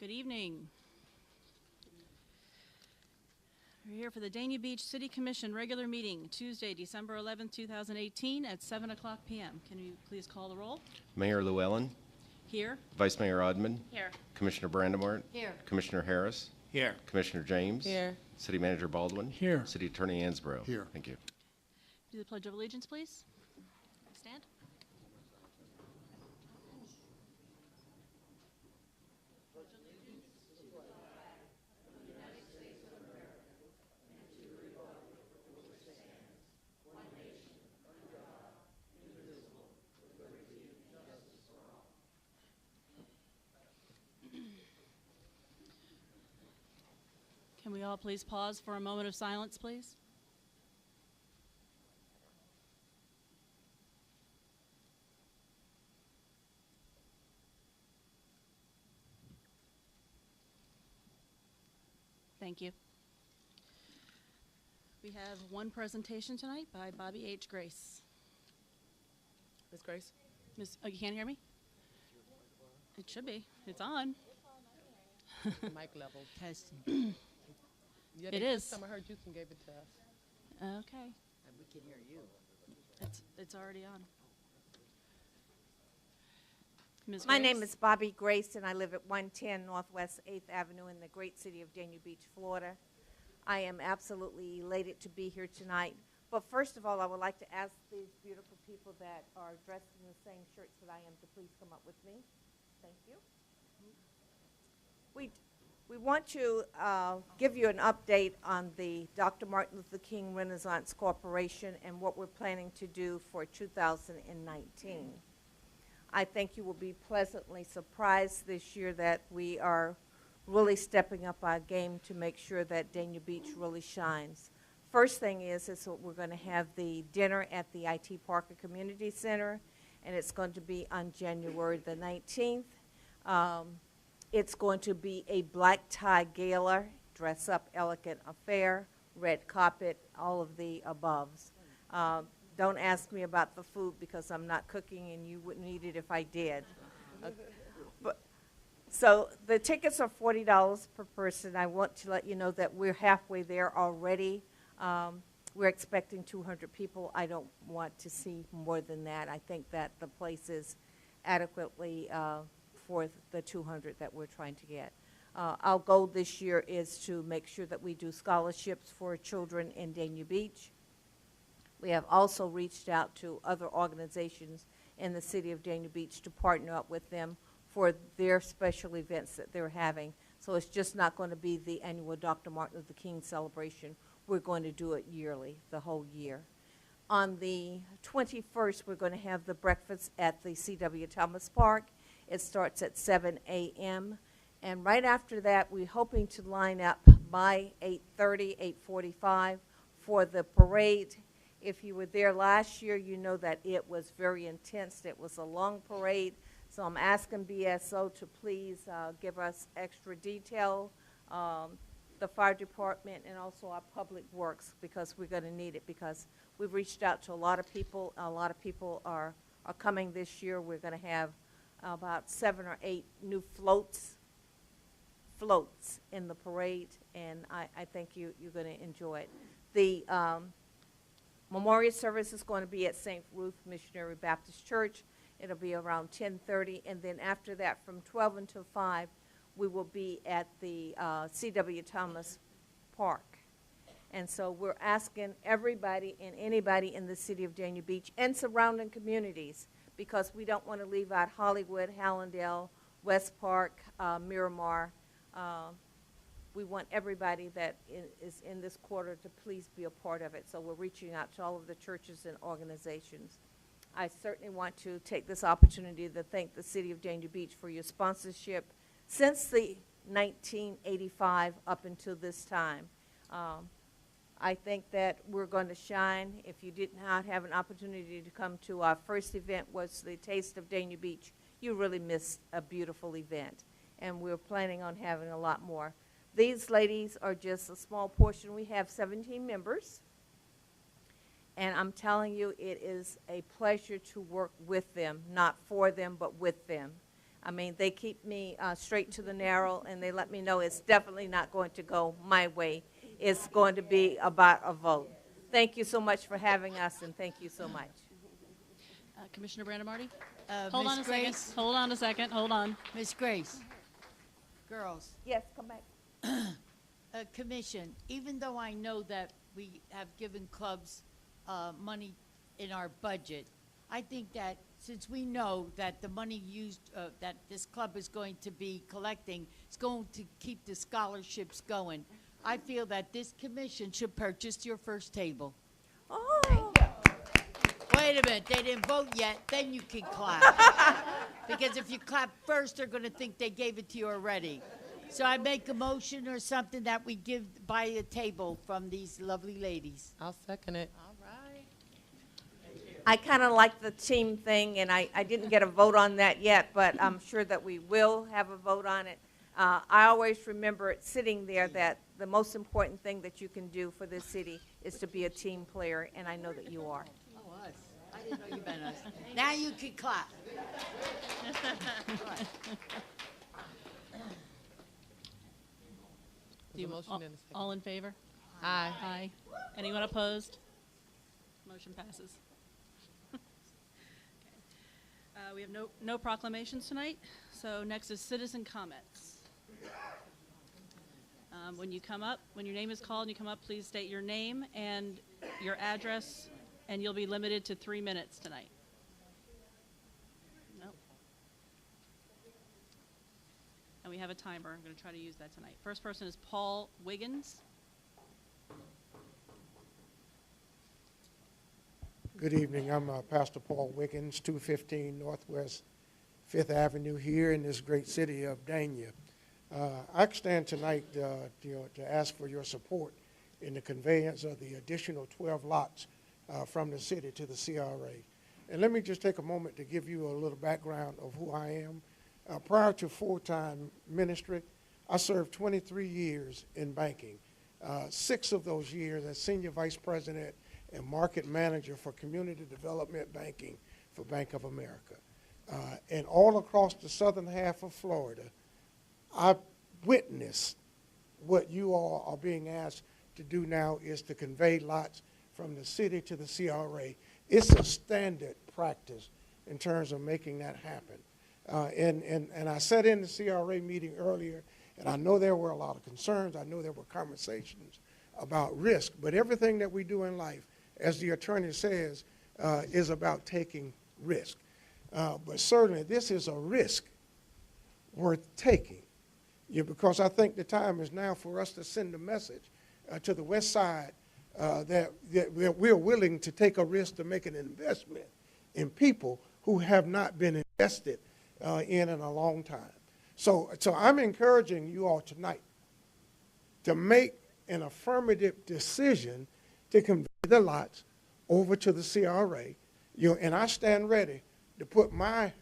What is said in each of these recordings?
Good evening. We're here for the Dania Beach City Commission regular meeting, Tuesday, December 11th, 2018 at 7 o'clock p.m. Can you please call the roll? Mayor Llewellyn. Here. Vice Mayor Odman. Here. Commissioner Brandemart. Here. Commissioner Harris. Here. Commissioner James. Here. City Manager Baldwin. Here. City Attorney Ansbro. Here. Thank you. Do the Pledge of Allegiance, please. Stand. Can we all please pause for a moment of silence, please? Thank you. We have one presentation tonight by Bobby H. Grace. Ms. Grace? Oh, you can't hear me? It should be. It's on. Mic level. Testing. Yeah, It is. Some of her juice and gave it to us. Okay. And we can hear you. It's already on. Ms. My Grace? name is Bobby Grace, and I live at 110 Northwest 8th Avenue in the great city of Dania Beach, Florida. I am absolutely elated to be here tonight. But first of all, I would like to ask these beautiful people that are dressed in the same shirts that I am to please come up with me. Thank you. We want to give you an update on the Dr. Martin Luther King Renaissance Corporation and what we're planning to do for 2019. I think you will be pleasantly surprised this year that we are really stepping up our game to make sure that Dania Beach really shines. First thing is we're going to have the dinner at the IT Parker Community Center, and it's going to be on January the 19th. It's going to be a black tie gala, dress up elegant affair, red carpet, all of the aboves. Don't ask me about the food because I'm not cooking and you wouldn't eat it if I did. So the tickets are $40 per person. I want to let you know that we're halfway there already. We're expecting 200 people. I don't want to see more than that. I think that the place is adequately for the 200 that we're trying to get. Our goal this year is to make sure that we do scholarships for children in Dania Beach. We have also reached out to other organizations in the city of Dania Beach to partner up with them for their special events that they're having. So it's just not going to be the annual Dr. Martin Luther King celebration. We're going to do it yearly, the whole year. On the 21st, we're going to have the breakfast at the C.W. Thomas Park. It starts at 7 a.m. And right after that, we're hoping to line up by 8:30, 8:45 for the parade. If you were there last year, you know that it was very intense. It was a long parade. So I'm asking BSO to please give us extra detail, the fire department, and also our public works, because we're going to need it, because we've reached out to a lot of people. A lot of people are coming this year. We're going to have about 7 or 8 new floats in the parade, and I think you're going to enjoy it. The memorial service is going to be at St. Ruth Missionary Baptist Church. It'll be around 10:30, and then after that, from 12 until 5, we will be at the C.W. Thomas Park. And so we're asking everybody and anybody in the city of Dania Beach and surrounding communities, because we don't want to leave out Hollywood, Hallandale, West Park, Miramar. We want everybody that is in this quarter to please be a part of it. So we're reaching out to all of the churches and organizations. I certainly want to take this opportunity to thank the city of Dania Beach for your sponsorship since the 1985 up until this time. I think that we're going to shine. If you did not have an opportunity to come to our first event, was the Taste of Dania Beach, you really missed a beautiful event. And we're planning on having a lot more. These ladies are just a small portion. We have 17 members. And I'm telling you, it is a pleasure to work with them, not for them, but with them. I mean, they keep me straight to the narrow, and they let me know it's definitely not going to go my way. It's going to be about a vote. Thank you so much for having us, and thank you so much. Commissioner Brandemarty? Hold Miss on a second. Grace, Hold on a second. Hold on. Miss Grace, girls, Yes, come back. commission, even though I know that we have given clubs money in our budget, I think that since we know that the money used, that this club is going to be collecting, is going to keep the scholarships going, I feel that this commission should purchase your first table. Oh, Wait a minute, they didn't vote yet, then you can clap. Because if you clap first, they're gonna think they gave it to you already. So I make a motion or something that we buy a table from these lovely ladies. I'll second it. All right. I kind of like the team thing, and I didn't get a vote on that yet, but I'm sure that we will have a vote on it. I always remember it sitting there that the most important thing that you can do for this city is to be a team player, and I know that you are. Oh, us. I didn't know you meant us. Now you can clap. There's a motion and a second. All in favor? Aye. Aye. Anyone opposed? Motion passes. Okay. We have no proclamations tonight, so next is citizen comments. When you come up, when your name is called and you come up, please state your name and your address, and you'll be limited to 3 minutes tonight. Nope. And we have a timer. I'm going to try to use that tonight. First person is Paul Wiggins. Good evening. I'm Pastor Paul Wiggins, 215 Northwest 5th Avenue here in this great city of Dania. I stand tonight to ask for your support in the conveyance of the additional 12 lots from the city to the CRA. And let me just take a moment to give you a little background of who I am. Prior to full-time ministry, I served 23 years in banking, 6 of those years as Senior Vice President and Market Manager for Community Development Banking for Bank of America. And all across the southern half of Florida, I witnessed what you all are being asked to do now is to convey lots from the city to the CRA. It's a standard practice in terms of making that happen. And I sat in the CRA meeting earlier, and I know there were a lot of concerns. I know there were conversations about risk, but everything that we do in life, as the attorney says, is about taking risk. But certainly this is a risk worth taking, because I think the time is now for us to send a message to the West Side that we're willing to take a risk to make an investment in people who have not been invested in a long time. So I'm encouraging you all tonight to make an affirmative decision to convey the lots over to the CRA. And I stand ready to put my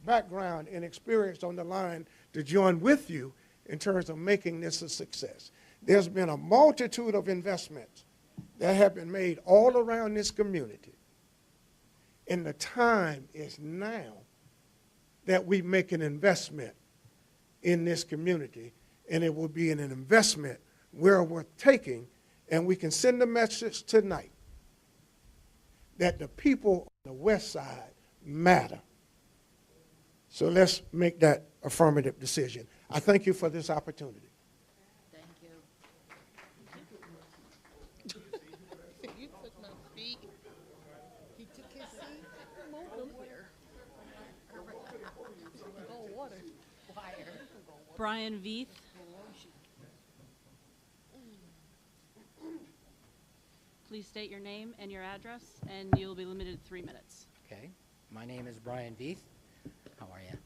background and experience on the line to join with you in terms of making this a success. There's been a multitude of investments that have been made all around this community. And the time is now that we make an investment in this community, and it will be an investment where we're taking, and we can send a message tonight that the people on the West Side matter. So let's make that affirmative decision. I thank you for this opportunity. Thank you. You took my feet. He took his seat. Move them there. Go water. Wire. Brian Veith. Please state your name and your address, and you'll be limited to 3 minutes. Okay, my name is Brian Veith. How are you?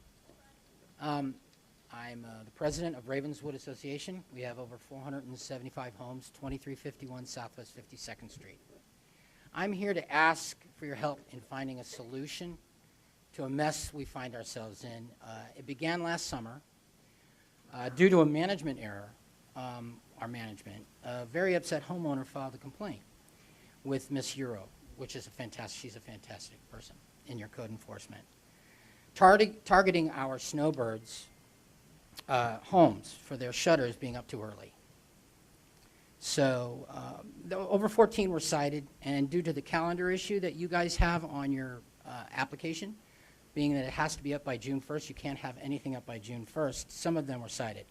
I'm the president of Ravenswood Association. We have over 475 homes, 2351 Southwest 52nd Street. I'm here to ask for your help in finding a solution to a mess we find ourselves in. It began last summer. Due to a management error, our management, a very upset homeowner filed a complaint with Miss Euro, which is she's a fantastic person in your code enforcement. targeting our snowbirds' homes for their shutters being up too early. So over 14 were cited, and due to the calendar issue that you guys have on your application, being that it has to be up by June 1st, you can't have anything up by June 1st, some of them were cited.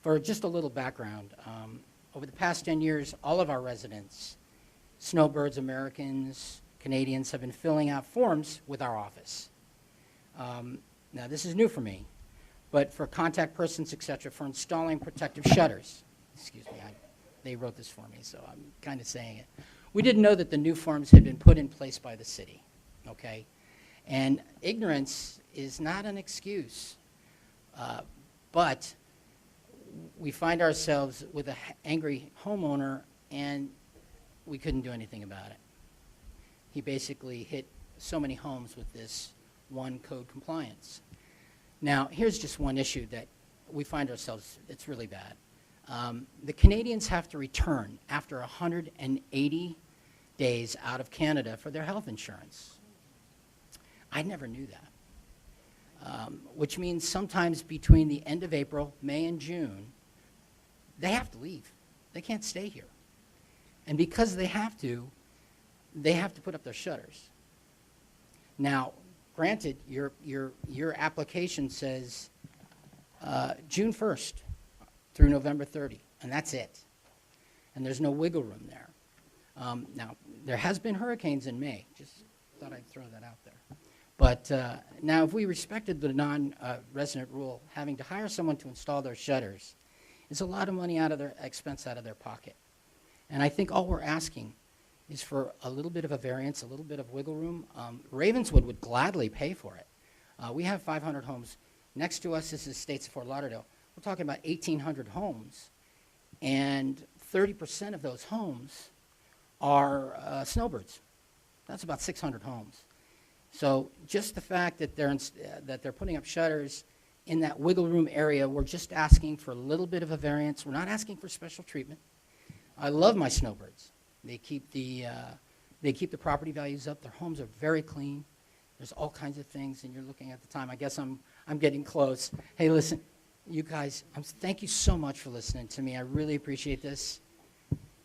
For just a little background, over the past 10 years, all of our residents, snowbirds, Americans, Canadians, have been filling out forms with our office. Now, this is new for me, but for contact persons, et cetera, for installing protective shutters, excuse me, they wrote this for me, so I'm kind of saying it. We didn't know that the new forms had been put in place by the city, okay? And ignorance is not an excuse, but we find ourselves with an angry homeowner, and we couldn't do anything about it. He basically hit so many homes with this one code compliance. Now, here's just one issue that we find ourselves, it's really bad. The Canadians have to return after 180 days out of Canada for their health insurance. I never knew that, which means sometimes between the end of April, May, and June, they have to leave. They can't stay here. And because they have to put up their shutters. Now, granted, your application says June 1st through November 30, and that's it. And there's no wiggle room there. Now, there has been hurricanes in May. Just thought I'd throw that out there. But now, if we respected the non-resident rule, having to hire someone to install their shutters is a lot of money out of their expense out of their pocket. And I think all we're asking is for a little bit of a variance, a little bit of wiggle room. Ravenswood would gladly pay for it. We have 500 homes. Next to us is the States of Fort Lauderdale. We're talking about 1,800 homes, and 30% of those homes are snowbirds. That's about 600 homes. So just the fact that they're putting up shutters in that wiggle room area, we're just asking for a little bit of a variance. We're not asking for special treatment. I love my snowbirds. They keep the property values up. Their homes are very clean. There's all kinds of things, and you're looking at the time. I guess I'm getting close. Hey, listen, you guys, thank you so much for listening to me. I really appreciate this.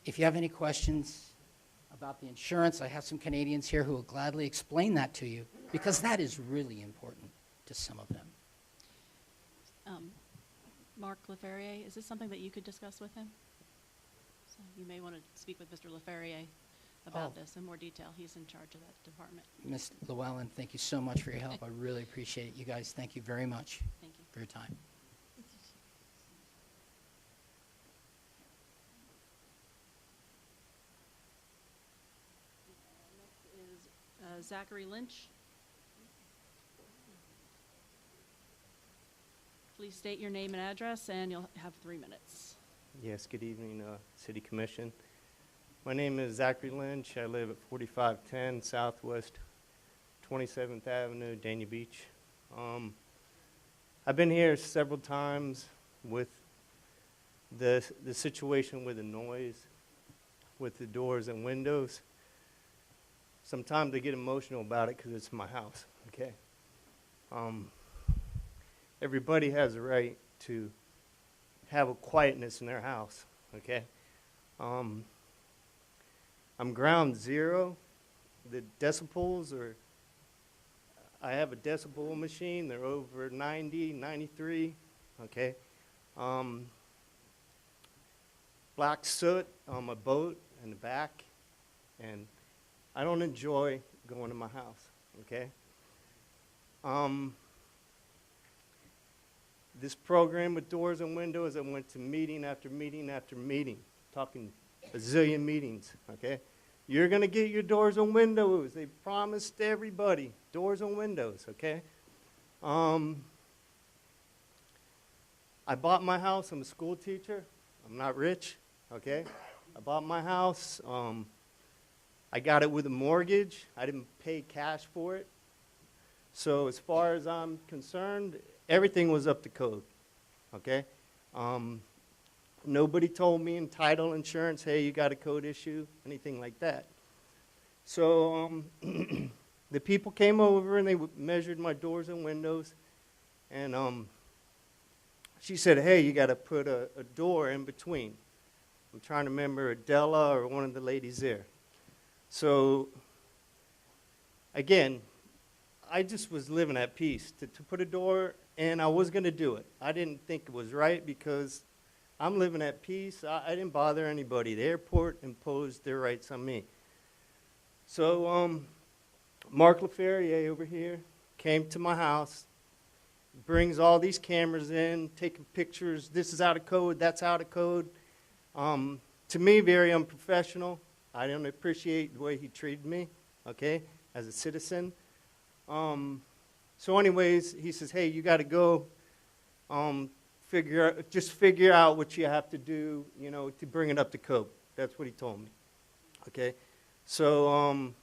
If you have any questions about the insurance, I have some Canadians here who will gladly explain that to you, because that is really important to some of them. Mark Leferrier, is this something that you could discuss with him? So you may want to speak with Mr. Leferrier about this in more detail. He's in charge of that department. Ms. Llewellyn, thank you so much for your help. I really appreciate it. You guys, thank you very much Thank you. for your time. Next is Zachary Lynch. Please state your name and address, and you'll have 3 minutes. Yes, good evening, City Commission. My name is Zachary Lynch. I live at 4510 Southwest 27th Avenue, Dania Beach. I've been here several times with the situation with the noise, with the doors and windows. Sometimes I get emotional about it because it's my house, okay? Everybody has a right to have a quietness in their house, okay? I'm ground zero. The decibels are, I have a decibel machine. They're over 90, 93, okay? Black soot on my boat in the back, and I don't enjoy going to my house, okay? This program with doors and windows, I went to meeting after meeting after meeting, talking a zillion meetings, okay? You're going to get your doors and windows. They promised everybody doors and windows, okay? I bought my house. I'm a school teacher. I'm not rich, okay? I bought my house. I got it with a mortgage. I didn't pay cash for it. So as far as I'm concerned, everything was up to code, okay? Nobody told me in title insurance, hey, you got a code issue, anything like that. So the people came over and they measured my doors and windows, and she said, hey, you got to put a door in between. I'm trying to remember Adela or one of the ladies there. So, again, I just was living at peace to put a door, and I was going to do it. I didn't think it was right because I'm living at peace. I didn't bother anybody. The airport imposed their rights on me. So Mark LaFerrier over here came to my house, brings all these cameras in, taking pictures. This is out of code. That's out of code. To me, very unprofessional. I don't appreciate the way he treated me, okay, as a citizen. So anyways, he says, hey, you got to go figure out what you have to do, you know, to bring it up to code. That's what he told me, okay? So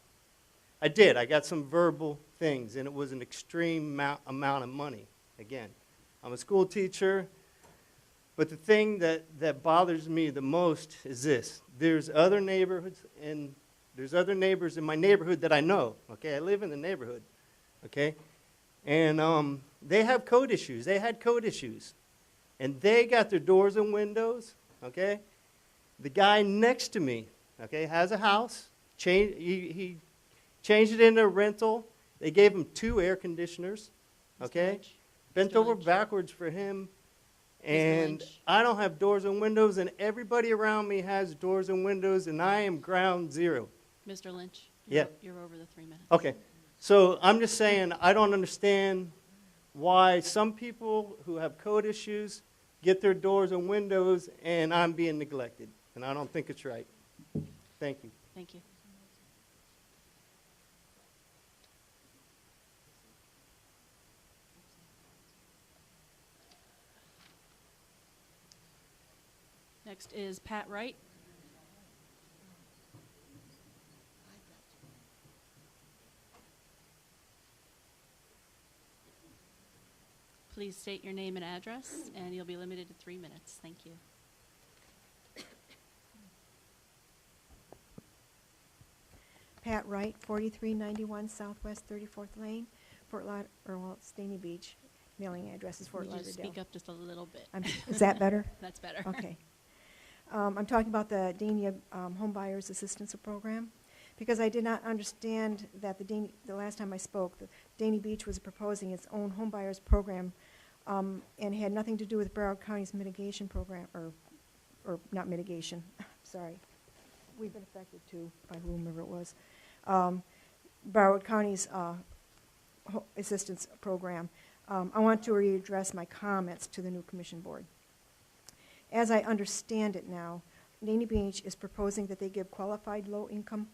I did. I got some verbal things, and it was an extreme amount of money. Again, I'm a school teacher, but the thing that bothers me the most is this. There's other neighborhoods, and there's other neighbors in my neighborhood that I know, okay? I live in the neighborhood, okay? And they have code issues. They had code issues. And they got their doors and windows, okay? The guy next to me, okay, has a house. He changed it into a rental. They gave him 2 air conditioners, okay? Lynch. Bent Mr. over Lynch. backwards for him. And I don't have doors and windows, and everybody around me has doors and windows, and I am ground zero. Mr. Lynch? Yeah. You're over the 3 minutes. Okay. So I'm just saying I don't understand why some people who have code issues get their doors and windows and I'm being neglected. And I don't think it's right. Thank you. Thank you. Next is Pat Wright. Please state your name and address, and you'll be limited to 3 minutes. Thank you. Pat Wright, 4391 Southwest 34th Lane, it's Danny Beach. Mailing address is Fort Would you just Lauderdale. speak up just a little bit? Is that better? That's better. Okay. I'm talking about the Dania Home Buyers Assistance Program, because I did not understand that the last time I spoke, the Danny Beach was proposing its own home buyers program, and had nothing to do with Broward County's mitigation program, or not mitigation, sorry. We've been affected too by whomever it was. Broward County's assistance program. I want to readdress my comments to the new commission board. As I understand it now, Danny Beach is proposing that they give qualified low-income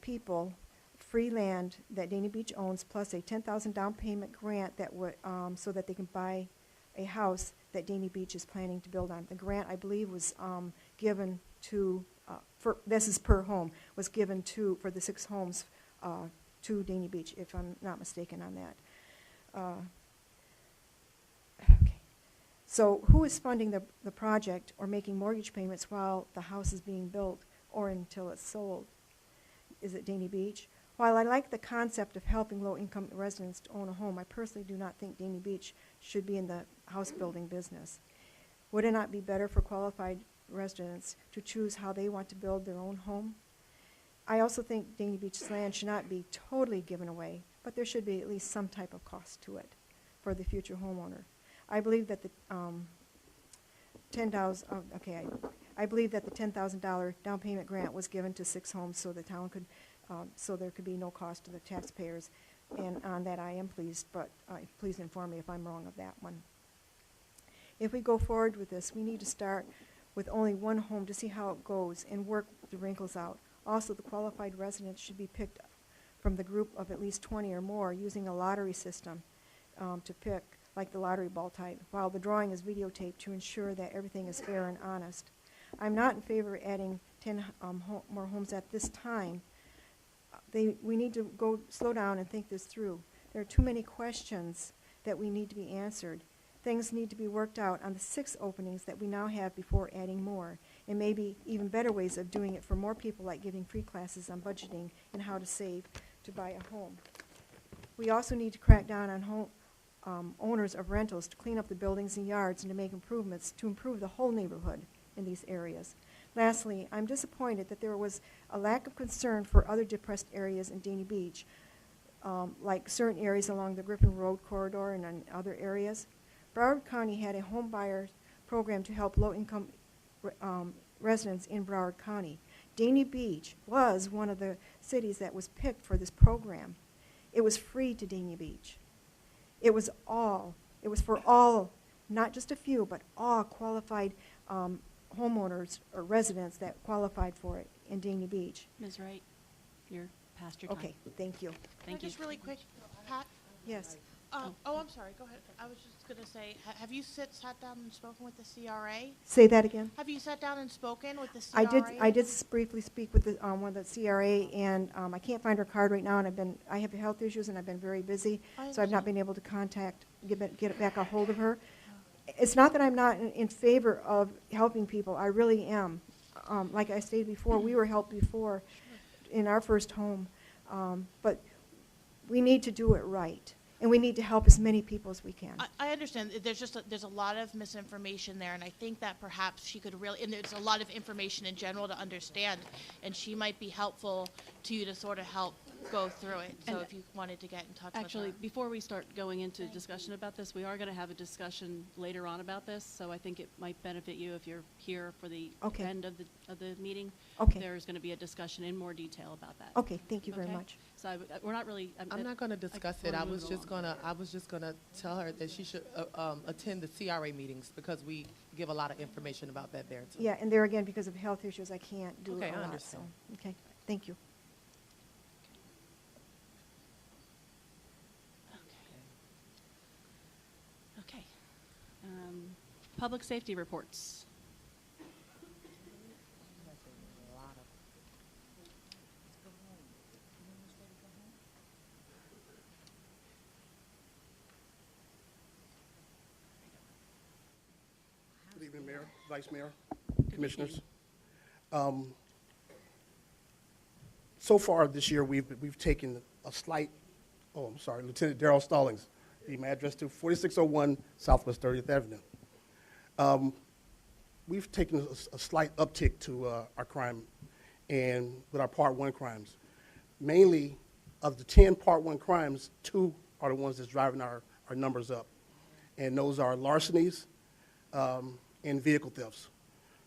people free land that Danny Beach owns, plus a $10,000 down payment grant that would, so that they can buy a house that Danny Beach is planning to build on. The grant, I believe, was given to, this is per home, was given to, for the 6 homes to Danny Beach, if I'm not mistaken on that. Okay. So who is funding the project or making mortgage payments while the house is being built or until it's sold? Is it Danny Beach? While I like the concept of helping low-income residents to own a home, I personally do not think Danny Beach should be in the house building business. Would it not be better for qualified residents to choose how they want to build their own home? I also think Danny Beach's land should not be totally given away, but there should be at least some type of cost to it for the future homeowner. I believe that the I believe that the $10,000 down payment grant was given to 6 homes so the town could, so there could be no cost to the taxpayers. And on that I am pleased, but please inform me if I'm wrong of that one. If we go forward with this, we need to start with only 1 home to see how it goes and work the wrinkles out. Also, the qualified residents should be picked from the group of at least 20 or more using a lottery system to pick, like the lottery ball type, while the drawing is videotaped to ensure that everything is fair and honest. I'm not in favor of adding 10 more homes at this time. We need to go slow down and think this through. There are too many questions that we need to be answered. Things need to be worked out on the 6 openings that we now have before adding more, and maybe even better ways of doing it for more people, like giving free classes on budgeting and how to save to buy a home. We also need to crack down on owners of rentals to clean up the buildings and yards and to make improvements to improve the whole neighborhood in these areas. Lastly, I'm disappointed that there was a lack of concern for other depressed areas in Dania Beach, like certain areas along the Griffin Road corridor and in other areas. Broward County had a home buyer program to help low-income residents in Broward County. Dania Beach was one of the cities that was picked for this program. It was free to Dania Beach. It was for all, not just a few, but all qualified homeowners or residents that qualified for it in Dania Beach. Ms. Wright, you're past your time. Okay, thank you. Thank you. Just really quick, Pat? Yes. Oh, I'm sorry, go ahead. I was just gonna say, have you sat down and spoken with the CRA? Say that again. Have you sat down and spoken with the CRA? I did briefly speak with the, one of the CRA, and I can't find her card right now, and I have health issues, and I've been very busy, so I've not been able to get back a hold of her. It's not that I'm not in favor of helping people. I really am. Like I stated before, we were helped before in our first home, but we need to do it right. And we need to help as many people as we can. I understand. There's a lot of misinformation there, and I think that perhaps she could really, and there's a lot of information in general to understand, and she might be helpful to you to sort of help go through it. So And if you wanted to get in touch Actually, with her. before we start going into discussion about this, we are going to have a discussion later on about this, so I think it might benefit you if you're here for the Okay. end of the meeting. Okay. There's going to be a discussion in more detail about that. Okay, thank you very Okay? much. So we're not really. I'm not going to discuss it. I was just going to tell her that she should attend the CRA meetings because we give a lot of information about that there too. Yeah, and there again, because of health issues, I can't do Okay, a I lot, understand. so, okay, thank you. Okay. Public safety reports. Good evening, Mayor, Vice Mayor, Good Commissioners. So far this year, we've taken a slight, Lieutenant Darrell Stallings, my address to 4601 Southwest 30th Avenue. We've taken a slight uptick to our crime and with our Part 1 crimes. Mainly, of the 10 Part 1 crimes, 2 are the ones that's driving our numbers up. And those are larcenies and vehicle thefts.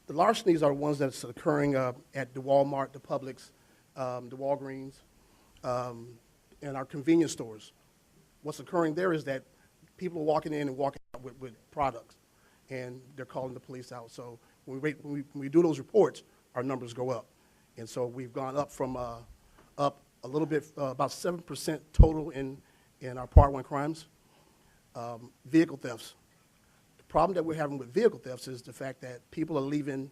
The larcenies are the ones that's occurring at the Walmart, the Publix, the Walgreens, and our convenience stores. What's occurring there is that people are walking in and walking out with products, and they're calling the police out. So when we do those reports, our numbers go up. And so we've gone up from up a little bit, about 7% total in our Part 1 crimes. Vehicle thefts. The problem that we're having with vehicle thefts is the fact that people are leaving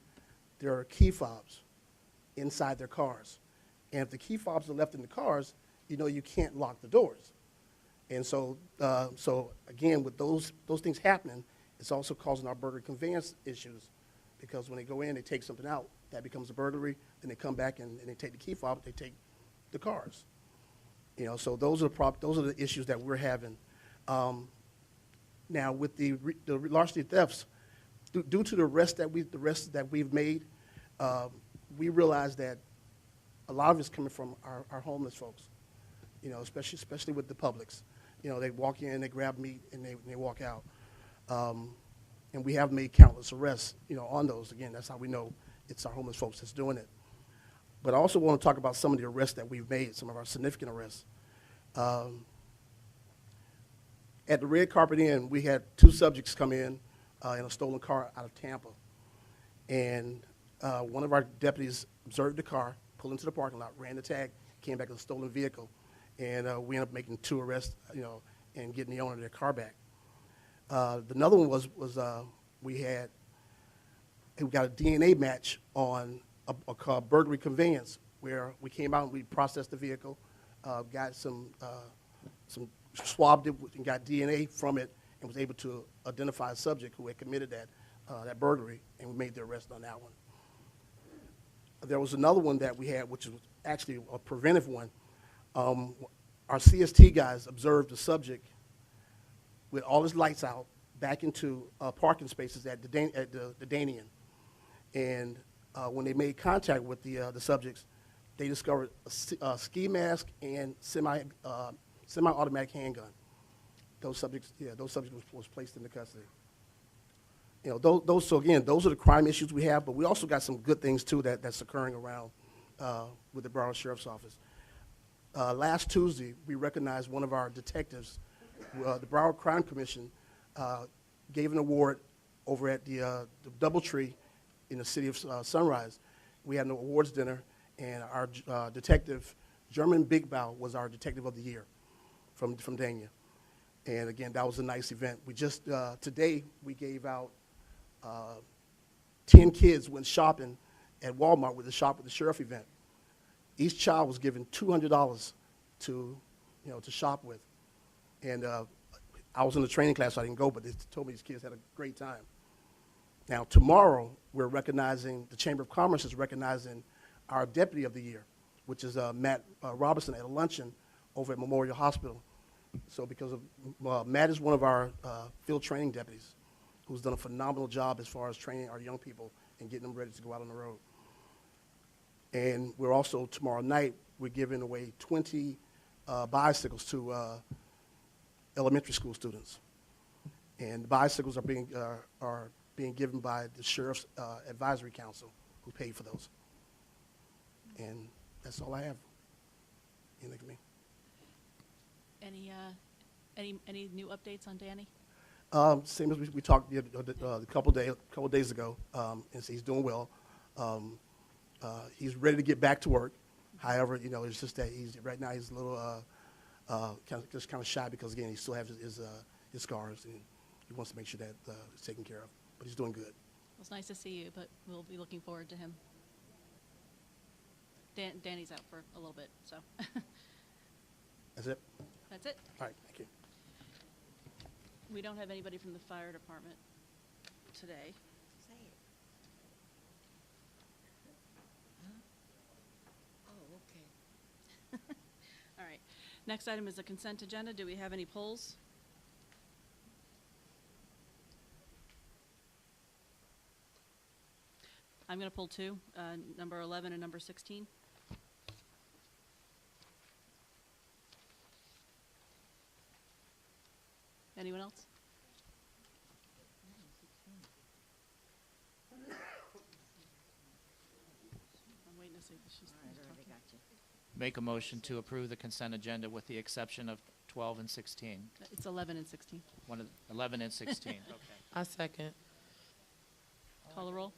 their key fobs inside their cars. And if the key fobs are left in the cars, you can't lock the doors. And so, again, with those things happening, it's also causing our burglary conveyance issues, because when they go in, they take something out, that becomes a burglary, then they come back and they take the key fob, they take the cars. So those are the issues that we're having. Now, with the larceny thefts, due to the arrests that we've made, we realize that a lot of it's coming from our homeless folks, especially with the Publix. They walk in, they grab meat, and they walk out. And we have made countless arrests, on those. Again, that's how we know it's our homeless folks that's doing it. But I also want to talk about some of the arrests that we've made, some of our significant arrests. At the Red Carpet Inn, we had 2 subjects come in a stolen car out of Tampa. And one of our deputies observed the car, pulled into the parking lot, ran the tag, came back with a stolen vehicle. And we ended up making 2 arrests, and getting the owner of their car back. Another one was we got a DNA match on a burglary conveyance, where we came out and we processed the vehicle, got some swabbed it and got DNA from it, and was able to identify a subject who had committed that burglary, and we made the arrest on that one. There was another one that we had, which was actually a preventive one. Our CST guys observed the subject with all his lights out back into parking spaces at the Danian. And when they made contact with the subjects, they discovered a ski mask and semi-automatic handgun. Those subjects was placed into custody. You know, so again, those are the crime issues we have, but we also got some good things too that's occurring around with the Broward Sheriff's Office. Last Tuesday, we recognized one of our detectives. The Broward Crime Commission gave an award over at the Doubletree in the city of Sunrise. We had an awards dinner, and our detective, German Bigbow, was our detective of the year from Dania. And again, that was a nice event. We just, today, we gave out 10 kids went shopping at Walmart with the Shop with the Sheriff event. Each child was given $200 to shop with. And I was in the training class, so I didn't go, but they told me these kids had a great time. Now, tomorrow, we're recognizing, the Chamber of Commerce is recognizing our Deputy of the Year, which is Matt Robinson at a luncheon over at Memorial Hospital. So because of, Matt is one of our field training deputies who's done a phenomenal job as far as training our young people and getting them ready to go out on the road. And we're also, tomorrow night, we're giving away 20 bicycles to elementary school students. And the bicycles are being given by the Sheriff's Advisory Council, who paid for those. And that's all I have. Anything for me? Any new updates on Danny? Same as we talked a couple days ago, and so he's doing well. He's ready to get back to work. However, it's just that right now he's a little kind of shy because again he still has his scars and he wants to make sure that it's taken care of. But he's doing good. Well, it's nice to see you, but we'll be looking forward to him. Danny's out for a little bit, so. That's it. That's it. All right. Thank you. We don't have anybody from the fire department today. Say it. Huh? Oh, okay. All right. Next item is the consent agenda. Do we have any polls? I'm going to pull two, number 11 and number 16. Anyone else? I'm waiting to see if she's talking. Make a motion to approve the consent agenda with the exception of 12 and 16. It's 11 and 16. 11 and 16, okay. I second. Call the roll.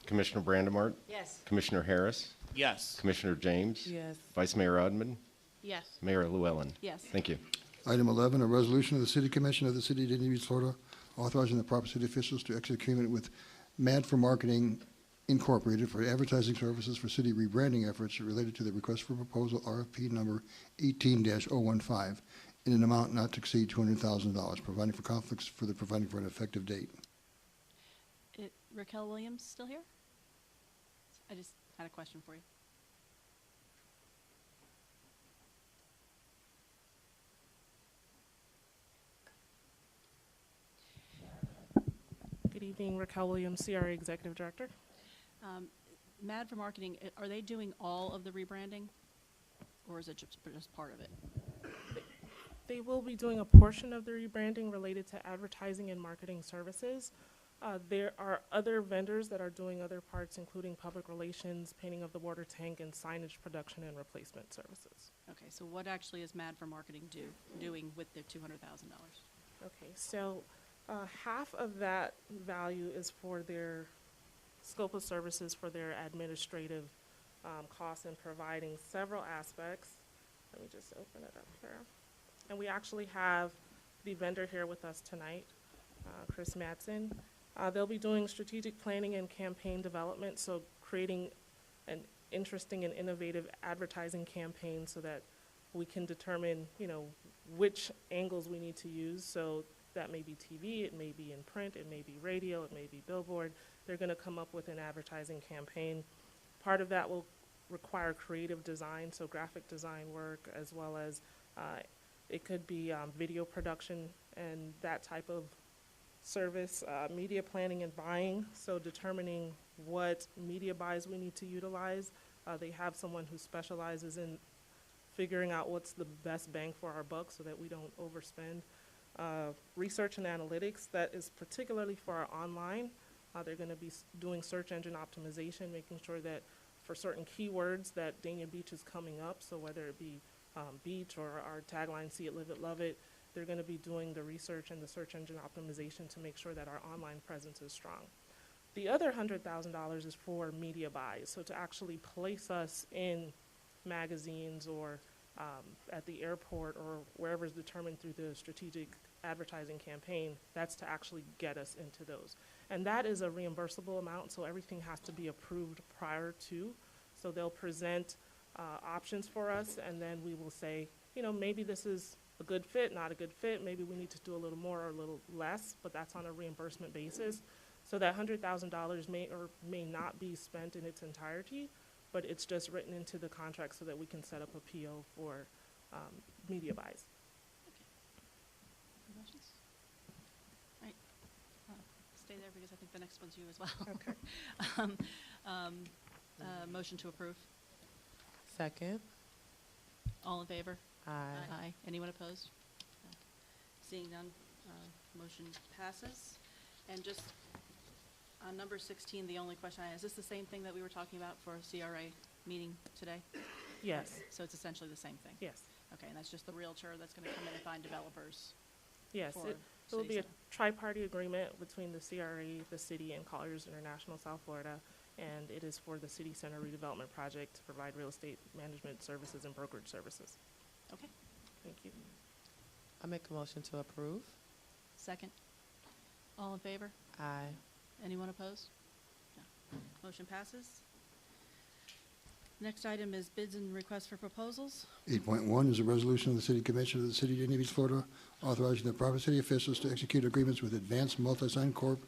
Commissioner Brandemart, Yes. Commissioner Harris, Yes. Commissioner James, Yes. Vice Mayor Odman, Yes. Mayor Llewellyn. Yes. Thank you. Item 11, a resolution of the City Commission of the City of Dania Beach, Florida, authorizing the proper city officials to execute agreement with MAD for Marketing Incorporated for advertising services for city rebranding efforts related to the request for proposal RFP number 18-015 in an amount not to exceed $200,000, providing for conflicts for providing for an effective date. Raquel Williams still here? I just had a question for you. Good evening, Raquel Williams, CRA Executive Director. MAD for Marketing, are they doing all of the rebranding, or is it just part of it? They will be doing a portion of the rebranding related to advertising and marketing services. There are other vendors that are doing other parts, including public relations, painting of the water tank, and signage production and replacement services. Okay, so what actually is MAD for Marketing doing with the $200,000? Okay, so half of that value is for their scope of services for their administrative costs and providing several aspects. Let me just open it up here. And we actually have the vendor here with us tonight, Chris Mattson. They'll be doing strategic planning and campaign development, so creating an interesting and innovative advertising campaign so that we can determine, which angles we need to use. So that may be TV, it may be in print, it may be radio, it may be billboard. They're going to come up with an advertising campaign. Part of that will require creative design, so graphic design work, as well as it could be video production and that type of service, media planning and buying, so determining what media buys we need to utilize. They have someone who specializes in figuring out what's the best bang for our buck so that we don't overspend. Research and analytics, that is particularly for our online. They're going to be doing search engine optimization, making sure that for certain keywords that Dania Beach is coming up, so whether it be beach or our tagline, see it, live it, love it, they're going to be doing the research and the search engine optimization to make sure that our online presence is strong. The other $100,000 is for media buys, so to actually place us in magazines or at the airport or wherever is determined through the strategic advertising campaign, that's to actually get us into those. And that is a reimbursable amount, so everything has to be approved prior to. So they'll present options for us, and then we will say, you know, maybe this is a good fit, not a good fit, maybe we need to do a little more or a little less, but that's on a reimbursement basis. So that $100,000 may or may not be spent in its entirety, but it's just written into the contract so that we can set up a PO for media buys. Any questions? All right. Stay there because I think the next one's you as well. Okay. Motion to approve. Second. All in favor? Aye. Aye. Anyone opposed? No. Seeing none, motion passes. And just on number 16, the only question I have, is this the same thing that we were talking about for a CRA meeting today? Yes. So it's essentially the same thing? Yes. Okay, and that's just the realtor that's going to come in and find developers? Yes, for it will City be a Center. tri-party agreement between the CRA, the city, and Colliers International South Florida, and it is for the City Center redevelopment project to provide real estate management services and brokerage services. Okay. Thank you. I make a motion to approve. Second. All in favor? Aye. Anyone opposed? No. Motion passes. Next item is bids and requests for proposals. 8.1 is a resolution of the City Commission of the City of Dania Beach, Florida, authorizing the proper city officials to execute agreements with Advanced Multi-Sign Corp.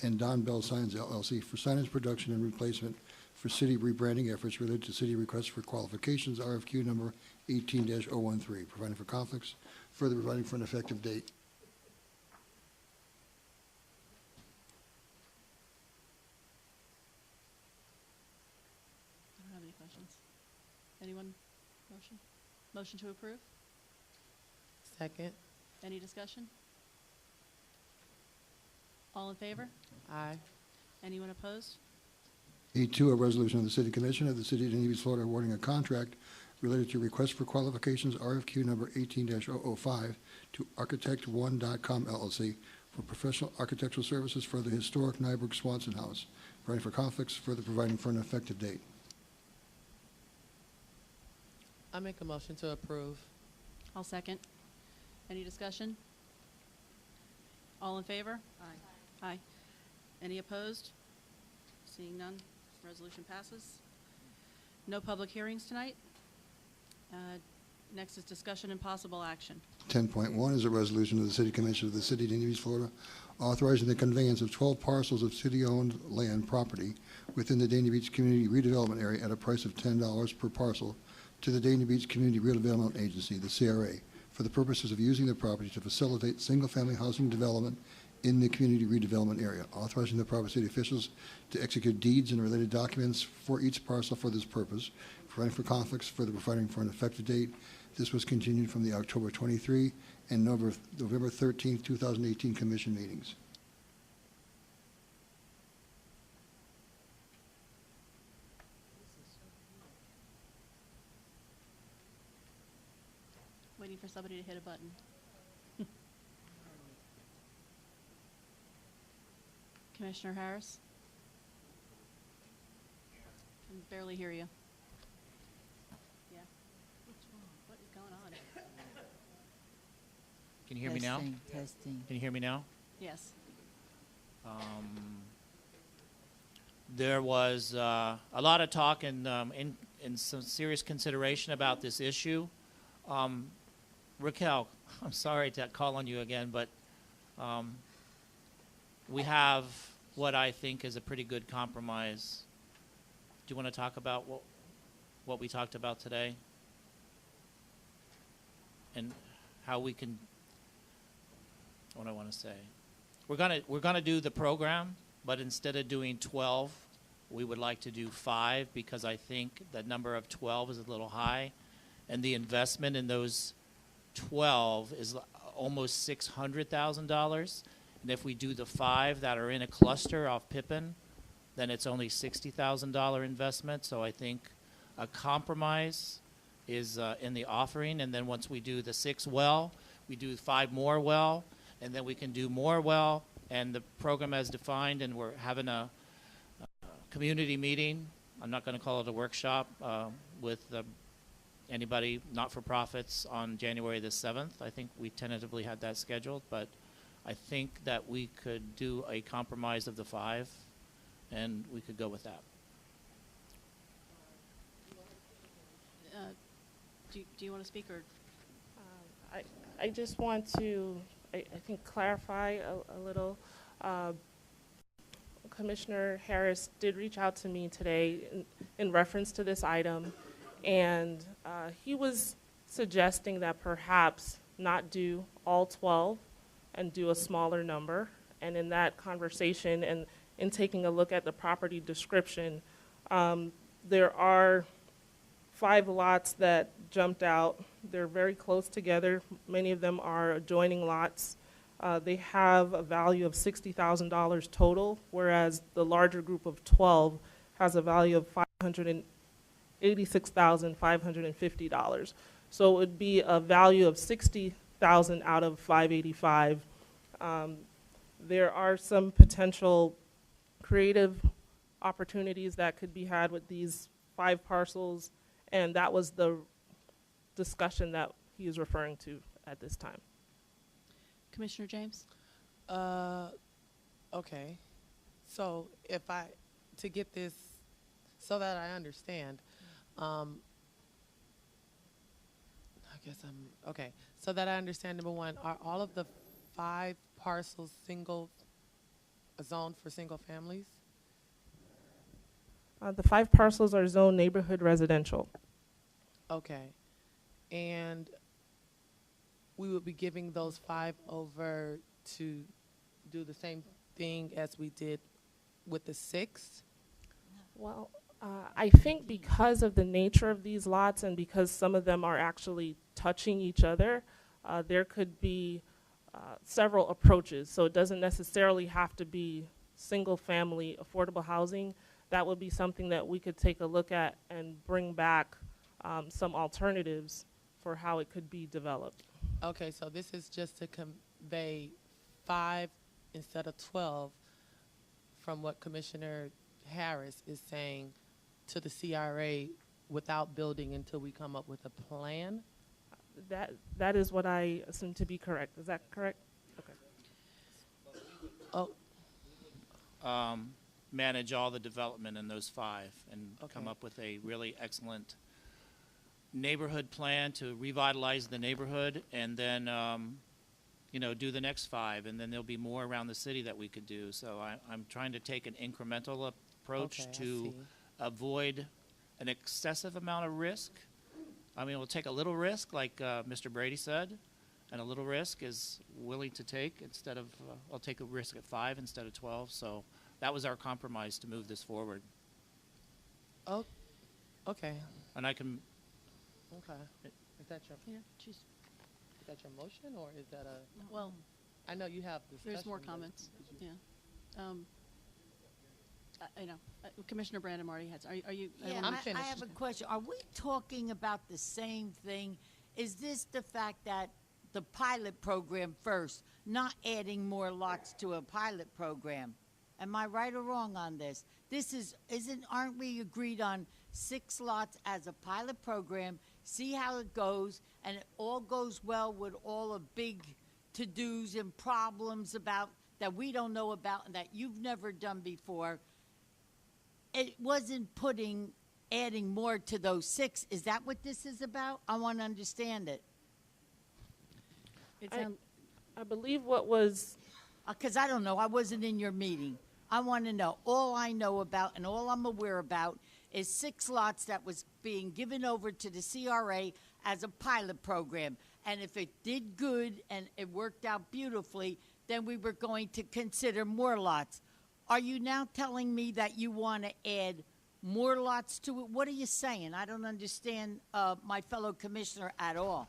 And Don Bell Signs LLC for signage production and replacement for city rebranding efforts related to city requests for qualifications, RFQ number 18-013, providing for conflicts, further providing for an effective date. I don't have any questions. Anyone? Motion? Motion to approve? Second. Any discussion? All in favor? Aye. Anyone opposed? 8.2, a resolution of the City Commission of the City of Dania Beach, Florida, awarding a contract related to request for qualifications, RFQ number 18-005, to Architect1.com LLC for professional architectural services for the historic Nyberg Swanson House, providing for conflicts, further providing for an effective date. I make a motion to approve. I'll second. Any discussion? All in favor? Aye. Aye. Any opposed? Seeing none, resolution passes. No public hearings tonight. Next is discussion and possible action. 10.1 is a resolution of the City Commission of the City of Dania Beach, Florida, authorizing the conveyance of 12 parcels of city-owned land property within the Dania Beach Community Redevelopment Area at a price of $10 per parcel to the Dania Beach Community Redevelopment Agency, the CRA, for the purposes of using the property to facilitate single-family housing development in the community redevelopment area, authorizing the proper city officials to execute deeds and related documents for each parcel for this purpose, providing for conflicts, further providing for an effective date. This was continued from the October 23 and November 13, 2018 commission meetings. Waiting for somebody to hit a button. Commissioner Harris? Can barely hear you. Yeah. What's wrong? What is going on? Can you hear me now? Testing. Can you hear me now? Yes. There was a lot of talk and some serious consideration about this issue. Raquel, I'm sorry to call on you again, but we have what I think is a pretty good compromise. Do you want to talk about what we talked about today? And how we can, what I want to say. We're gonna do the program, but instead of doing 12, we would like to do 5 because I think the number of 12 is a little high, and the investment in those 12 is almost $600,000. And if we do the 5 that are in a cluster off Pippin, then it's only $60,000 investment. So I think a compromise is in the offering, and then once we do the 6 well, we do 5 more well, and then we can do more well, and the program as defined, and we're having a community meeting. I'm not going to call it a workshop with anybody, not-for-profits, on January the 7th. I think we tentatively had that scheduled, but I think that we could do a compromise of the 5, and we could go with that. Do you want to speak, or? I just want to, I think, clarify a little. Commissioner Harris did reach out to me today in reference to this item, and he was suggesting that perhaps not do all 12 and do a smaller number. And in that conversation and in taking a look at the property description, there are 5 lots that jumped out. They're very close together. Many of them are adjoining lots. They have a value of $60,000 total, whereas the larger group of 12 has a value of $586,550. So it would be a value of $60,000 out of $585,000. There are some potential creative opportunities that could be had with these 5 parcels, and that was the discussion that he is referring to at this time. Commissioner James? Okay. So to get this, so that I understand, I guess okay. So that I understand, number one, are all of the 5 parcels zoned for single families? The 5 parcels are zoned neighborhood residential. Okay. And we would be giving those 5 over to do the same thing as we did with the 6? Well, I think because of the nature of these lots and because some of them are actually touching each other, there could be several approaches. So it doesn't necessarily have to be single-family affordable housing. That would be something that we could take a look at and bring back some alternatives for how it could be developed. Okay, so this is just to convey 5 instead of 12 from what Commissioner Harris is saying to the CRA without building until we come up with a plan? That is what I assume to be correct. Is that correct? Okay. Oh. Manage all the development in those 5 and come Okay. up with a really excellent neighborhood plan to revitalize the neighborhood, and then do the next 5, and then there'll be more around the city that we could do. So I'm trying to take an incremental approach Okay, I to see. avoid an excessive amount of risk. I mean, we'll take a little risk, like Mr. Brady said, and a little risk is willing to take instead of, I'll take a risk at 5 instead of 12. So that was our compromise to move this forward. Oh, okay. And I can, Okay. Is that your motion, or is that a? Well, I know you have discussion. there's more but comments. did you- Yeah. I know. Commissioner Brandon Marty has. Are you? Yeah, I'm I finished. have a question. Are we talking about the same thing? Is this the fact that the pilot program first, not adding more lots to a pilot program? Am I right or wrong on this? Aren't we agreed on 6 lots as a pilot program, see how it goes, and it all goes well with all the big to-dos and problems about that we don't know about and that you've never done before? It wasn't adding more to those 6. Is that what this is about? I want to understand it. I believe what was... Because I don't know. I wasn't in your meeting. I want to know. All I know about and all I'm aware about is 6 lots that was being given over to the CRA as a pilot program. And if it did good and it worked out beautifully, then we were going to consider more lots. Are you now telling me that you want to add more lots to it? What are you saying? I don't understand my fellow commissioner at all.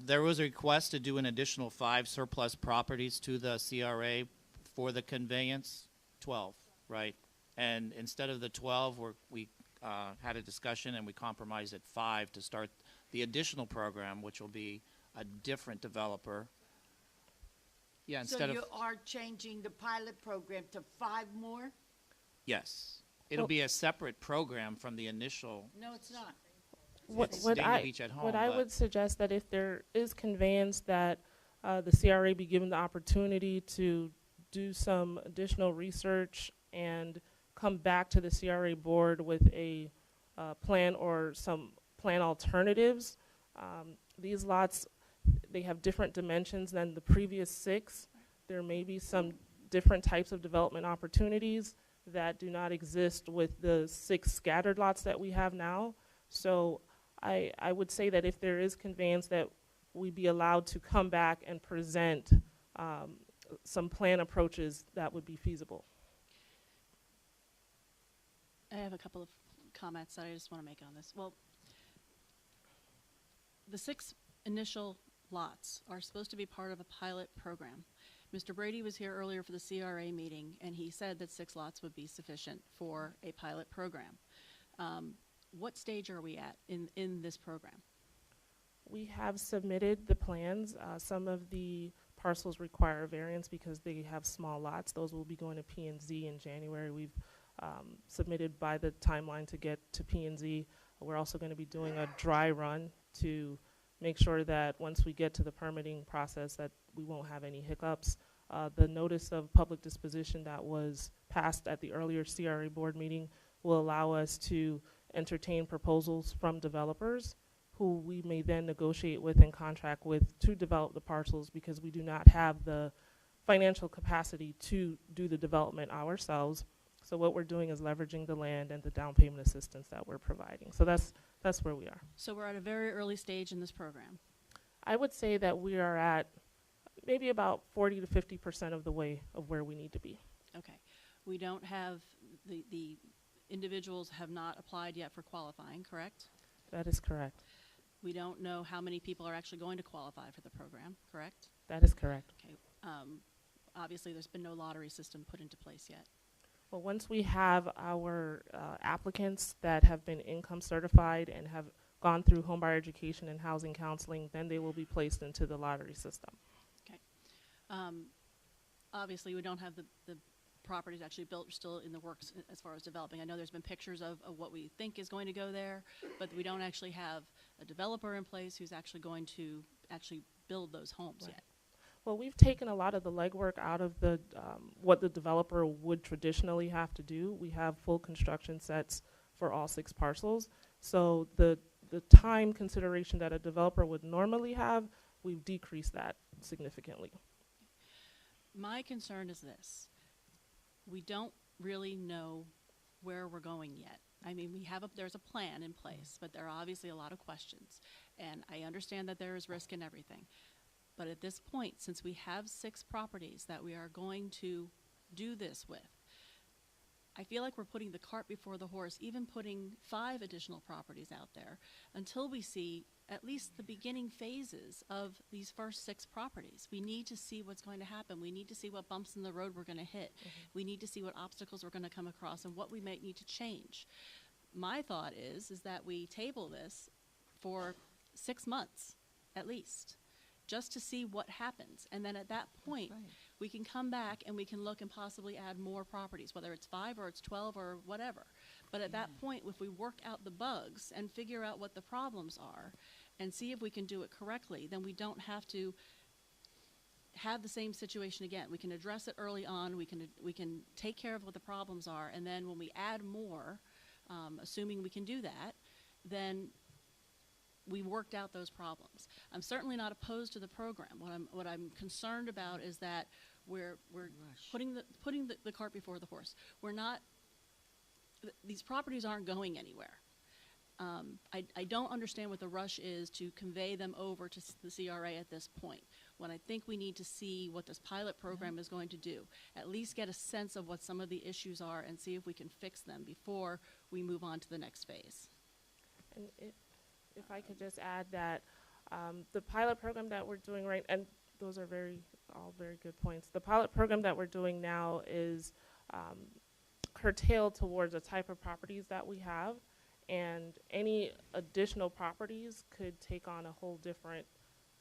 There was a request to do an additional 5 surplus properties to the CRA for the conveyance, 12, right? And instead of the 12, we had a discussion and we compromised at 5 to start the additional program, which will be a different developer. Yeah, So instead you of, are changing the pilot program to 5 more? yes. It'll be a separate program from the initial. No, it's not. It's Dana Beach at home. What I but- would suggest that if there is conveyance, that the CRA be given the opportunity to do some additional research and come back to the CRA board with a plan or some plan alternatives. These lots, they have different dimensions than the previous 6. There may be some different types of development opportunities that do not exist with the 6 scattered lots that we have now. So I would say that if there is conveyance, that we be allowed to come back and present some plan approaches that would be feasible. I have a couple of comments that I just want to make on this. Well, the 6 initial lots are supposed to be part of a pilot program. Mr. Brady was here earlier for the CRA meeting, and he said that 6 lots would be sufficient for a pilot program. What stage are we at in this program? We have submitted the plans. Some of the parcels require a variance because they have small lots. Those will be going to P&Z in January. We've submitted by the timeline to get to P&Z. We're also going to be doing a dry run to make sure that once we get to the permitting process that we won't have any hiccups. The notice of public disposition that was passed at the earlier CRA board meeting will allow us to entertain proposals from developers who we may then negotiate with and contract with to develop the parcels, because we do not have the financial capacity to do the development ourselves. So what we're doing is leveraging the land and the down payment assistance that we're providing. So that's where we are. So we're at a very early stage in this program. I would say that we are at maybe about 40 to 50% of the way of where we need to be. Okay. We don't have, the individuals have not applied yet for qualifying, correct? That is correct. We don't know how many people are actually going to qualify for the program, correct? That is correct. Okay. Obviously, there's been no lottery system put into place yet. Well, once we have our applicants that have been income certified and have gone through homebuyer education and housing counseling, then they will be placed into the lottery system. Okay. Obviously, we don't have the properties actually built, still in the works as far as developing. I know there's been pictures of what we think is going to go there, but we don't actually have a developer in place who's actually going to actually build those homes Right. yet. Well, we've taken a lot of the legwork out of the what the developer would traditionally have to do. We have full construction sets for all 6 parcels. So the time consideration that a developer would normally have, we've decreased that significantly. My concern is this. We don't really know where we're going yet. I mean, there's a plan in place, but there are obviously a lot of questions. And I understand that there is risk in everything. But at this point, since we have 6 properties that we are going to do this with, I feel like we're putting the cart before the horse, even putting 5 additional properties out there until we see at least the beginning phases of these first 6 properties. We need to see what's going to happen. We need to see what bumps in the road we're going to hit. We need to see what obstacles we're going to come across and what we might need to change. My thought is that we table this for 6 months at least, just to see what happens. And then at that point, we can come back and we can look and possibly add more properties, whether it's 5 or it's 12 or whatever. But at that point, if we work out the bugs and figure out what the problems are and see if we can do it correctly, then we don't have to have the same situation again. We can address it early on. We can take care of what the problems are. And then when we add more, assuming we can do that, then we worked out those problems. I'm certainly not opposed to the program. What I'm concerned about is that we're putting the cart before the horse. We're not these properties aren't going anywhere. I don't understand what the rush is to convey them over to the CRA at this point, when I think we need to see what this pilot program is going to do. At least get a sense of what some of the issues are and see if we can fix them before we move on to the next phase. And if I could just add that the pilot program that we're doing and those are all very good points. The pilot program that we're doing now is curtailed towards the type of properties that we have, and any additional properties could take on a whole different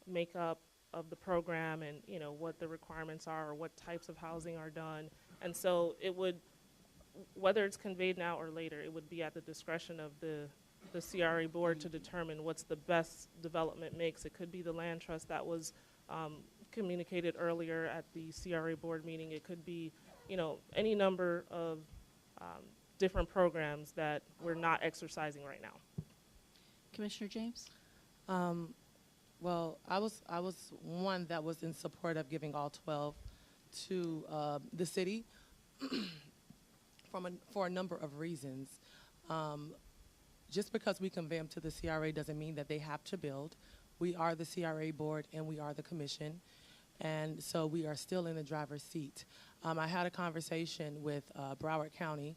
makeup of the program, and what the requirements are or what types of housing are done. And so it would, whether it's conveyed now or later, it would be at the discretion of the CRA board to determine what's the best development mix. It could be the land trust that was communicated earlier at the CRA board meeting. It could be, any number of different programs that we're not exercising right now. Commissioner James? Well, I was one that was in support of giving all 12 to the city for a number of reasons. Just because we convey them to the CRA doesn't mean that they have to build. We are the CRA board and we are the commission, and so we are still in the driver's seat. I had a conversation with Broward County,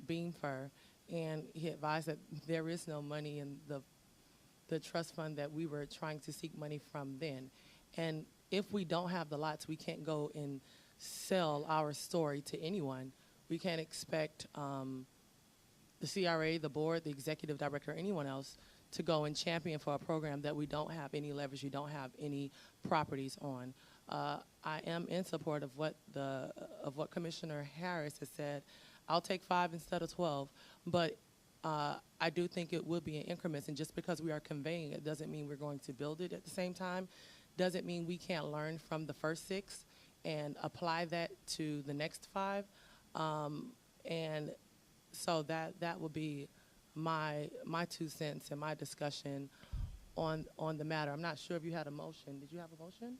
Beam Fur, and he advised that there is no money in the trust fund that we were trying to seek money from then. And if we don't have the lots, we can't go and sell our story to anyone. We can't expect the CRA, the board, the executive director, anyone else to go and champion for a program that we don't have any leverage, we don't have any properties on. I am in support of what Commissioner Harris has said. I'll take 5 instead of 12, but I do think it will be in increments, and just because we are conveying it doesn't mean we're going to build it at the same time. Doesn't mean we can't learn from the first 6 and apply that to the next 5. And so that will be my 2 cents and my discussion on the matter. I'm not sure if you had a motion. Did you have a motion?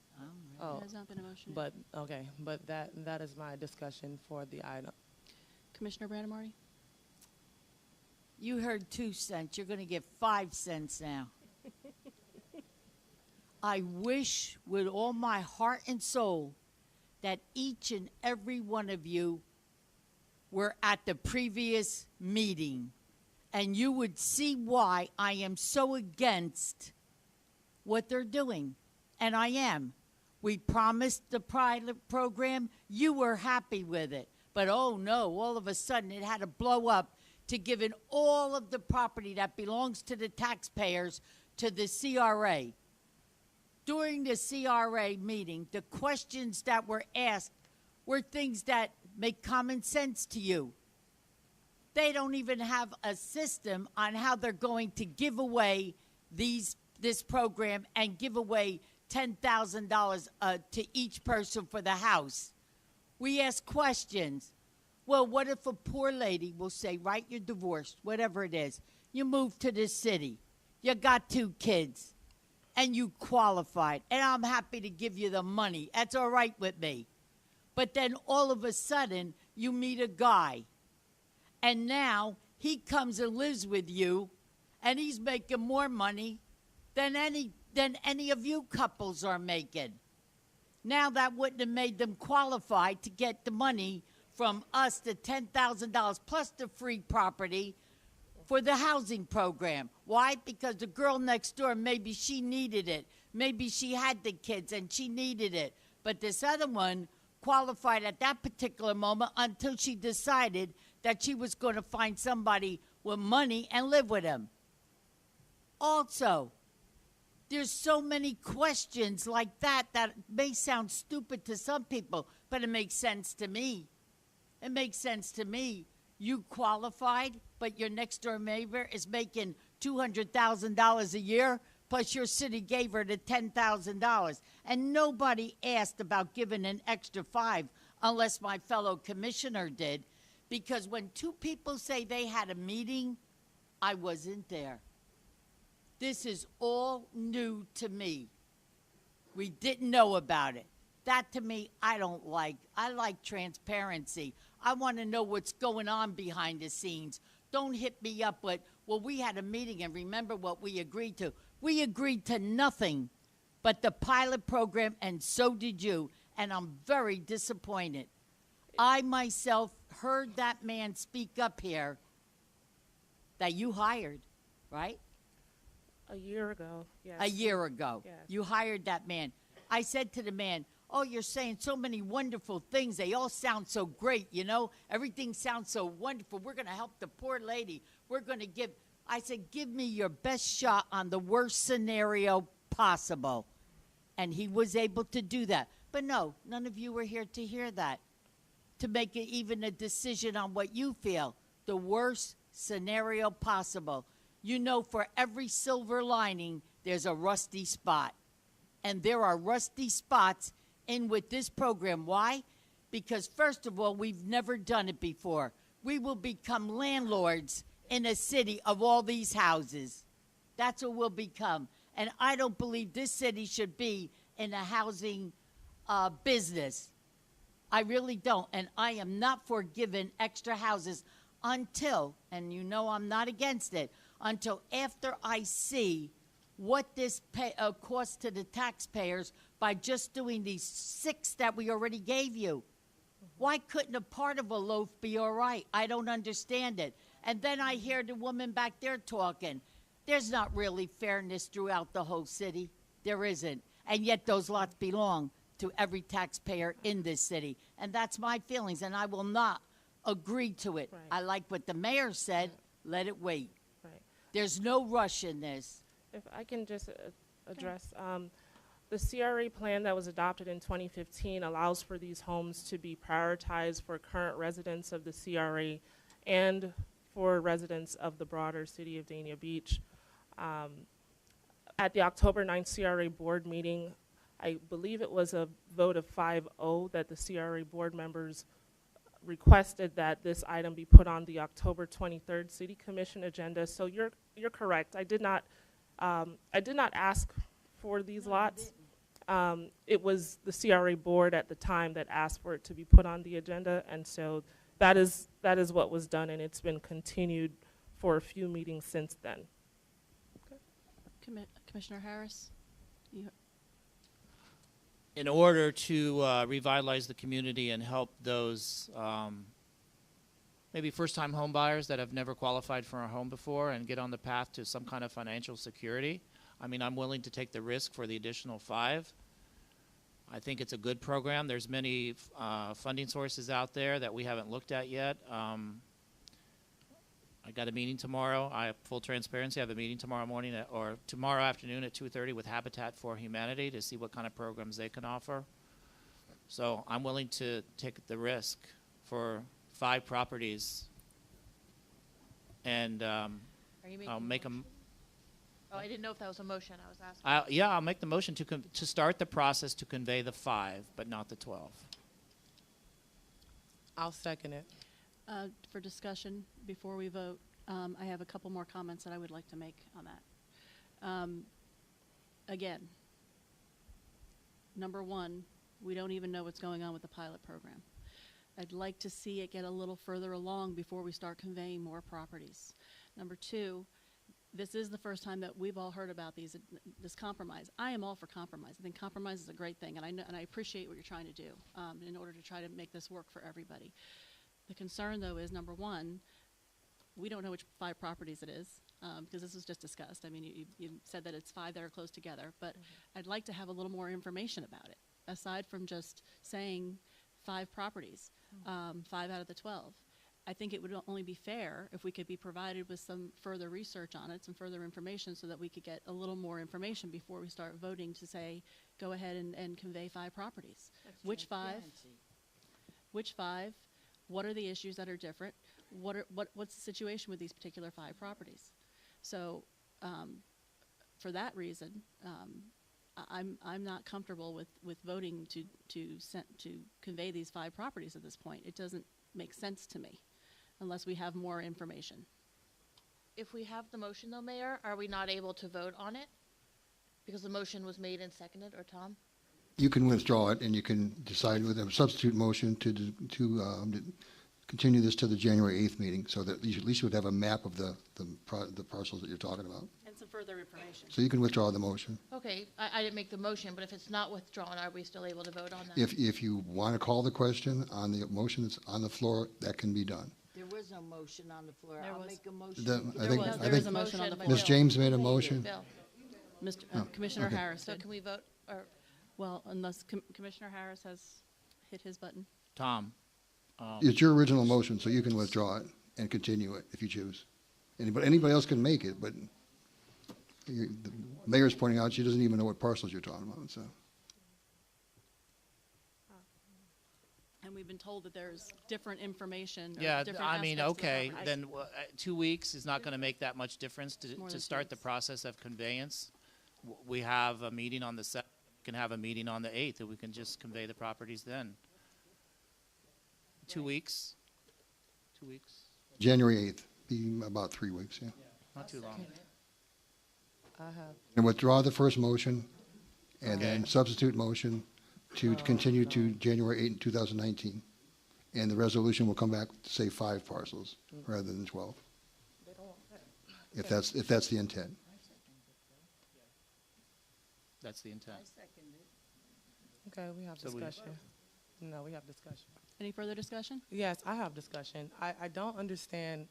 There has not been a motion. But okay, but that is my discussion for the item. Commissioner Brandamorty? You heard 2 cents. You're going to get 5 cents now. I wish with all my heart and soul that each and every one of you were at the previous meeting, and you would see why I am so against what they're doing. And I am. We promised the pilot program. You were happy with it. But oh no, all of a sudden it had to blow up to giving all of the property that belongs to the taxpayers to the CRA. During the CRA meeting, the questions that were asked were things that make common sense to you. They don't even have a system on how they're going to give away this program and give away $10,000 to each person for the house. We ask questions. Well, what if a poor lady will say, right, you're divorced, whatever it is, you moved to this city, you got 2 kids, and you qualified, and I'm happy to give you the money. That's all right with me. But then all of a sudden, you meet a guy, and now he comes and lives with you, and he's making more money than any of you couples are making. Now that wouldn't have made them qualified to get the money from us, the $10,000 plus the free property for the housing program. Why? Because the girl next door, maybe she needed it. Maybe she had the kids and she needed it. But this other one qualified at that particular moment until she decided that she was going to find somebody with money and live with him. Also, there's so many questions like that may sound stupid to some people, but it makes sense to me. It makes sense to me. You qualified, but your next door neighbor is making $200,000 a year, plus your city gave her the $10,000. And nobody asked about giving an extra 5 unless my fellow commissioner did, because when 2 people say they had a meeting, I wasn't there. This is all new to me. We didn't know about it. That to me, I don't like. I like transparency. I want to know what's going on behind the scenes. Don't hit me up with, well, we had a meeting and remember what we agreed to. We agreed to nothing but the pilot program, and so did you, and I'm very disappointed. I myself heard that man speak up here that you hired, right? A year ago, yes. A year ago. Yes. You hired that man. I said to the man, oh, you're saying so many wonderful things. They all sound so great, you know? Everything sounds so wonderful. We're going to help the poor lady. We're going to give. I said, give me your best shot on the worst scenario possible. And he was able to do that. But no, none of you were here to hear that, to make it even a decision on what you feel. The worst scenario possible. You know, for every silver lining, there's a rusty spot. And there are rusty spots in with this program. Why? Because, first of all, we've never done it before. We will become landlords in a city of all these houses. That's what we'll become. And I don't believe this city should be in a housing business. I really don't. And I am not for giving extra houses until, and you know I'm not against it, until after I see what this costs to the taxpayers by just doing these 6 that we already gave you. Why couldn't a part of a loaf be all right? I don't understand it. And then I hear the woman back there talking. There's not really fairness throughout the whole city. There isn't. And yet those lots belong to every taxpayer in this city. And that's my feelings, and I will not agree to it. Right. I like what the mayor said. Let it wait. Right. There's no rush in this. If I can just address, the CRA plan that was adopted in 2015 allows for these homes to be prioritized for current residents of the CRA and for residents of the broader city of Dania Beach. At the October 9th CRA board meeting, I believe it was a vote of 5-0 that the CRA board members requested that this item be put on the October 23rd City Commission agenda. So you're correct. I did not ask for these lots. It was the CRA board at the time that asked for it to be put on the agenda, and so that is what was done, and it's been continued for a few meetings since then. Commissioner Harris? In order to revitalize the community and help those maybe first-time home buyers that have never qualified for a home before and get on the path to some kind of financial security, I mean, I'm willing to take the risk for the additional 5. I think it's a good program. There's many funding sources out there that we haven't looked at yet. I got a meeting tomorrow. I have full transparency. I have a meeting tomorrow morning or tomorrow afternoon at 2:30 with Habitat for Humanity to see what kind of programs they can offer. So I'm willing to take the risk for 5 properties, and Are you making I'll make them. Oh, I didn't know if that was a motion. I was asking. Yeah, I'll make the motion to start the process to convey the 5, but not the 12. I'll second it. For discussion, before we vote, I have a couple more comments that I would like to make on that. Again, number 1, we don't even know what's going on with the pilot program. I'd like to see it get a little further along before we start conveying more properties. Number 2, this is the first time that we've all heard about this compromise. I am all for compromise. I think compromise is a great thing, and I appreciate what you're trying to do in order to try to make this work for everybody. The concern, though, is number 1, we don't know which 5 properties it is because this was just discussed. I mean, you said that it's 5 that are close together, but I'd like to have a little more information about it, aside from just saying 5 properties, 5 out of the 12. I think it would only be fair if we could be provided with some further research on it, some further information, so that we could get a little more information before we start voting to say, go ahead and convey 5 properties. Which 5? Which 5? What are the issues that are different? What's the situation with these particular 5 properties? So, for that reason, I'm not comfortable with voting to convey these 5 properties at this point. It doesn't make sense to me unless we have more information. If we have the motion, though, Mayor, are we not able to vote on it? Because the motion was made and seconded, or Tom? You can withdraw it, and you can decide with a substitute motion to continue this to the January 8th meeting, so that at least you would have a map of the parcels that you're talking about. And some further information. So you can withdraw the motion. Okay, I didn't make the motion, but if it's not withdrawn, are we still able to vote on that? If you want to call the question on the motion that's on the floor, that can be done. There was no motion on the floor. There I'll was. make a motion. There is a motion on the floor. Ms. James made a motion. Bill, Commissioner Okay. Harris so did. can we vote, or, Well, unless Commissioner Harris has hit his button. Tom, It's your original motion, so you can withdraw it and continue it if you choose. Anybody else can make it, but the mayor's pointing out she doesn't even know what parcels you're talking about, so. And we've been told that there's different information. Or yeah, different I mean, aspects of the okay, property. then 2 weeks is not going to make that much difference more to than 2 start the weeks. process of conveyance. We have a meeting on the 7th, we can have a meeting on the 8th, and we can just convey the properties then. 2 weeks? 2 weeks? January 8th, be about 3 weeks, yeah. Not too long. I have, And withdraw the first motion, and Okay. then substitute motion to continue to January 8th, 2019. And the resolution will come back to say 5 parcels rather than 12. If that's the intent. That's the intent. okay, we have So we- discussion. No, we have discussion. Any further discussion? Yes, I have discussion. I don't understand,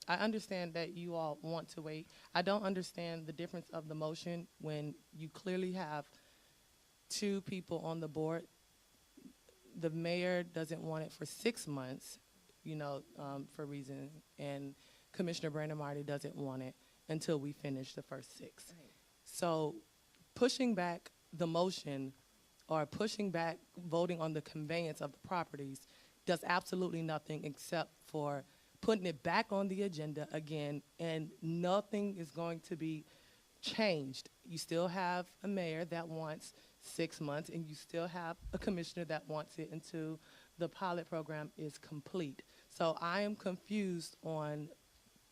I understand that you all want to wait. I don't understand the difference of the motion when you clearly have 2 people on the board. The mayor doesn't want it for 6 months, for reason, and Commissioner Brandon Marty doesn't want it until we finish the first 6. So pushing back the motion or pushing back voting on the conveyance of the properties does absolutely nothing except for putting it back on the agenda again, and nothing is going to be changed. You still have a mayor that wants 6 months, and you still have a commissioner that wants it until the pilot program is complete. So I am confused on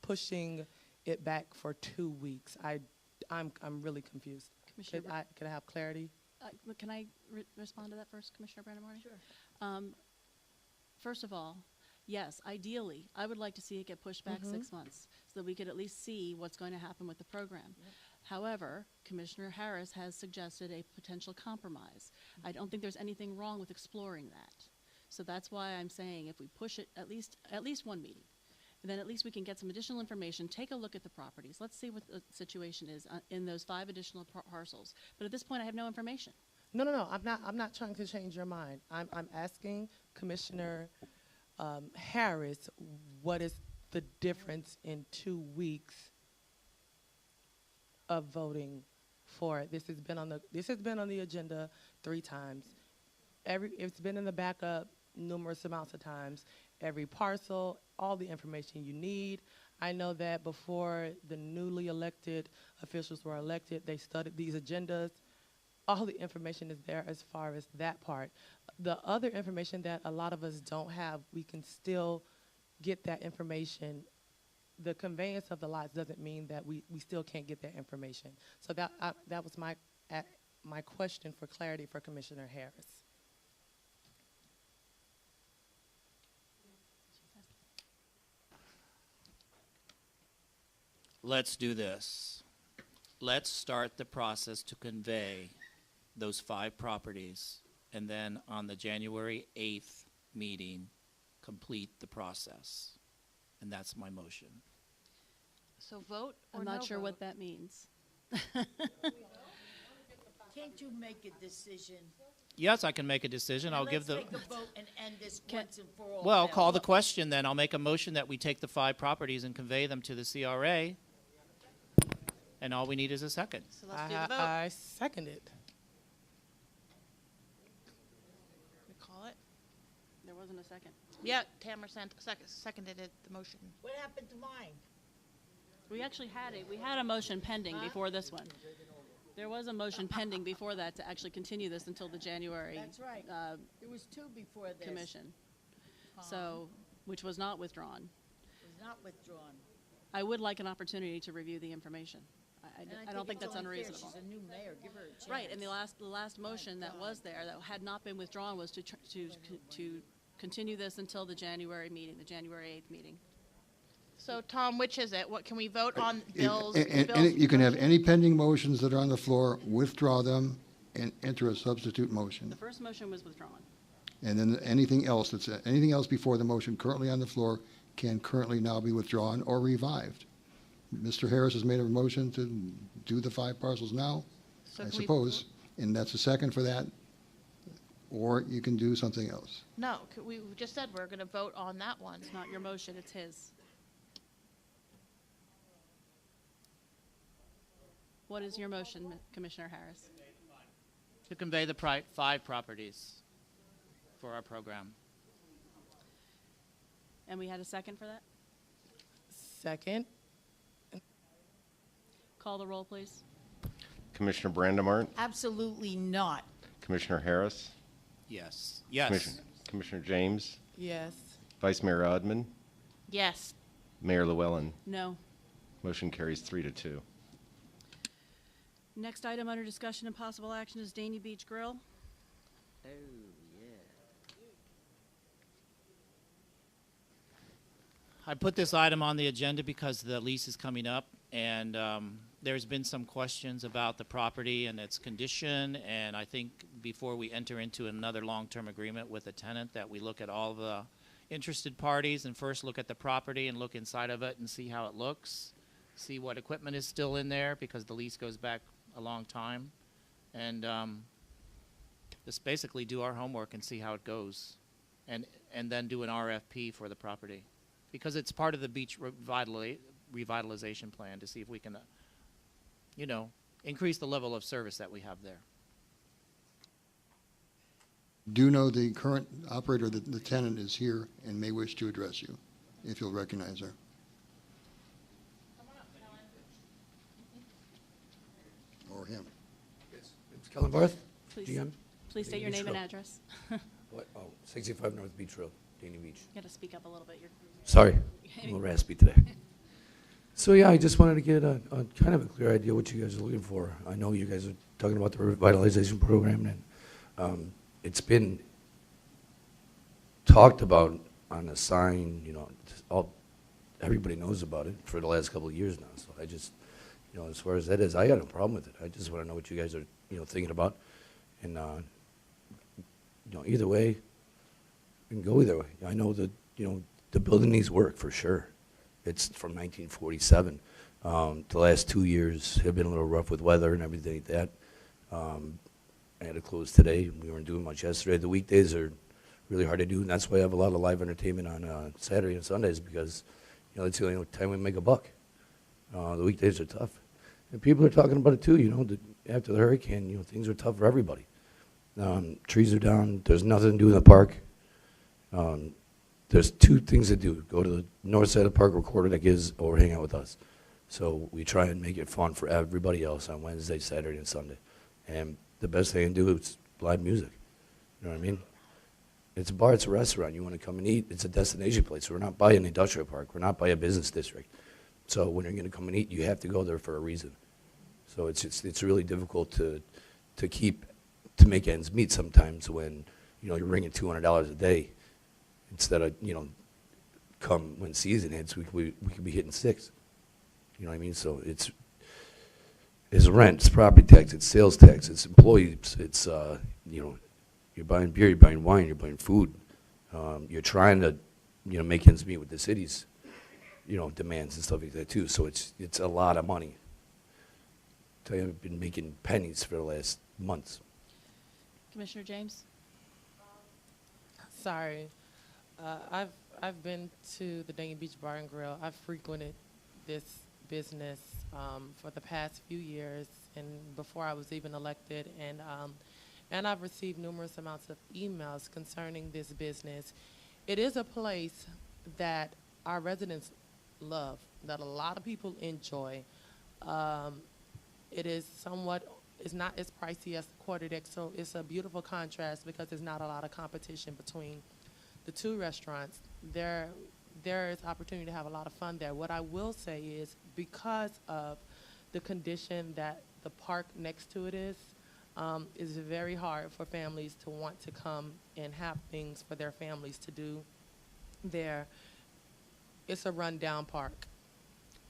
pushing it back for 2 weeks. I'm really confused. Commissioner Could I have clarity? Can I respond to that first, Commissioner Brandon Marty? Sure. First of all, yes, ideally, I would like to see it get pushed back 6 months so that we could at least see what's going to happen with the program. However, Commissioner Harris has suggested a potential compromise. I don't think there's anything wrong with exploring that. So that's why I'm saying if we push it at least 1 meeting, and then at least we can get some additional information, take a look at the properties. Let's see what the situation is in those 5 additional parcels. But at this point, I have no information. No. I'm not trying to change your mind. I'm asking Commissioner Harris, what is the difference in 2 weeks of voting for it? This has been on the agenda 3 times. It's been in the backup numerous amounts of times. Every parcel, all the information you need. I know that before the newly elected officials were elected, they studied these agendas. All the information is there as far as that part. The other information that a lot of us don't have, we can still get that information. The conveyance of the lots doesn't mean that we still can't get that information. So that was my question for clarity for Commissioner Harris. Let's do this. Let's start the process to convey those 5 properties, and then on the January 8th meeting, complete the process. And that's my motion. So vote or I'm no not sure vote? what that means. Can't you make a decision? Yes, I can make a decision. I'll give the, Let's take a vote and end this once and for all. well, now. call the question then. I'll make a motion that we take the 5 properties and convey them to the CRA. And all we need is a second. So let's do the vote. I second it. We call it? There wasn't a second. Yeah, Tamara seconded it, the motion. What happened to mine? We actually had a motion pending before this one. There was a motion pending before that to actually continue this until the January That's right. There was 2 before this. commission. So, which was not withdrawn. It was not withdrawn. I would like an opportunity to review the information. I don't think that's unreasonable. She's a new mayor, give her a chance. Right, and the last motion that was there, that had not been withdrawn, was to continue this until the January meeting, the January 8th meeting. So, Tom, which is it? What, can we vote on bills? You can have any pending motions that are on the floor, withdraw them, and enter a substitute motion. The first motion was withdrawn. And then anything else before the motion currently on the floor can currently now be withdrawn or revived. Mr. Harris has made a motion to do the 5 parcels now, So I can we- suppose, and that's a second for that. Or you can do something else. No, we just said we're going to vote on that one. It's not your motion, it's his. What is your motion, Commissioner Harris? To convey the 5 properties for our program. And we had a second for that? Second. Call the roll, please. Commissioner Brandemart, Absolutely not. Commissioner Harris, Yes. Yes. Commissioner James, Yes. Vice Mayor Odman, Yes. Mayor Llewellyn. No. Motion carries 3-2. Next item under discussion and possible action is Danny Beach Grill. Oh, yeah. I put this item on the agenda because the lease is coming up, and there's been some questions about the property and its condition, and I think before we enter into another long-term agreement with a tenant, that we look at all the interested parties and first look at the property and look inside of it and see how it looks, see what equipment is still in there, because the lease goes back a long time, and just basically do our homework and see how it goes, and then do an RFP for the property, because it's part of the beach revitalization plan, to see if we can, increase the level of service that we have there. Do know the current operator, the tenant, is here and may wish to address you, if you'll recognize her. Or him. It's Kellen Barth, Please, GM. please state your name and address. What? Oh, 65 North Beach Road, Danny Beach. You gotta speak up a little bit. Sorry, I'm a little raspy today. So yeah, I just wanted to get a kind of a clear idea what you guys are looking for. I know you guys are talking about the revitalization program, and it's been talked about on a sign, everybody knows about it for the last couple of years now. So I just, as far as that is, I got no problem with it. I just want to know what you guys are, thinking about. And, either way, we can go either way. I know that, the building needs work for sure. It's from 1947. The last 2 years have been a little rough with weather and everything like that. I had to close today. We weren't doing much yesterday. The weekdays are really hard to do, and that's why I have a lot of live entertainment on Saturday and Sundays, because, that's the only time we make a buck. The weekdays are tough. And people are talking about it too, after the hurricane, things are tough for everybody. Trees are down. There's nothing to do in the park. There's 2 things to do. Go to the north side of the park, record it, or hang out with us. So we try and make it fun for everybody else on Wednesday, Saturday, and Sunday. And the best thing to do is live music. You know what I mean? It's a bar, it's a restaurant. You want to come and eat, it's a destination place. We're not by an industrial park. We're not by a business district. So when you're going to come and eat, you have to go there for a reason. So it's really difficult to make ends meet sometimes when, you're bringing $200 a day instead of, come when season hits, we could be hitting 6. You know what I mean? So it's rent, it's property tax, it's sales tax, it's employees, it's, you're buying beer, you're buying wine, you're buying food. You're trying to, make ends meet with the city's, demands and stuff like that too. So it's a lot of money. I tell you, I've been making pennies for the last months. Commissioner James? Sorry. I've been to the Danny Beach Bar and Grill. I've frequented this business for the past few years, and before I was even elected, and I've received numerous amounts of emails concerning this business. It is a place that our residents love, that a lot of people enjoy. It is it's not as pricey as the quarter deck, so it's a beautiful contrast because there's not a lot of competition between the 2 restaurants. There is opportunity to have a lot of fun there. What I will say is, because of the condition that the park next to it is very hard for families to want to come and have things for their families to do there. It's a rundown park.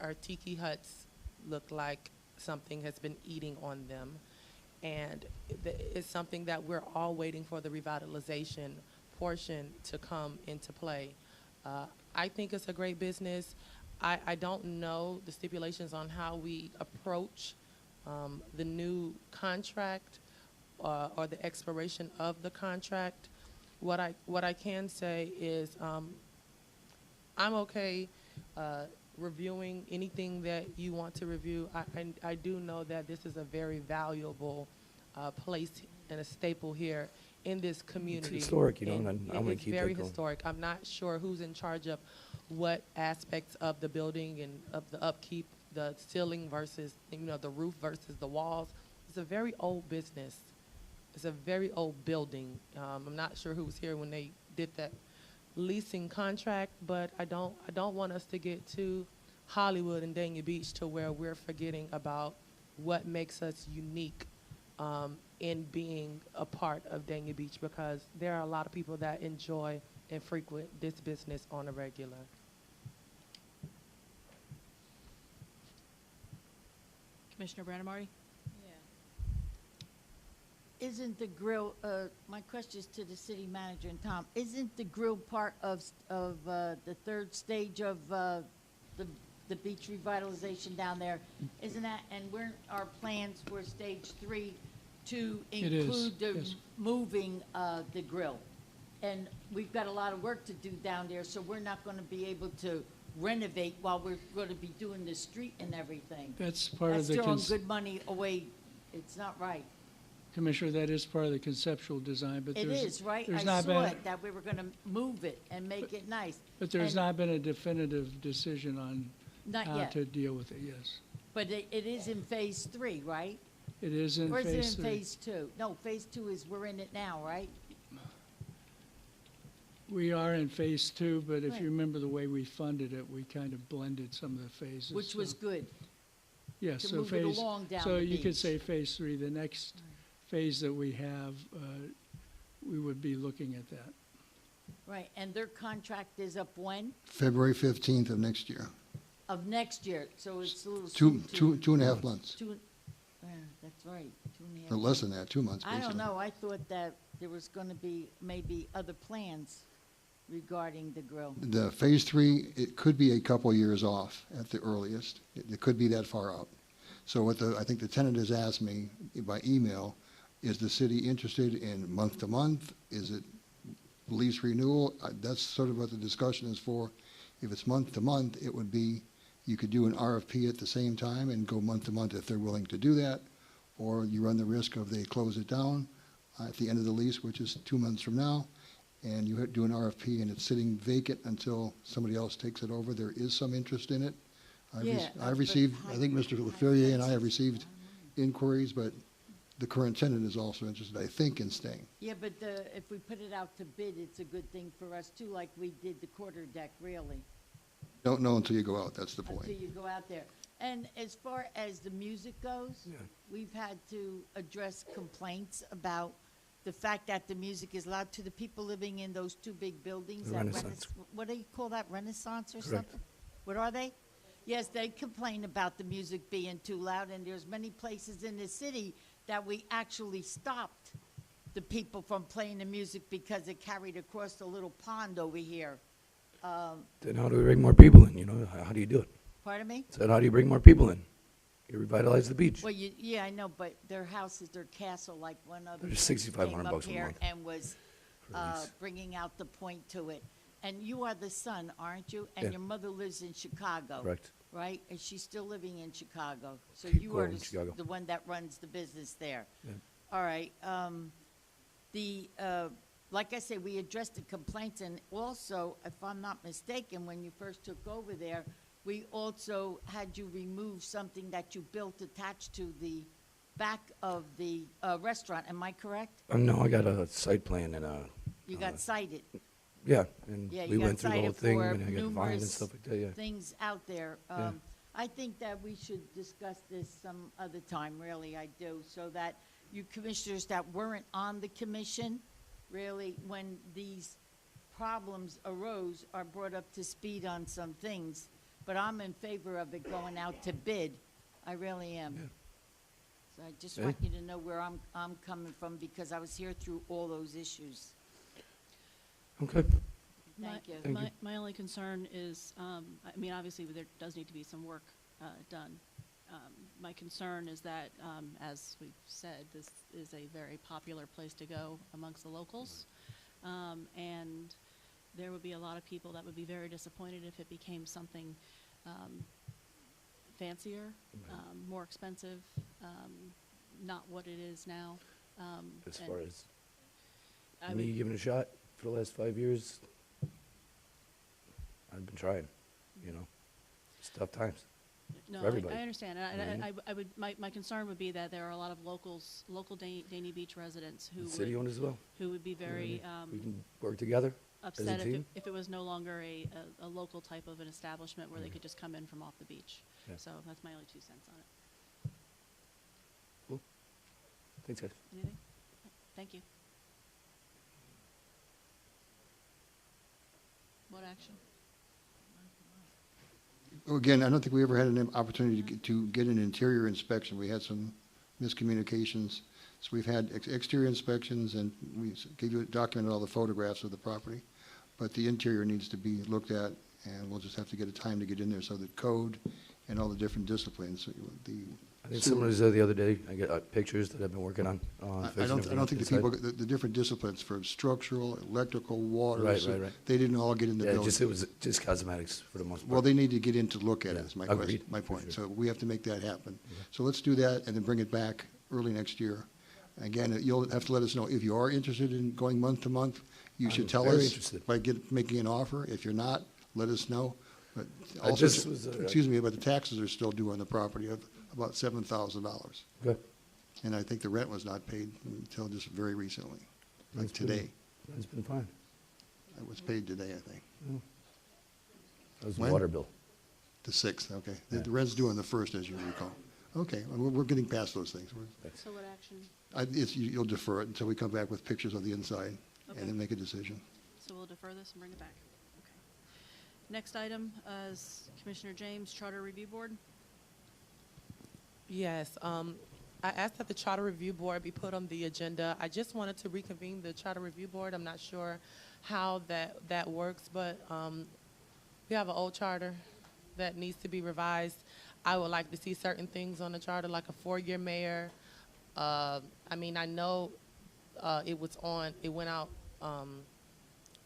Our tiki huts look like something has been eating on them. And it's something that we're all waiting for the revitalization portion to come into play. I think it's a great business. I don't know the stipulations on how we approach the new contract or the expiration of the contract. What I can say is I'm okay reviewing anything that you want to review. I do know that this is a very valuable place and a staple here in this community. It's historic, you know, And and I want to keep that very going. historic. I'm not sure who's in charge of what aspects of the building and of the upkeep, the ceiling versus, the roof versus the walls. It's a very old business. It's a very old building. I'm not sure who was here when they did that leasing contract, but I don't want us to get too Hollywood and Dania Beach to where we're forgetting about what makes us unique in being a part of Dania Beach, because there are a lot of people that enjoy and frequent this business on a regular. Commissioner Brandamari? Isn't the grill, my question is to the city manager and Tom, isn't the grill part of the third stage of the beach revitalization down there? Isn't that, and we're, our plans for stage 3 to It is, include the yes. moving the grill? And we've got a lot of work to do down there, so we're not gonna be able to renovate while we're gonna be doing the street and everything. That's part of That's the, throwing good money away. It's not right. Commissioner, that is part of the conceptual design, but It there's. is, right? There's I not saw been, it, that we were gonna move it and make it nice. but there's And not been a definitive decision on Not how yet, to deal with it, yes. but it is in phase 3, right? It is in Or is it phase in 3. phase 2? No, phase 2 is, we're in it now, right? We are in phase 2, but if Right. you remember the way we funded it, we kind of blended some of the phases. Which was so- good. Yes, to so move it phase, along down so the you could beach. say phase 3, the next phase that we have, we would be looking at that. Right, and their contract is up when? February 15th of next year. Of next year, so it's a little Two, soon to. 2.5 months, That's right, 2.5. or less than that, 2 months, I basically. don't know, I thought that there was gonna be maybe other plans regarding the grill. The phase 3, it could be a couple years off at the earliest. It could be that far out. So what I think the tenant has asked me by email, is the city interested in month to month? Is it lease renewal? That's sort of what the discussion is for. If it's month to month, it would be, you could do an RFP at the same time and go month to month if they're willing to do that, or you run the risk of they close it down at the end of the lease, which is 2 months from now, and you do an RFP and it's sitting vacant until somebody else takes it over. There is some interest in it. Yeah, I've but received, high- I think Mr. LaFerrier and I have received inquiries, but the current tenant is also interested, I think, in staying. Yeah, but if we put it out to bid, it's a good thing for us too, like we did the quarter deck, really. Don't know until you go out, that's the Until point. you go out there. And as far as the music goes, Yeah. we've had to address complaints about the fact that the music is loud to the people living in those 2 big buildings. The that Renaissance. What do you call that, Renaissance or Correct. something? What are they? Yes, they complain about the music being too loud, and there's many places in the city that we actually stopped the people from playing the music because it carried across the little pond over here. Then how do we bring more people in, you know? How do you do it? Pardon me? So how do you bring more people in? You revitalize the beach. Well, yeah, I know, but their house is their castle, like one of them They're came $6,500 up a here month and was for a lease. bringing out the point to it. And you are the son, aren't you? And Yeah. your mother lives in Chicago. Correct. Right? And she's still living in Chicago. So Keep you are going, Chicago. the one that runs the business there. Yeah. All right. Like I say, we addressed the complaints, and also, if I'm not mistaken, when you first took over there, we also had you remove something that you built attached to the back of the restaurant. Am I correct? No, I got a site plan and a, You got cited. yeah, and Yeah, we you got went through the whole cited thing, for and I got fined and numerous stuff like that, yeah. things out there. Yeah. I think that we should discuss this some other time, really, I do, so that you commissioners that weren't on the commission, really, when these problems arose, are brought up to speed on some things. But I'm in favor of it going out to bid. I really am. So I just want you to know where I'm coming from, because I was here through all those issues. Okay. Thank you. My only concern is, I mean, obviously, there does need to be some work done. My concern is that, as we've said, this is a very popular place to go amongst the locals. And there would be a lot of people that would be very disappointed if it became something fancier, more expensive, not what it is now. As far as me giving it a shot for the last 5 years, I've been trying, you know. It's tough times. No, for everybody. I understand. And I would, my concern would be that there are a lot of local Danny Beach residents who City owned as well. who would be very We can work together as a upset team. if it was no longer a local type of an establishment where they could just come in from off the beach. Yeah. So that's my only 2 cents on it. Cool. Thanks, guys. Anything? Thank you. What action? Again, I don't think we ever had an opportunity to get an interior inspection. We had some miscommunications. So we've had exterior inspections, and we gave you, documented all the photographs of the property. But the interior needs to be looked at, and we'll just have to get a time to get in there so that code and all the different disciplines, I think someone was there the other day. I got pictures that I've been working on. I don't think the people, the different disciplines for structural, electrical, water. Right. They didn't all get in the Yeah, building. it was just cosmetics for the most part. Well, they need to get in to look at it, Yeah, is my agreed, question, my for point. sure. So we have to make that happen. So let's do that and then bring it back early next year. Again, you'll have to let us know if you are interested in going month to month. You should tell very us interested. by making an offer. If you're not, let us know. But I also, just was, excuse me, but the taxes are still due on the property of about $7,000. Okay. And I think the rent was not paid until just very recently, like today. It's been fine. It was paid today, I think. That was the When? water bill. The 6th, okay. Yeah. The rent's due on the 1st, as you recall. Okay, well, we're getting past those things. So what action? You'll defer it until we come back with pictures of the inside Okay. and then make a decision. So we'll defer this and bring it back. Okay. Next item is Commissioner James, Charter Review Board. Yes, I asked that the Charter Review Board be put on the agenda. I just wanted to reconvene the Charter Review Board. I'm not sure how that works, but we have an old charter that needs to be revised. I would like to see certain things on the charter, like a 4-year mayor. I mean, I know it went out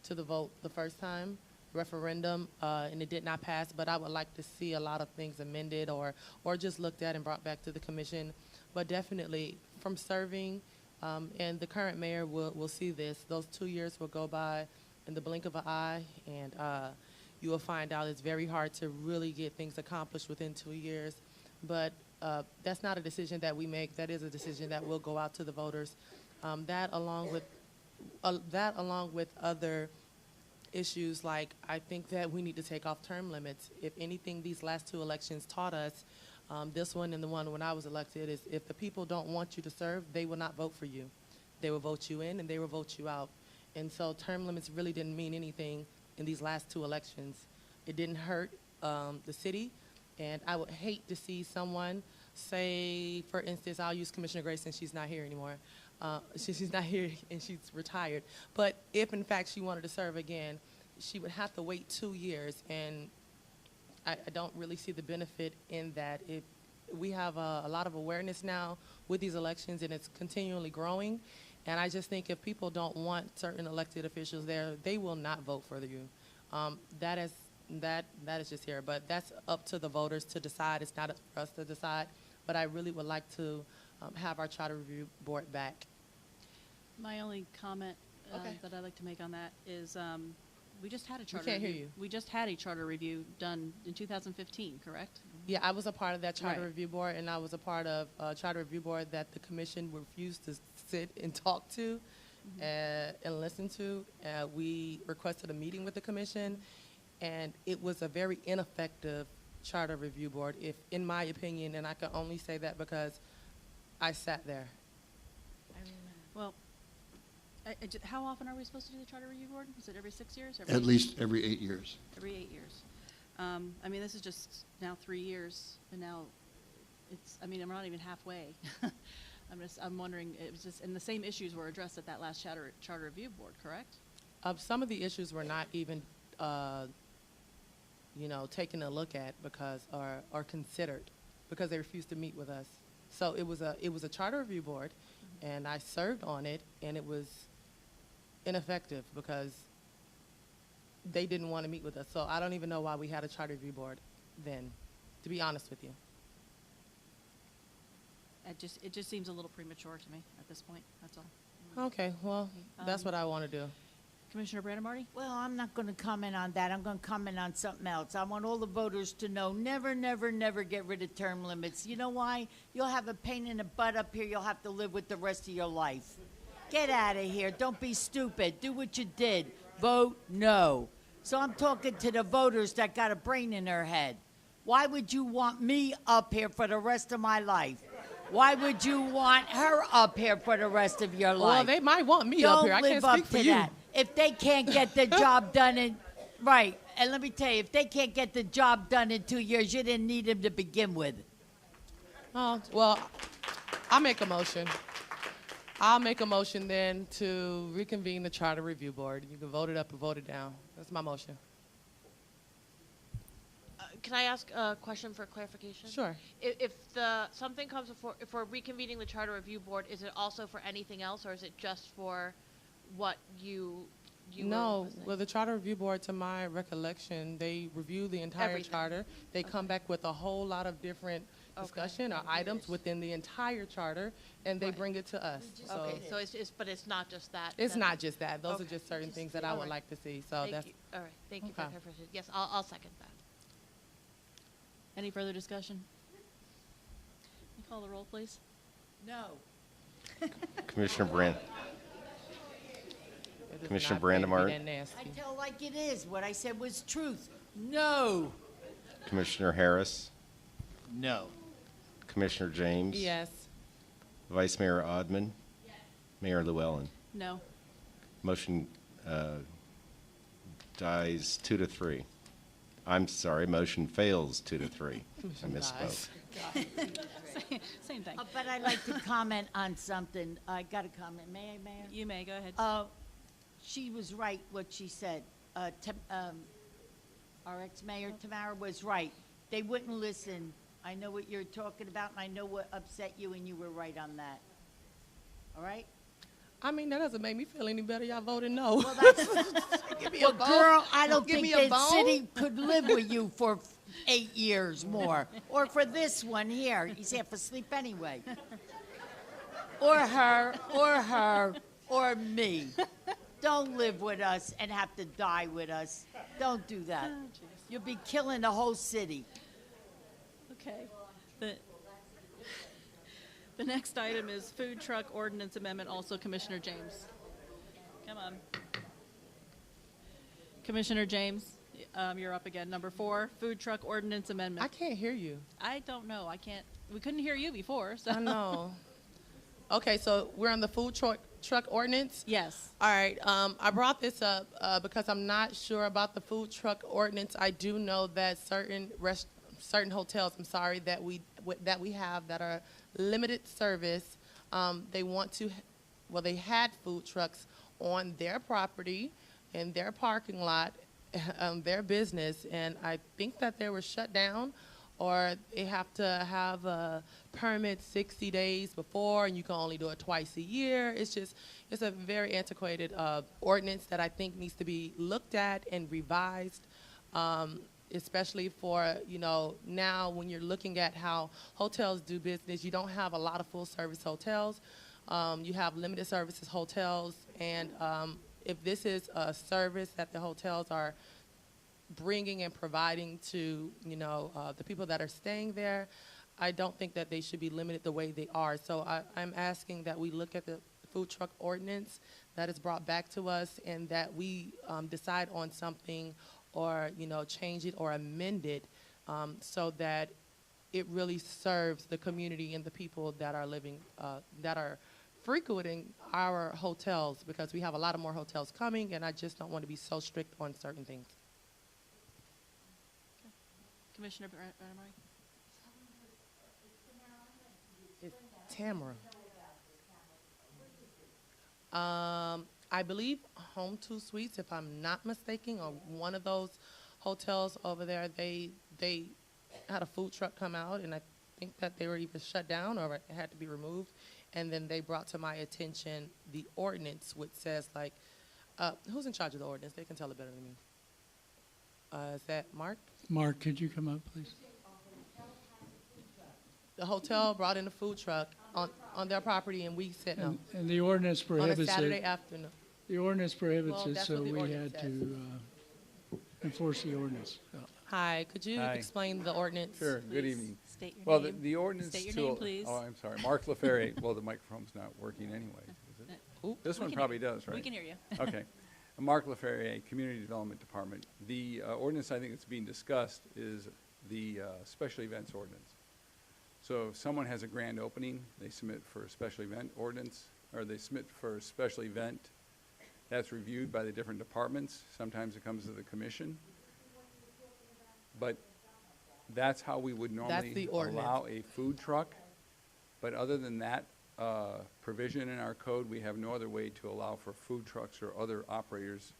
to the vote the first time, referendum, and it did not pass, but I would like to see a lot of things amended or just looked at and brought back to the commission. But definitely from serving, and the current mayor will see this, those 2 years will go by in the blink of an eye, and you will find out it's very hard to really get things accomplished within 2 years. But that's not a decision that we make. That is a decision that will go out to the voters. That along with other issues, like I think that we need to take off term limits. If anything, these last 2 elections taught us, this one and the one when I was elected, is if the people don't want you to serve, they will not vote for you. They will vote you in and they will vote you out. And so term limits really didn't mean anything in these last 2 elections. It didn't hurt the city, and I would hate to see someone say, for instance, I'll use Commissioner Grayson, she's not here anymore. She's not here and she's retired. But if in fact she wanted to serve again, she would have to wait 2 years, and I don't really see the benefit in that. If we have a lot of awareness now with these elections, and it's continually growing, and I just think if people don't want certain elected officials there, they will not vote for you. That is just here, but that's up to the voters to decide. It's not up for us to decide, but I really would like to have our Charter Review Board back. My only comment Okay. that I'd like to make on that is we just had a charter can't hear review. you. We just had a charter review done in 2015, correct? Yeah, I was a part of that Charter Right. Review Board, and I was a part of a Charter Review Board that the commission refused to sit and talk to and listen to. We requested a meeting with the commission, and it was a very ineffective charter review board, if, in my opinion, and I can only say that because I sat there. Well, how often are we supposed to do the charter review board? Is it every 6 years? At least every 8 years. Every 8 years. I mean, this is just now 3 years, and now it's, I mean, I'm not even halfway. I'm wondering, it was just, and the same issues were addressed at that last charter review board, correct? Some of the issues were not even, you know, taken a look at because, or considered, because they refused to meet with us. So it was a charter review board, and I served on it, and it was ineffective because they didn't want to meet with us. So I don't even know why we had a charter review board then, to be honest with you. It just seems a little premature to me at this point, that's all. Okay, well, that's what I want to do. Commissioner Brandon Marty? Well, I'm not going to comment on that. I'm going to comment on something else. I want all the voters to know, never, never, never get rid of term limits. You know why? You'll have a pain in the butt up here you'll have to live with the rest of your life. Get out of here. Don't be stupid. Do what you did. Vote no. So I'm talking to the voters that got a brain in their head. Why would you want me up here for the rest of my life? Why would you want her up here for the rest of your life? Well, they might want me up here. I can't speak for you. That. If they can't get the job done in, right, and let me tell you, if they can't get the job done in 2 years, you didn't need them to begin with. Oh, well, I'll make a motion. I'll make a motion then to reconvene the Charter Review Board. You can vote it up or vote it down. That's my motion. Can I ask a question for clarification? Sure. If something comes before, if we're reconvening the Charter Review Board, is it also for anything else, or is it just for what you No, well, the Charter Review Board, to my recollection, they review the entire Everything. charter. They come back with a whole lot of different discussion or items within the entire charter, and they bring it to us. Okay, so but it's not just that. It's then? not just that. Those are Okay. just certain things that I would like to see. So Thank that's you. All right, thank you for Okay. clarification. Yes, I'll second that. Any further discussion? Can you call the roll, please? No. Commissioner Brand. It is Commissioner not going to be Brandemart. that nasty. I tell like it is. What I said was truth. No. Commissioner Harris. No. Commissioner James. Yes. Vice Mayor Odman. Mayor Llewellyn. No. Motion dies 2-3. I'm sorry, motion fails 2-3. I misspoke. Same thing. But I'd like to comment on something. I got a comment. May I, Mayor? You may, go ahead. She was right what she said. Our ex-mayor Tamara was right. They wouldn't listen. I know what you're talking about, and I know what upset you, and you were right on that. All right? I mean, that doesn't make me feel any better. Y'all voted no. Well, that's, Give me a well, bone. girl, I don't Give think me a the bone. city could live with you for 8 years more, or for this one here. He's half asleep anyway. Or her, or me. Don't live with us and have to die with us. Don't do that. You'll be killing the whole city. Okay. The next item is Food Truck Ordinance Amendment, also Commissioner James. Come on. Commissioner James, you're up again. Number 4, Food Truck Ordinance Amendment. I can't hear you. I don't know. We couldn't hear you before, so. I know. Okay, so we're on the food truck ordinance? Yes. All right, I brought this up because I'm not sure about the food truck ordinance. I do know that certain hotels, that we have that are limited service, they had food trucks on their property, in their parking lot, their business, and I think that they were shut down, or they have to have a permit 60 days before, and you can only do it twice a year. It's a very antiquated ordinance that I think needs to be looked at and revised, especially for, now when you're looking at how hotels do business. You don't have a lot of full-service hotels. You have limited services hotels, and if this is a service that the hotels are bringing and providing to, the people that are staying there, I don't think that they should be limited the way they are. So I'm asking that we look at the food truck ordinance that is brought back to us, and that we decide on something, or change it or amend it so that it really serves the community and the people that are living, that are frequenting our hotels, because we have a lot of more hotels coming, and I just don't want to be so strict on certain things. Commissioner Bernard? It's Tamara. I believe Home 2 Suites, if I'm not mistaken, or one of those hotels over there, they had a food truck come out, and I think that they were either shut down or it had to be removed. And then they brought to my attention the ordinance, which says, like, who's in charge of the ordinance? They can tell it better than me. Is that Mark? Mark, could you come up, please? The hotel brought in a food truck on their property, and we said no. And the ordinance On a prohibits Saturday it. afternoon. The ordinance prohibits Well, it, that's so what the we ordinance had says. to enforce the ordinance. Hi, could you Hi. explain the ordinance? Sure, good Please evening. state your Well, name. the ordinance State your to, name, please. oh, I'm sorry, Mark LaFerre, well, the microphone's not working anyway, is it? Ooh. This We one can probably hear- does, right? We can hear you. Okay. Mark LaFerre, Community Development Department. The ordinance I think that's being discussed is the special events ordinance. So if someone has a grand opening, they submit for a special event ordinance, or they submit for a special event. That's reviewed by the different departments. Sometimes it comes to the commission. But that's how we would the normally ordinance. allow a food truck. But other than that provision in our code, we have no other way to allow for food trucks or other operators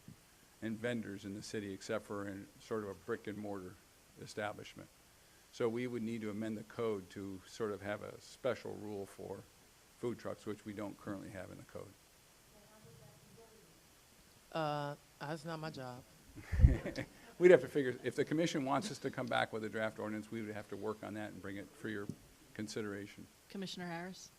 and vendors in the city except for in sort of a brick and mortar establishment. So we would need to amend the code to sort of have a special rule for food trucks, which we don't currently have in the code. That's not my job. We'd have to figure, if the commission wants us to come back with a draft ordinance, we would have to work on that and bring it for your consideration. Commissioner Harris?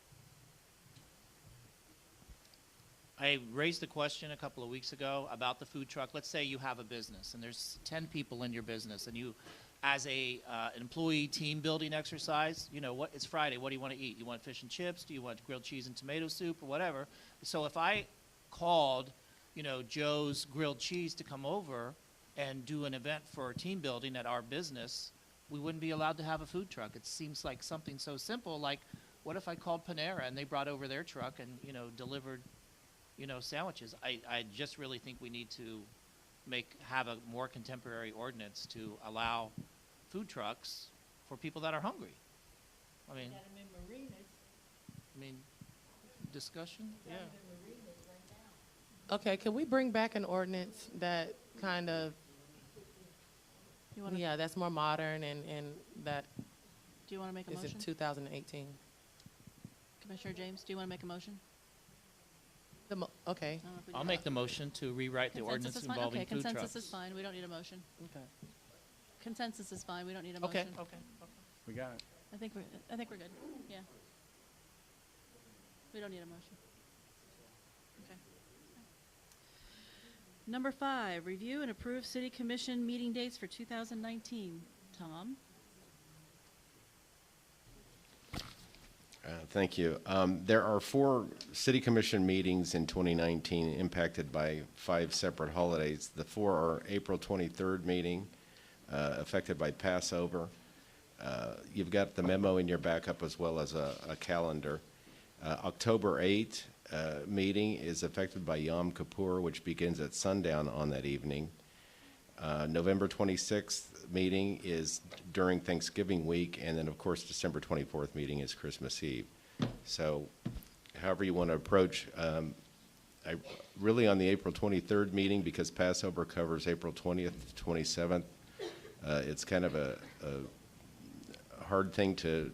I raised a question a couple of weeks ago about the food truck. Let's say you have a business and there's 10 people in your business, and you, as a employee team building exercise, you know, it's Friday, what do you want to eat? You want fish and chips? Do you want grilled cheese and tomato soup or whatever? So if I called, you know, Joe's Grilled Cheese to come over and do an event for team building at our business, we wouldn't be allowed to have a food truck. It seems like something so simple, like what if I called Panera and they brought over their truck and, you know, delivered, you know, sandwiches? I just really think we need to have a more contemporary ordinance to allow food trucks for people that are hungry. I mean, discussion? Yeah. Okay, can we bring back an ordinance that kind of, You wanna- yeah, that's more modern and that Do you want to make a is in motion? 2018? Commissioner James, do you want to make a motion? Okay. I don't know if we do I'll that. make the motion to rewrite the Consensus ordinance is fine? involving Okay, food trucks. consensus is fine, we don't need a motion. Okay. Consensus is fine, we don't need a Okay, motion. okay. We got it. I think we're good, yeah. We don't need a motion. Okay. Number 5, review and approve city commission meeting dates for 2019. Tom? Thank you. There are 4 city commission meetings in 2019 impacted by 5 separate holidays. The 4 are April 23rd meeting, affected by Passover. You've got the memo in your backup as well as a calendar. October 8th meeting is affected by Yom Kippur, which begins at sundown on that evening. November 26th meeting is during Thanksgiving week, and then, of course, December 24th meeting is Christmas Eve. So however you want to approach, really on the April 23rd meeting, because Passover covers April 20th to 27th, it's kind of a hard thing to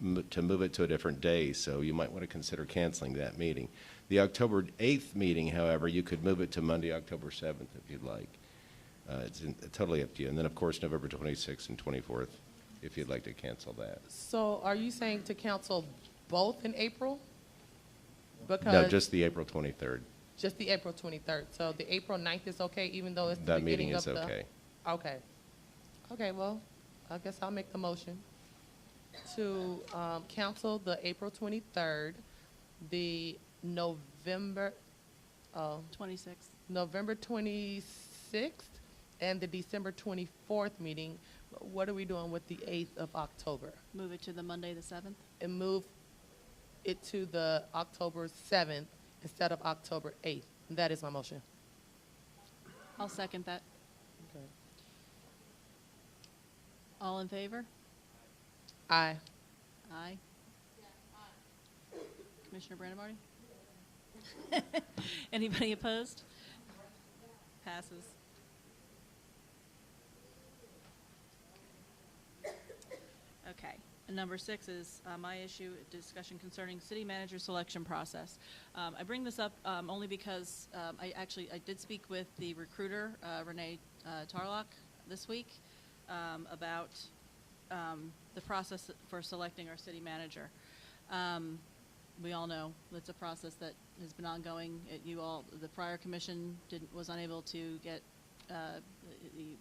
move it to a different day, so you might want to consider canceling that meeting. The October 8th meeting, however, you could move it to Monday, October 7th if you'd like. It's totally up to you. And then, of course, November 26th and 24th, if you'd like to cancel that. So are you saying to cancel both in April? Because No, just the April 23rd. Just the April 23rd. So the April 9th is okay, even though it's the That beginning meeting of is the... okay. Okay. Okay, well, I guess I'll make the motion to cancel the April 23rd, the November 26th. November 26th, and the December 24th meeting what are we doing with the 8th of October? Move it to the Monday, the 7th? And move it to the October 7th instead of October 8th. That is my motion. I'll second that. Okay. All in favor? Aye. Aye. Commissioner Brandemarty? Anybody opposed? Passes. Okay. And number 6 is my issue, discussion concerning city manager selection process. I bring this up only because I did speak with the recruiter, Renee Tarlock, this week about the process for selecting our city manager. We all know it's a process that has been ongoing. The prior commission was unable to get the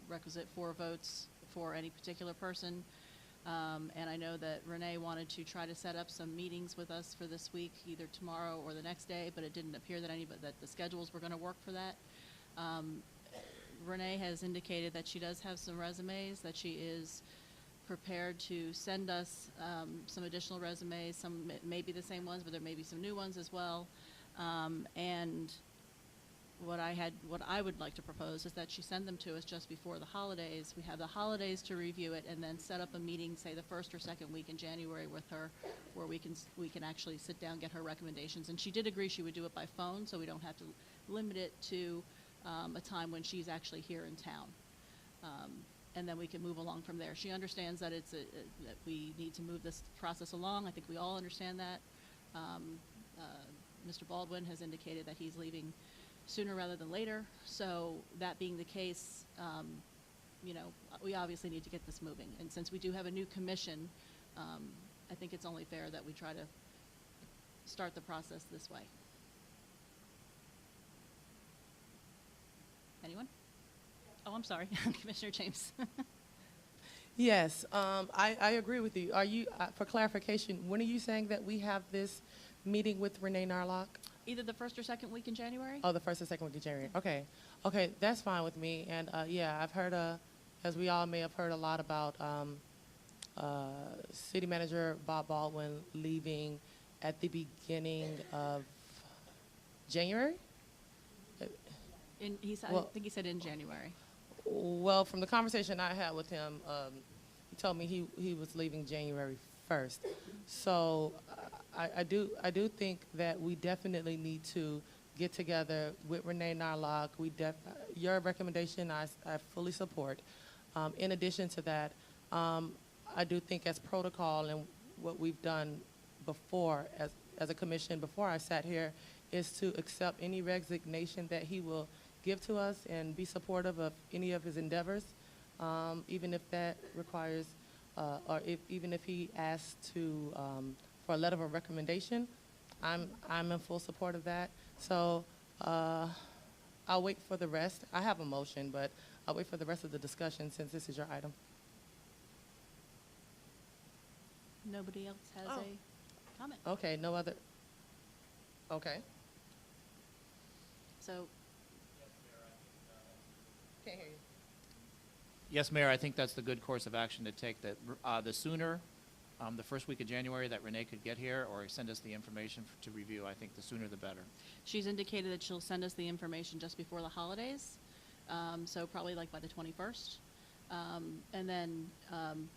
requisite 4 votes for any particular person. And I know that Renee wanted to try to set up some meetings with us for this week, either tomorrow or the next day, but it didn't appear that that the schedules were going to work for that. Renee has indicated that she does have some resumes, that she is prepared to send us some additional resumes. Some may be the same ones, but there may be some new ones as well. And what I would like to propose is that she send them to us just before the holidays. We have the holidays to review it, and then set up a meeting, say the first or second week in January with her, where we can actually sit down, get her recommendations. And she did agree she would do it by phone, so we don't have to limit it to a time when she's actually here in town. And then we can move along from there. She understands that that we need to move this process along. I think we all understand that. Mr. Baldwin has indicated that he's leaving sooner rather than later. So that being the case, we obviously need to get this moving. And since we do have a new commission, I think it's only fair that we try to start the process this way. Anyone? Oh, I'm sorry, Commissioner James. Yes, I agree with you. Are you, for clarification, when are you saying that we have this meeting with Renee Narlock? Either the first or second week in January? Oh, the first or second week in January. Okay. Okay, that's fine with me. And yeah, I've heard, as we all may have heard, a lot about City Manager Bob Baldwin leaving at the beginning of January? I think he said in January. Well, from the conversation I had with him, he told me he was leaving January 1st. So I do think that we definitely need to get together with Renee Narlock. Your recommendation I fully support. In addition to that, I do think as protocol and what we've done before as a commission before I sat here is to accept any resignation that he will give to us and be supportive of any of his endeavors, even if that requires, even if he asks for a letter of recommendation. I'm in full support of that. So I'll wait for the rest. I have a motion, but I'll wait for the rest of the discussion since this is your item. Nobody else has a comment? Okay, no other. Okay. So. Can't hear you. Yes, Mayor, I think that's the good course of action to take. That the sooner, the first week of January, that Renee could get here or send us the information to review, I think the sooner the better. She's indicated that she'll send us the information just before the holidays, so probably like by the 21st. And then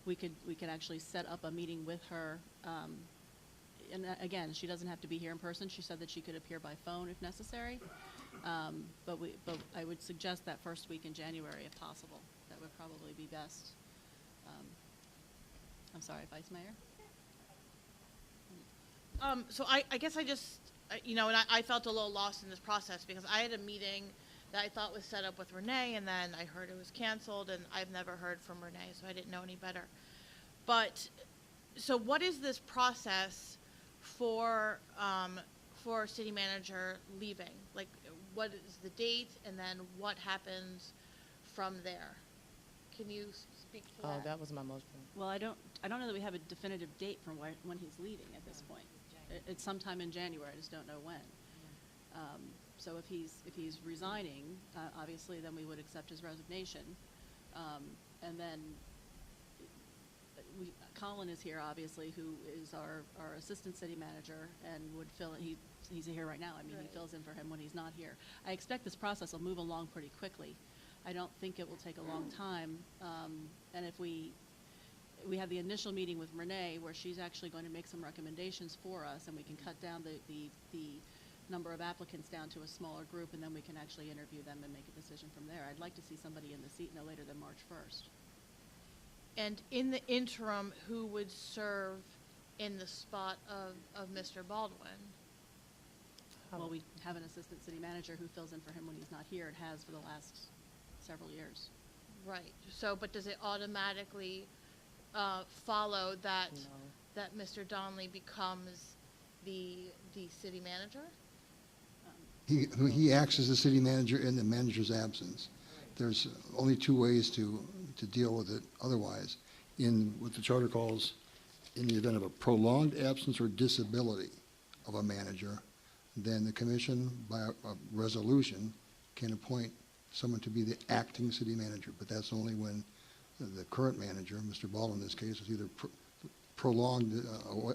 we could actually set up a meeting with her. And again, she doesn't have to be here in person. She said that she could appear by phone if necessary. But I would suggest that first week in January if possible. That would probably be best. I'm sorry, Vice Mayor? So I guess I just, and I felt a little lost in this process because I had a meeting that I thought was set up with Renee, and then I heard it was canceled, and I've never heard from Renee, so I didn't know any better. But, so what is this process for city manager leaving? Like, what is the date, and then what happens from there? Can you speak to that? Oh, that was my motion. Well, I don't know that we have a definitive date from when he's leaving at this point. It's sometime in January. I just don't know when. So if he's resigning, obviously, then we would accept his resignation, and then Colin is here, obviously, who is our assistant city manager and would fill, he's here right now. I mean, he fills in for him when he's not here. I expect this process will move along pretty quickly. I don't think it will take a long time. And if we have the initial meeting with Renee where she's actually going to make some recommendations for us, and we can cut down the number of applicants down to a smaller group, and then we can actually interview them and make a decision from there. I'd like to see somebody in the seat no later than March 1st. And in the interim, who would serve in the spot of Mr. Baldwin? Well, we have an assistant city manager who fills in for him when he's not here. It has for the last several years. Right. So, but does it automatically follow that that Mr. Donnelly becomes the city manager? He acts as the city manager in the manager's absence. There's only two ways to deal with it otherwise. In what the charter calls, in the event of a prolonged absence or disability of a manager, then the commission, by a resolution, can appoint someone to be the acting city manager. But that's only when the current manager, Mr. Baldwin in this case, is either prolonged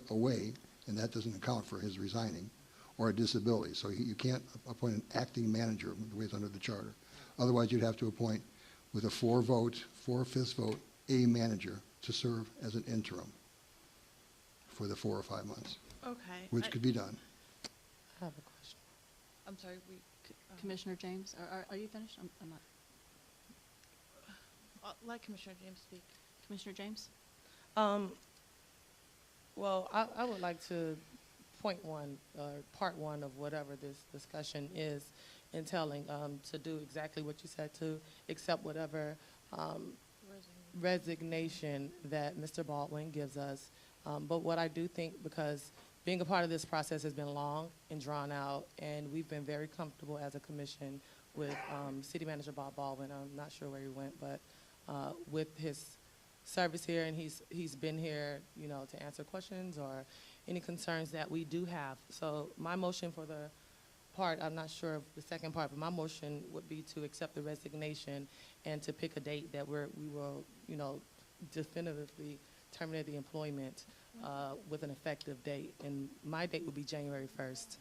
away, and that doesn't account for his resigning, or a disability. So you can't appoint an acting manager the way it's under the charter. Otherwise, you'd have to appoint, with a 4/5 vote, a manager to serve as an interim for the 4 or 5 months. Okay. Which could be done. I have a question. I'm sorry. Commissioner James, are you finished? I'm not. Let Commissioner James speak. Commissioner James? Well, I would like to point one, part one of whatever this discussion is entailing, to do exactly what you said, to accept whatever resignation that Mr. Baldwin gives us. But what I do think, because being a part of this process has been long and drawn out, and we've been very comfortable as a commission with City Manager Bob Baldwin. I'm not sure where he went, but with his service here, and he's been here, you know, to answer questions or any concerns that we do have. So my motion for the part, I'm not sure of the second part, but my motion would be to accept the resignation and to pick a date that we will, you know, definitively terminate the employment with an effective date. And my date would be January 1st.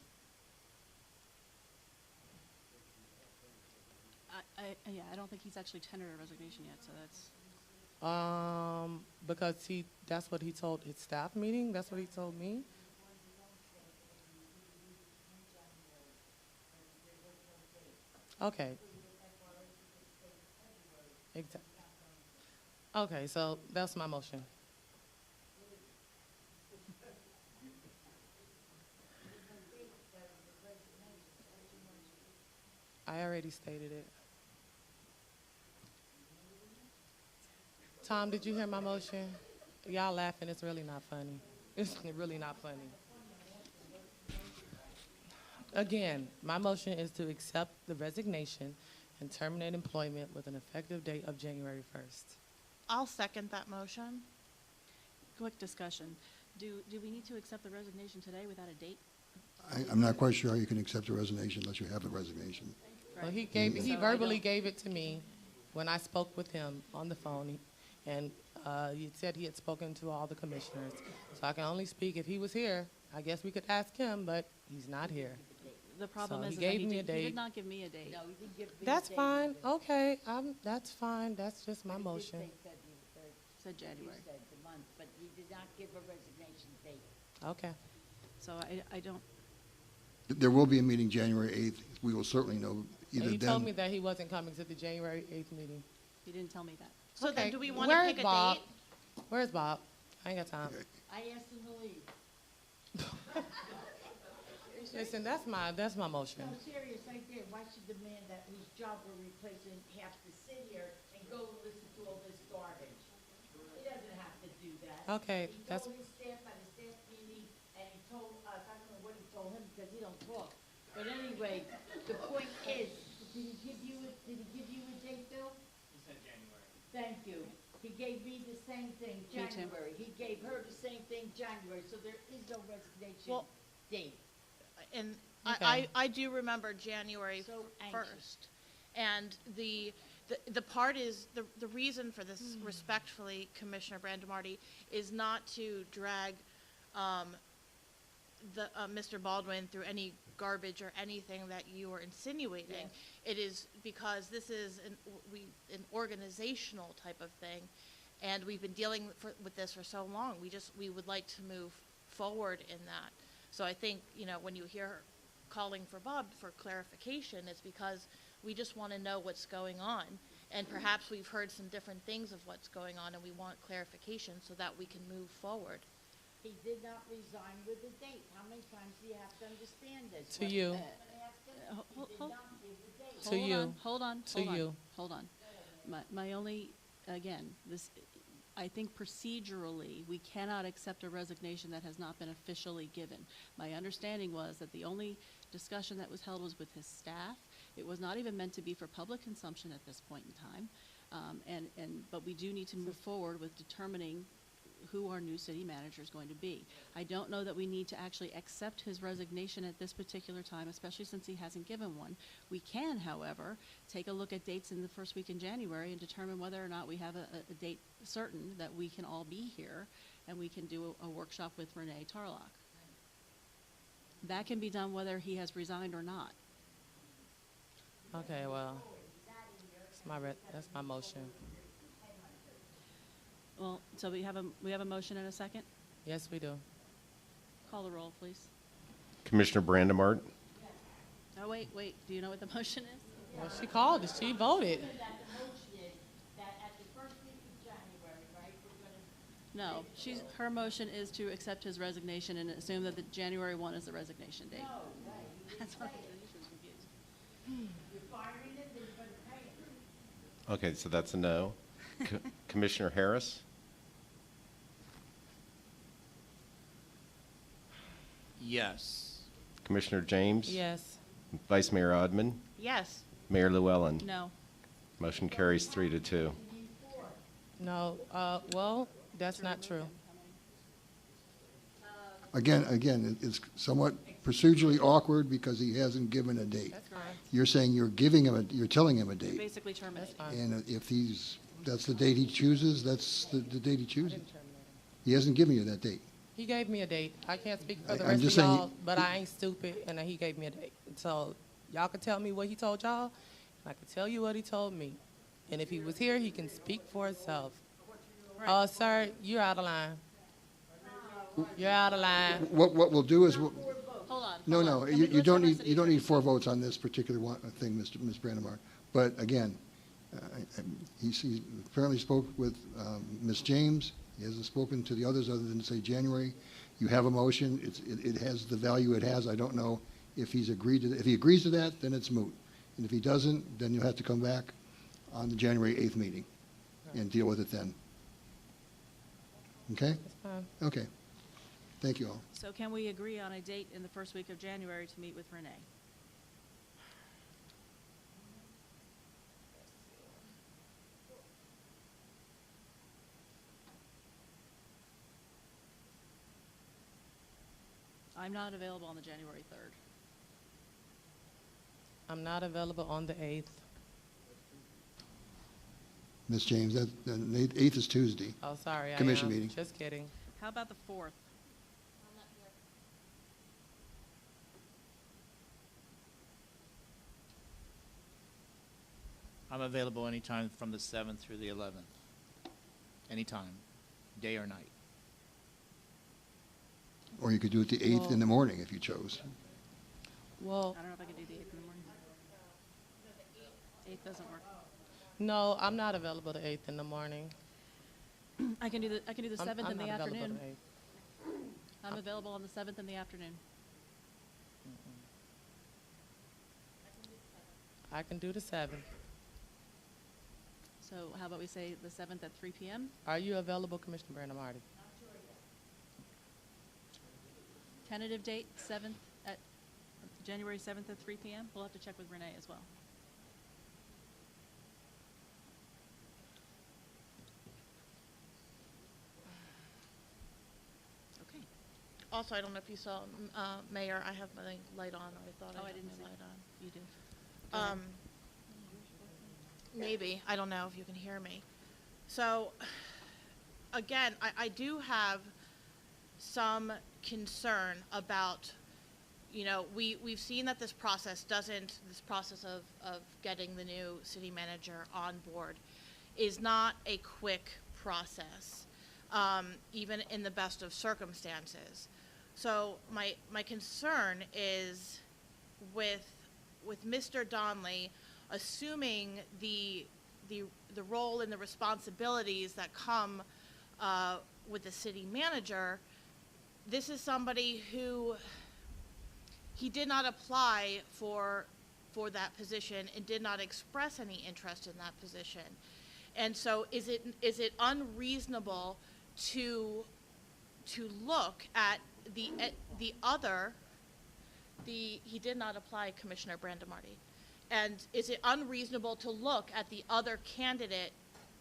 Yeah, I don't think he's actually tendered a resignation yet, so that's. Because that's what he told his staff meeting, that's what he told me. Okay. Exactly. Okay, so that's my motion. I already stated it. Tom, did you hear my motion? Y'all laughing, it's really not funny. It's really not funny. Again, my motion is to accept the resignation and terminate employment with an effective date of January 1st. I'll second that motion. Quick discussion. Do we need to accept the resignation today without a date? I'm not quite sure how you can accept a resignation unless you have a resignation. Well, he verbally gave it to me when I spoke with him on the phone, and he said he had spoken to all the commissioners. So I can only speak if he was here. I guess we could ask him, but he's not here. The problem So is he that gave he me a did date. not give me a date. No, he didn't give me a That's date fine. either. Okay, that's fine. That's just my But he did motion. say February. Said January. He said the month, but he did not give a resignation date. Okay. So I don't. There will be a meeting January 8th. We will certainly know either He then. told me that he wasn't coming to the January 8th meeting. He didn't tell me that. So Okay. then do we want to Where's pick a Bob? date? Where's Bob? I ain't got time. Okay. I asked him to leave. Listen, that's my motion. No, serious, I did. Why should the man that whose job we're replacing have to sit here and go listen to all this garbage? He doesn't have to do that. Okay, He that's- told his staff at a staff meeting, and he told us, I don't know what he told him because he don't talk. But anyway, the point is, did he give you a date, Bill? He said January. Thank you. He gave me the same thing, Me too. January. He gave her the same thing, January. So there is no resignation Well- date. And Okay. I do remember January So 1st. anxious. And The part is, the reason for this, respectfully, Commissioner Brandemarty, is not to drag Mr. Baldwin through any garbage or anything that you are insinuating. It is because this is an organizational type of thing, and we've been dealing with this for so long. We would like to move forward in that. So I think, when you hear calling for Bob for clarification, it's because we just want to know what's going on. And perhaps we've heard some different things of what's going on, and we want clarification so that we can move forward. He did not resign with a date. How many times do you have to understand this? To you. Hold on. To you. Hold on. My only, again, I think procedurally, we cannot accept a resignation that has not been officially given. My understanding was that the only discussion that was held was with his staff. It was not even meant to be for public consumption at this point in time. But we do need to move forward with determining who our new city manager is going to be. I don't know that we need to actually accept his resignation at this particular time, especially since he hasn't given one. We can, however, take a look at dates in the first week in January and determine whether or not we have a date certain that we can all be here and we can do a workshop with Renee Tarlock. That can be done whether he has resigned or not. Okay, well, that's my motion. Well, so we have a motion and a second? Yes, we do. Call the roll, please. Commissioner Brandemart, Oh, wait, do you know what the motion is? Well, she called it. She voted. No, her motion is to accept his resignation and assume that the January 1 is the resignation date. That's why she was confused. okay, so that's a no. Commissioner Harris? Yes. Commissioner James? Yes. Vice Mayor Odman? Yes. Mayor Llewellyn? No. Motion carries 3-2. No, well, that's not true. Again, it's somewhat procedurally awkward because he hasn't given a date. That's correct. You're saying you're telling him a date. Basically terminated. And if that's the date he chooses, that's the date he chooses. He hasn't given you that date. He gave me a date. I can't speak for the I'm rest just of saying y'all, but I ain't stupid, and he gave me a date. So y'all can tell me what he told y'all, and I can tell you what he told me. And if he was here, he can speak for himself. Oh, sir, you're out of line. You're out of line. What we'll do is, Hold on. no, you don't need 4 votes on this particular thing, Ms. Brandemar. But again, he apparently spoke with Ms. James. He hasn't spoken to the others other than to say January. You have a motion. It has the value it has. I don't know if he's agreed to that. If he agrees to that, then it's moot. And if he doesn't, then you'll have to come back on the January 8th meeting and deal with it then. Okay? That's fine. Okay. Thank you all. So can we agree on a date in the first week of January to meet with Renee? I'm not available on the January 3rd. I'm not available on the 8th. Ms. James, the 8th is Tuesday. Oh, sorry, Commission I am. meeting. Just kidding. How about the 4th? I'm available anytime from the 7th through the 11th. Anytime, day or night. Or you could do it the 8th in the morning if you chose. Well, I don't know if I can do the 8th in the morning. 8th doesn't work. no, I'm not available the 8th in the morning. I can do the 7th in the I'm not available afternoon. the 8th. I'm available on the 7th in the afternoon. I can do the 7th. So how about we say the 7th at 3 p.m.? Are you available, Commissioner Brandemarty? Tentative date, January 7th at 3 p.m.? We'll have to check with Renee as well. Okay. Also, I don't know if you saw, Mayor, I have my light on. I thought Oh, I I had didn't my see light it. on. You do. Maybe. I don't know if you can hear me. So, again, I do have some concern about, you know, we've seen that this process of getting the new city manager on board is not a quick process, even in the best of circumstances. So my concern is with Mr. Donnelly assuming the role and the responsibilities that come with the city manager. This is somebody who he did not apply for that position and did not express any interest in that position. And so is it unreasonable to look at he did not apply, Commissioner Brandemarty. And is it unreasonable to look at the other candidate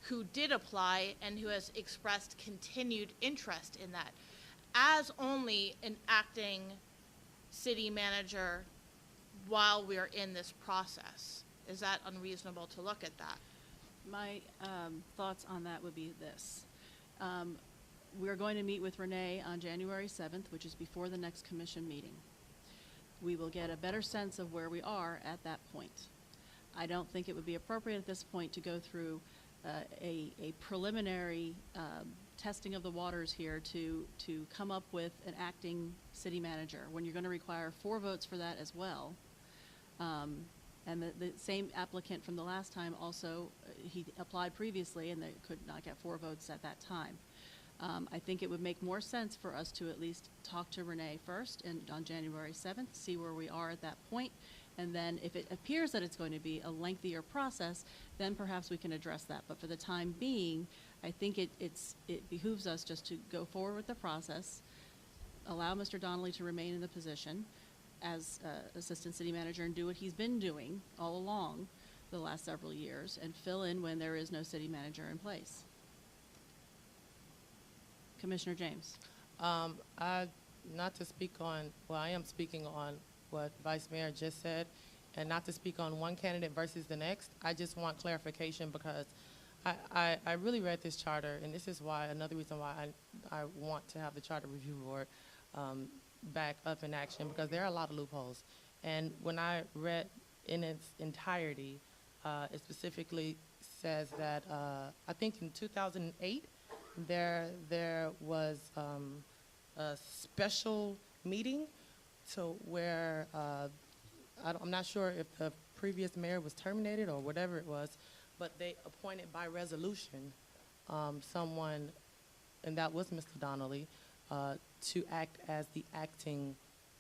who did apply and who has expressed continued interest in that as only an acting city manager while we're in this process? Is that unreasonable to look at that? My thoughts on that would be this. We're going to meet with Renee on January 7th, which is before the next commission meeting. We will get a better sense of where we are at that point. I don't think it would be appropriate at this point to go through a preliminary testing of the waters here to come up with an acting city manager, when you're going to require 4 votes for that as well. And the same applicant from the last time also, he applied previously and they could not get 4 votes at that time. I think it would make more sense for us to at least talk to Renee first and on January 7th, see where we are at that point. And then if it appears that it's going to be a lengthier process, then perhaps we can address that. But for the time being, I think it behooves us just to go forward with the process, allow Mr. Donnelly to remain in the position as Assistant City Manager and do what he's been doing all along the last several years and fill in when there is no city manager in place. Commissioner James. Not to speak on, well, I am speaking on what Vice Mayor just said, and not to speak on one candidate versus the next. I just want clarification because I really read this charter, and this is why, another reason why I want to have the Charter Review Board back up in action, because there are a lot of loopholes. And when I read in its entirety, it specifically says that I think in 2008, there was a special meeting to where I'm not sure if the previous mayor was terminated or whatever it was, but they appointed by resolution someone, and that was Mr. Donnelly, to act as the acting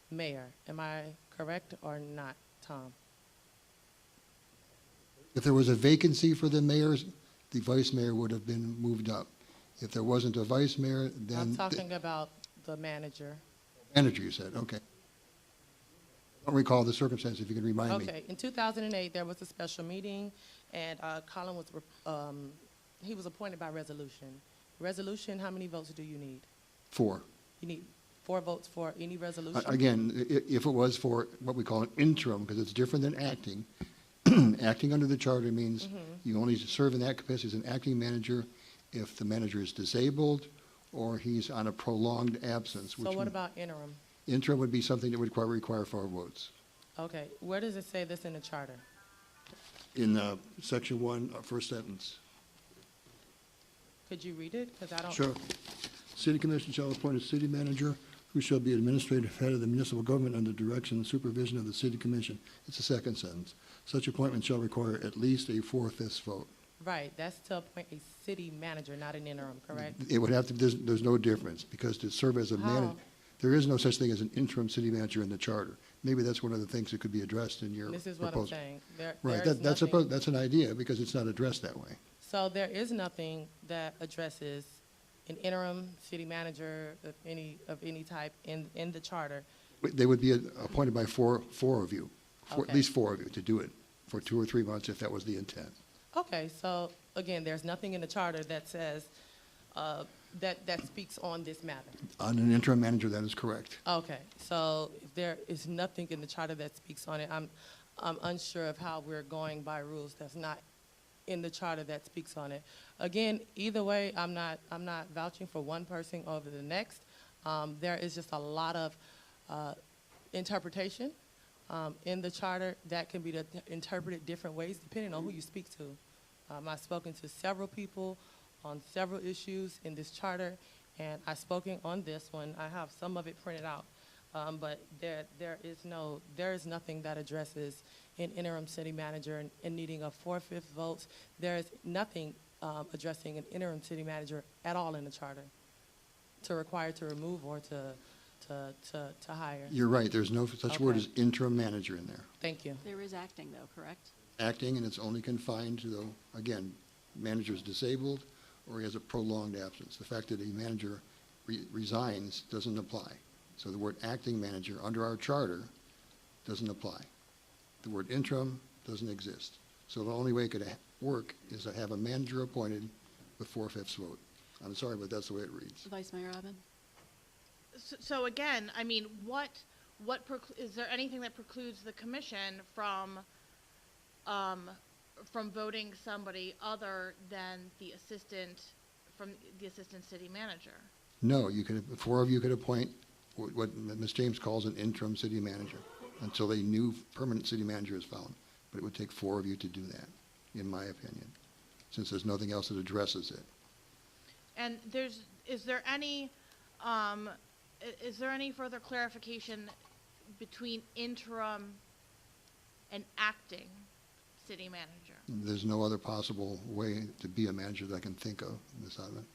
mayor. Am I correct or not, Tom? If there was a vacancy for the mayors, the vice mayor would have been moved up. If there wasn't a vice mayor, then... I'm talking about the manager. Manager, you said, okay. I don't recall the circumstance, if you can remind me. Okay, in 2008, there was a special meeting, and Colin was, he was appointed by resolution. Resolution, how many votes do you need? 4. You need 4 votes for any resolution? Again, if it was for what we call an interim, because it's different than acting, acting under the charter means you only serve in that capacity as an acting manager if the manager is disabled or he's on a prolonged absence. So what about interim? Interim would be something that would require 4 votes. Okay, where does it say this in the charter? In section 1, first sentence. Could you read it? Because I don't... Sure. City Commission shall appoint a city manager who shall be administrative head of the municipal government under direction and supervision of the City Commission. It's the second sentence. Such appointment shall require at least a 4/5 vote. Right, that's to appoint a city manager, not an interim, correct? It would have to, there's no difference, because to serve as a manager, there is no such thing as an interim city manager in the charter. Maybe that's one of the things that could be addressed in your proposal. This is what I'm saying. Right, that's an idea, because it's not addressed that way. So there is nothing that addresses an interim city manager of any type in the charter. They would be appointed by four of you, Okay. at least 4 of you, to do it for 2 or 3 months if that was the intent. Okay, so again, there's nothing in the charter that says, that speaks on this matter. On an interim manager, that is correct. Okay, so if there is nothing in the charter that speaks on it, I'm unsure of how we're going by rules that's not in the charter that speaks on it. Again, either way, I'm not vouching for one person over the next. There is just a lot of interpretation in the charter that can be interpreted different ways depending on who you speak to. I've spoken to several people on several issues in this charter, and I've spoken on this one. I have some of it printed out, but there is nothing that addresses an interim city manager and needing a 4/5 votes. There is nothing addressing an interim city manager at all in the charter to require to remove or to hire. You're right, there's no such word Okay. as interim manager in there. Thank you. There is acting, though, correct? Acting, and it's only confined to, again, manager's disabled or he has a prolonged absence. The fact that a manager resigns doesn't apply. So the word acting manager under our charter doesn't apply. The word interim doesn't exist. So the only way it could work is to have a manager appointed with 4/5 vote. I'm sorry, but that's the way it reads. Vice Mayor Robin? So again, I mean, is there anything that precludes the commission from voting somebody other than the assistant city manager? No, you could, 4 of you could appoint what Ms. James calls an interim city manager until a new permanent city manager is found. But it would take 4 of you to do that, in my opinion, since there's nothing else that addresses it. And is there any further clarification between interim and acting city manager? There's no other possible way to be a manager that I can think of, Ms. Odman.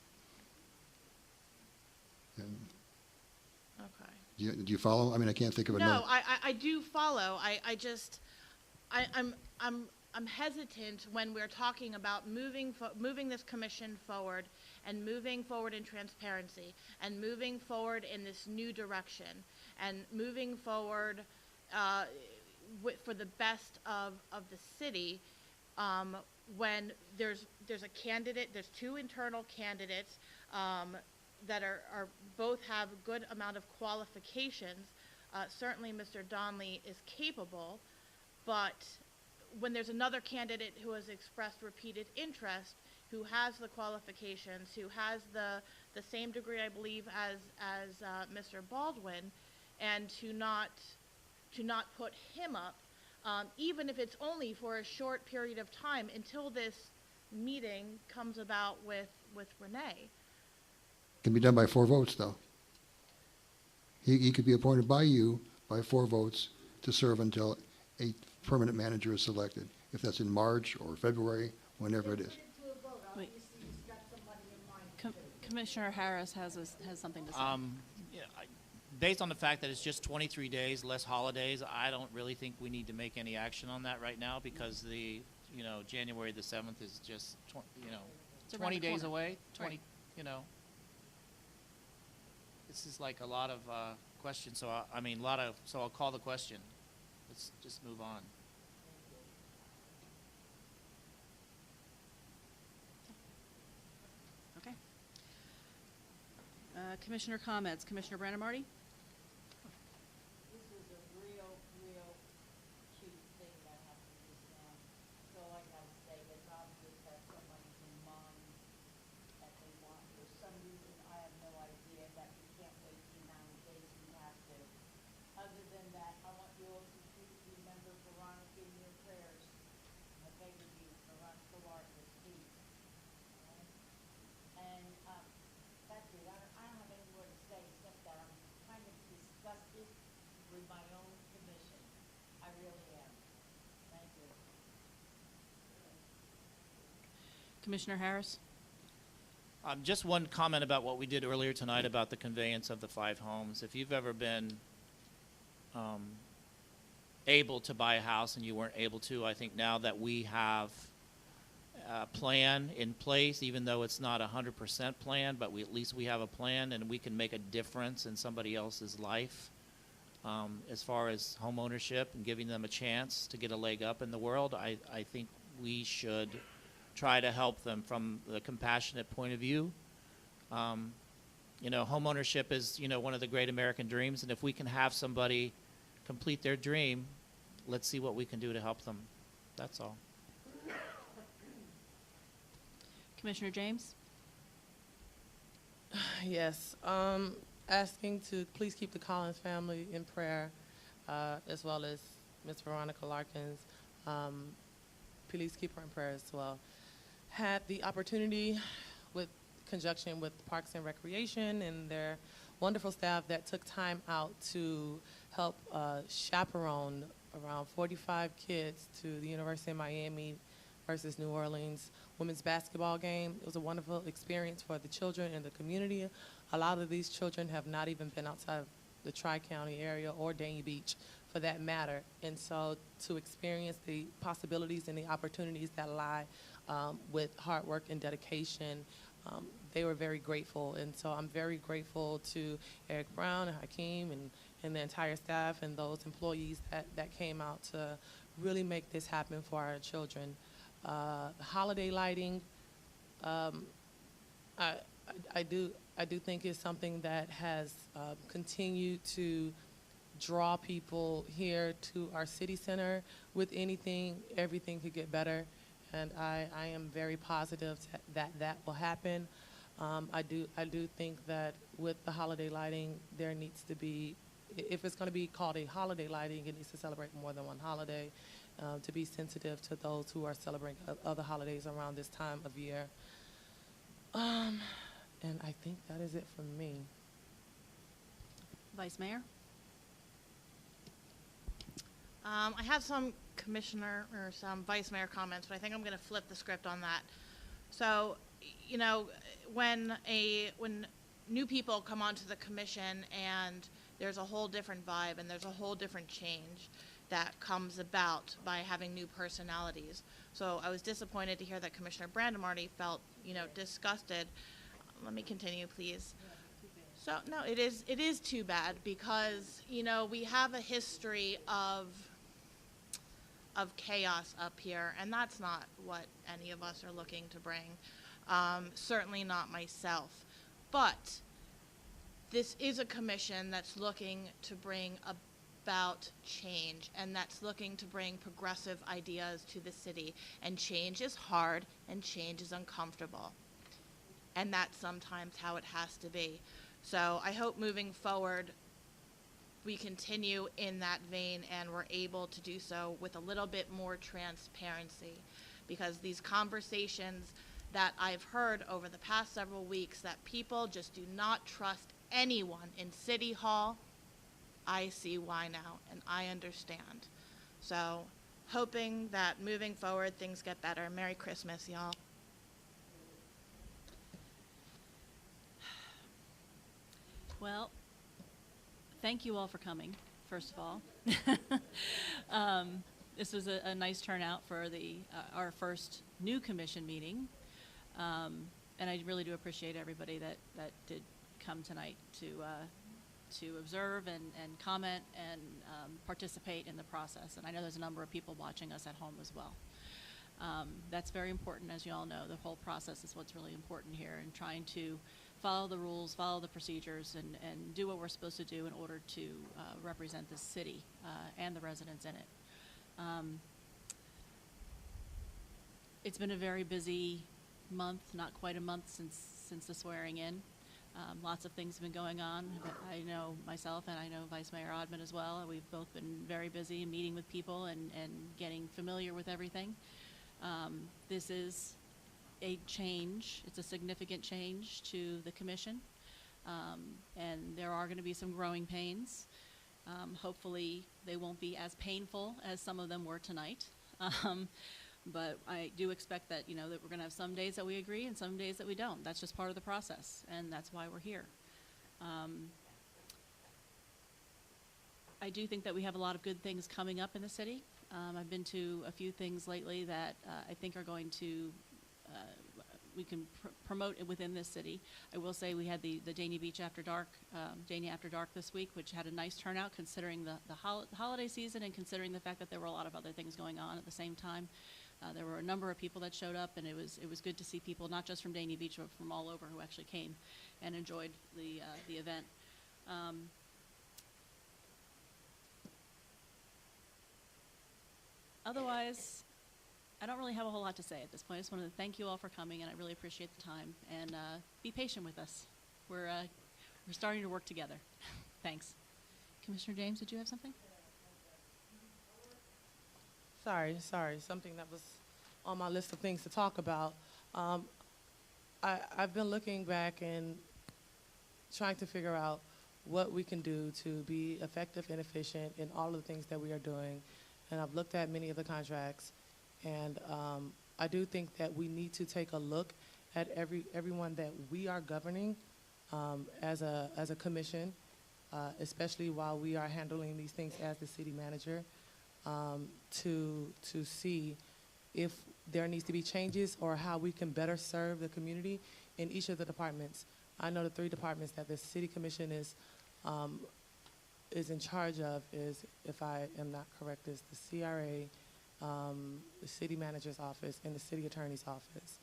Okay. Do you follow? I mean, I can't think of another. No, I do follow. I'm hesitant when we're talking about moving this commission forward and moving forward in transparency and moving forward in this new direction and moving forward for the best of the city when there's a candidate, there's 2 internal candidates that are both have a good amount of qualifications. Certainly Mr. Donnelly is capable, but when there's another candidate who has expressed repeated interest, who has the qualifications, who has the same degree, I believe, as Mr. Baldwin, and to not put him up, even if it's only for a short period of time until this meeting comes about with Renee. Can be done by 4 votes, though. He could be appointed by you by 4 votes to serve until a permanent manager is selected, if that's in March or February, whenever it is. Wait. Commissioner Harris has something to say. Yeah, based on the fact that it's just 23 days, less holidays, I don't really think we need to make any action on that right now because January the 7th is just, It's around 20 the days corner. away. 20, Right. This is like a lot of questions. So so I'll call the question. Let's just move on. Okay. Commissioner comments. Commissioner Brandon Marty? This was a real cute thing that happened just now. So I gotta say, it's obvious that someone's in mind that they want. For some reason, I have no idea that we can't wait 9 days, we have to. Other than that, I want you all to please remember Veronica in your prayers. I beg of you, Veronica Larkins, please. And, that's it. I don't have any more to say except that I'm kind of disgusted with my own commission. I really am. Thank you. Commissioner Harris? Just one comment about what we did earlier tonight about the conveyance of the 5 homes. If you've ever been able to buy a house and you weren't able to, I think now that we have a plan in place, even though it's not 100% plan, but at least we have a plan and we can make a difference in somebody else's life as far as home ownership and giving them a chance to get a leg up in the world. I think we should try to help them from the compassionate point of view. Home ownership is, one of the great American dreams, and if we can have somebody complete their dream, let's see what we can do to help them. That's all. Commissioner James? Yes, asking to please keep the Collins family in prayer, as well as Ms. Veronica Larkins. Please keep her in prayer as well. Had the opportunity, with conjunction with Parks and Recreation and their wonderful staff, that took time out to help chaperone around 45 kids to the University of Miami versus New Orleans women's basketball game. It was a wonderful experience for the children and the community. A lot of these children have not even been outside of the Tri-County area or Dania Beach for that matter. And so to experience the possibilities and the opportunities that lie with hard work and dedication, they were very grateful. And so I'm very grateful to Eric Brown and Hakeem and the entire staff and those employees that came out to really make this happen for our children. Holiday lighting, I do think is something that has continued to draw people here to our city center. With anything, everything could get better, and I am very positive that will happen. I do think that with the holiday lighting, there needs to be, if it's going to be called a holiday lighting, it needs to celebrate more than one holiday, to be sensitive to those who are celebrating other holidays around this time of year. And I think that is it from me. Vice Mayor? I have some commissioner or some vice mayor comments, but I think I'm going to flip the script on that. So, you know, when new people come onto the commission and there's a whole different vibe and there's a whole different change that comes about by having new personalities. So I was disappointed to hear that Commissioner Brandemarty felt, you know, disgusted. Let me continue, please. So, no, it is too bad because, you know, we have a history of chaos up here, and that's not what any of us are looking to bring. Certainly not myself. But this is a commission that's looking to bring about change, and that's looking to bring progressive ideas to the city. And change is hard, and change is uncomfortable. And that's sometimes how it has to be. So I hope moving forward, we continue in that vein and we're able to do so with a little bit more transparency, because these conversations that I've heard over the past several weeks that people just do not trust anyone in City Hall, I see why now, and I understand. So hoping that moving forward things get better. Merry Christmas, y'all. Well, thank you all for coming, first of all. This was a nice turnout for our first new commission meeting. And I really do appreciate everybody that did come tonight to observe and comment and participate in the process. And I know there's a number of people watching us at home as well. That's very important, as you all know. The whole process is what's really important here, and trying to follow the rules, follow the procedures, and do what we're supposed to do in order to represent the city and the residents in it. It's been a very busy month, not quite a month since the swearing in. Lots of things have been going on. I know myself, and I know Vice Mayor Odman as well. We've both been very busy in meeting with people and getting familiar with everything. This is a change. It's a significant change to the commission, and there are going to be some growing pains. Hopefully they won't be as painful as some of them were tonight. But I do expect that, that we're going to have some days that we agree and some days that we don't. That's just part of the process, and that's why we're here. I do think that we have a lot of good things coming up in the city. I've been to a few things lately that I think are going to we can promote it within this city. I will say we had the Dania Beach After Dark, Dania After Dark this week, which had a nice turnout considering the holiday season and considering the fact that there were a lot of other things going on at the same time. There were a number of people that showed up, and it was good to see people not just from Dania Beach but from all over who actually came and enjoyed the event. Otherwise, I don't really have a whole lot to say at this point. I just wanted to thank you all for coming, and I really appreciate the time. And be patient with us. We're starting to work together. Thanks. Commissioner James, did you have something? Sorry, something that was on my list of things to talk about. I've been looking back and trying to figure out what we can do to be effective and efficient in all of the things that we are doing. And I've looked at many of the contracts, and I do think that we need to take a look at everyone that we are governing as a commission, especially while we are handling these things as the city manager, to see if there needs to be changes or how we can better serve the community in each of the departments. I know the 3 departments that the city commission is in charge of is, if I am not correct, is the CRA, the city manager's office, and the city attorney's office.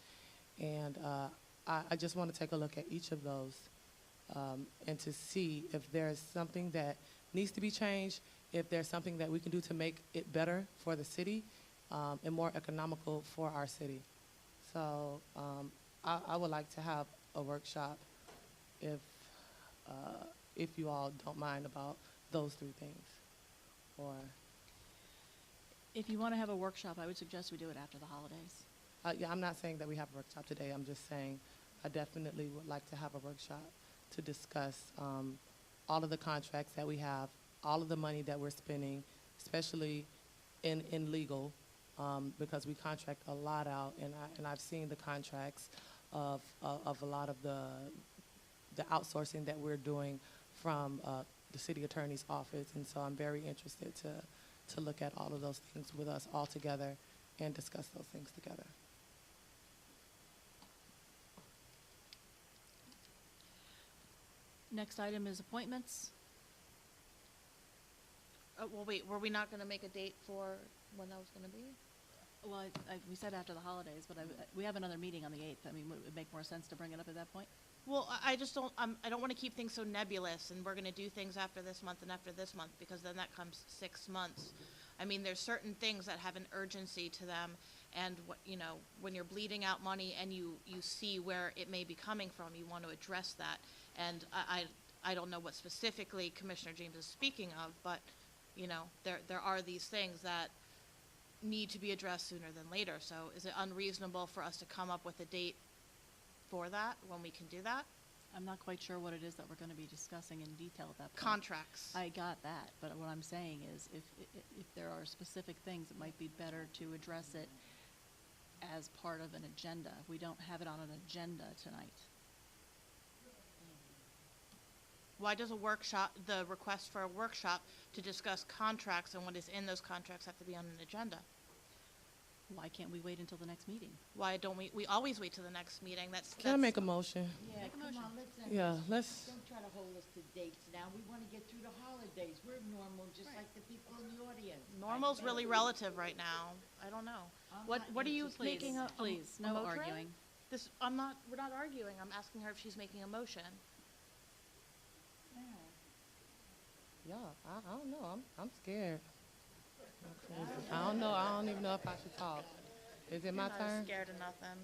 And I just want to take a look at each of those and to see if there's something that needs to be changed, if there's something that we can do to make it better for the city and more economical for our city. So I would like to have a workshop if you all don't mind about those 3 things. Or If you want to have a workshop, I would suggest we do it after the holidays. yeah, I'm not saying that we have a workshop today. I'm just saying I definitely would like to have a workshop to discuss all of the contracts that we have, all of the money that we're spending, especially in legal, because we contract a lot out, and I've seen the contracts of a lot of the outsourcing that we're doing from the city attorney's office, and so I'm very interested to look at all of those things with us all together and discuss those things together. Next item is appointments. Well, wait, were we not going to make a date for when that was going to be? Well, we said after the holidays, but we have another meeting on the 8th. I mean, would it make more sense to bring it up at that point? Well, I just don't, I don't want to keep things so nebulous, and we're going to do things after this month and after this month, because then that comes 6 months. I mean, there's certain things that have an urgency to them, and when you're bleeding out money and you see where it may be coming from, you want to address that. And I don't know what specifically Commissioner James is speaking of, but, there are these things that need to be addressed sooner than later. So is it unreasonable for us to come up with a date for that, when we can do that? I'm not quite sure what it is that we're going to be discussing in detail at that point. Contracts. I got that, but what I'm saying is if there are specific things, it might be better to address it as part of an agenda. We don't have it on an agenda tonight. Why does the request for a workshop to discuss contracts and what is in those contracts have to be on an agenda? Why can't we wait until the next meeting? Why don't we always wait to the next meeting? Can I make a motion? Yeah, come on, let's. Yeah, let's. Don't try to hold us to dates now. We want to get through the holidays. We're normal, just like the people in the audience. Normal's really relative right now. I don't know. What are you Please, making a please, a no motion? arguing. We're not arguing. I'm asking her if she's making a motion. Yeah, I don't know. I'm scared. I don't know. I don't even know if I should talk. Is it my I'm turn? scared of nothing.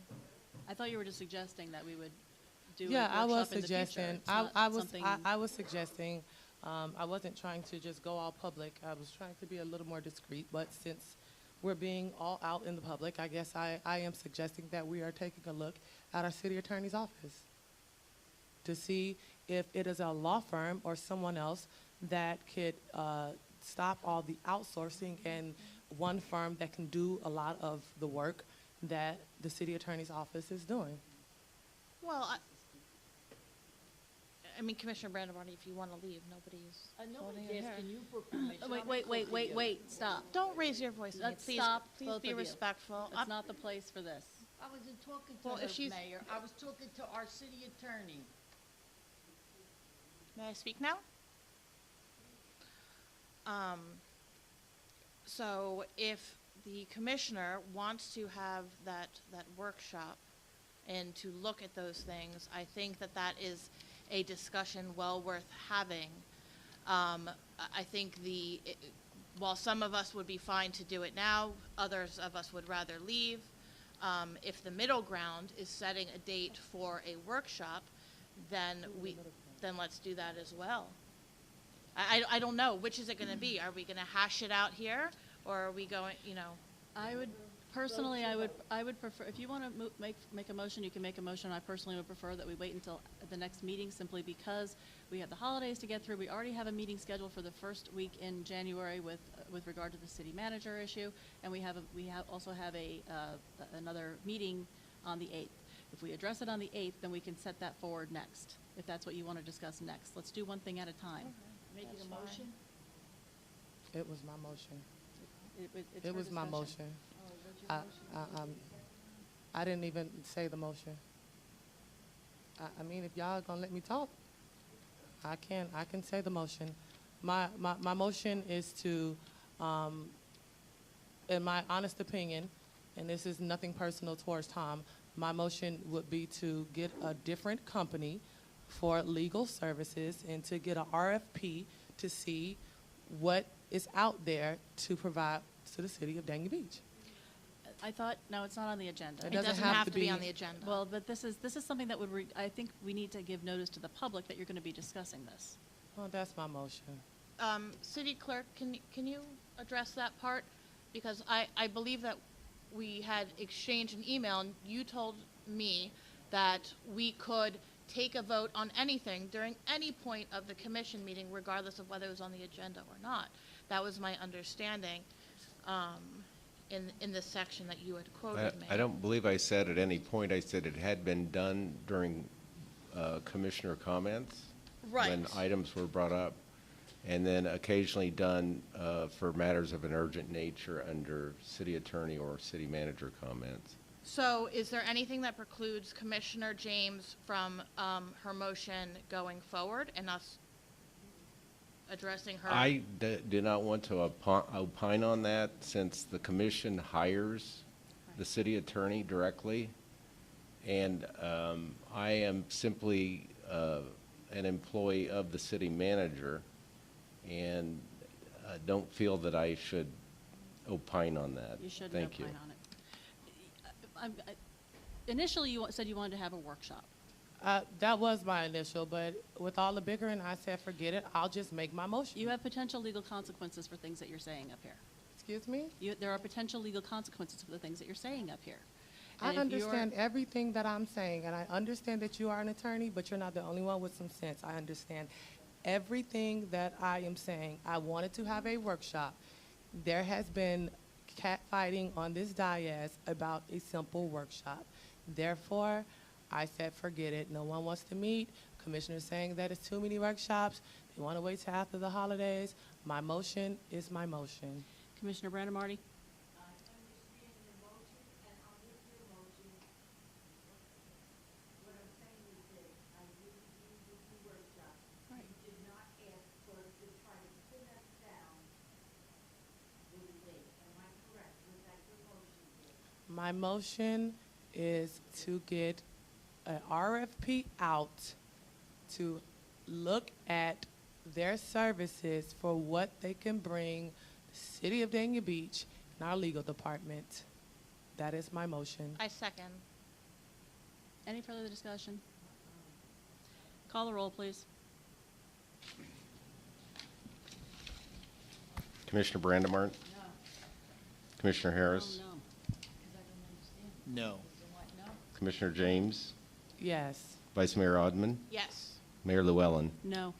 I thought you were just suggesting that we would do Yeah, a I was workshop in the future. suggesting. It's not something- I was suggesting. I wasn't trying to just go all public. I was trying to be a little more discreet. But since we're being all out in the public, I guess I am suggesting that we are taking a look at our city attorney's office to see if it is a law firm or someone else that could stop all the outsourcing and one firm that can do a lot of the work that the city attorney's office is doing. Well, I mean, Commissioner Brandebarty, if you want to leave, nobody's holding your Nobody's hair. asking you for permission. Wait, stop. Don't raise your voice at me, Let's please. stop, Please both be of you. respectful. It's not the place for this. I wasn't talking to Well, her, if she's- Mayor. I was talking to our city attorney. May I speak now? So if the commissioner wants to have that workshop and to look at those things, I think that is a discussion well worth having. I think while some of us would be fine to do it now, others of us would rather leave. If the middle ground is setting a date for a workshop, then let's do that as well. I don't know, which is it gonna be? Are we gonna hash it out here, or are we going, you know? I would, personally, I would prefer, if you want to make a motion, you can make a motion. I personally would prefer that we wait until the next meeting, simply because we have the holidays to get through. We already have a meeting scheduled for the first week in January with regard to the city manager issue, and we also have another meeting on the 8th. If we address it on the 8th, then we can set that forward next, if that's what you want to discuss next. Let's do one thing at a time. Make it a motion? It was my motion. It's It for was my discussion. motion. I didn't even say the motion. I mean, if y'all gonna let me talk, I can say the motion. My motion is to, in my honest opinion, and this is nothing personal towards Tom, my motion would be to get a different company for legal services and to get a RFP to see what is out there to provide to the city of Dania Beach. I thought, no, it's not on the agenda. It doesn't have to be on the agenda. Well, but this is something that would, I think we need to give notice to the public that you're going to be discussing this. Well, that's my motion. City Clerk, can you address that part? Because I believe that we had exchanged an email, and you told me that we could take a vote on anything during any point of the commission meeting, regardless of whether it was on the agenda or not. That was my understanding in the section that you had quoted me. I don't believe I said at any point, I said it had been done during commissioner comments. Right. When items were brought up, and then occasionally done for matters of an urgent nature under city attorney or city manager comments. So is there anything that precludes Commissioner James from her motion going forward and us addressing her? I do not want to opine on that, since the commission hires the city attorney directly, and I am simply an employee of the city manager, and don't feel that I should opine on that. You shouldn't Thank you. opine on it. Initially, you said you wanted to have a workshop. That was my initial, but with all the bickering, I said, forget it, I'll just make my motion. You have potential legal consequences for things that you're saying up here. Excuse me? There are potential legal consequences for the things that you're saying up here. I And if you're- understand everything that I'm saying, and I understand that you are an attorney, but you're not the only one with some sense. I understand everything that I am saying. I wanted to have a workshop. There has been catfighting on this dais about a simple workshop. Therefore, I said, forget it. No one wants to meet. Commissioner's saying that it's too many workshops. They want to wait till after the holidays. My motion is my motion. Commissioner Brandemarty? My motion is to get an RFP out to look at their services for what they can bring the city of Dania Beach and our legal department. That is my motion. I second. Any further discussion? Call the roll, please. Commissioner Brandemart? No. Commissioner Harris? Oh, no. 'Cause I don't understand. No. What, no? Commissioner James? Yes. Vice Mayor Odman? Yes. Mayor Llewellyn? No.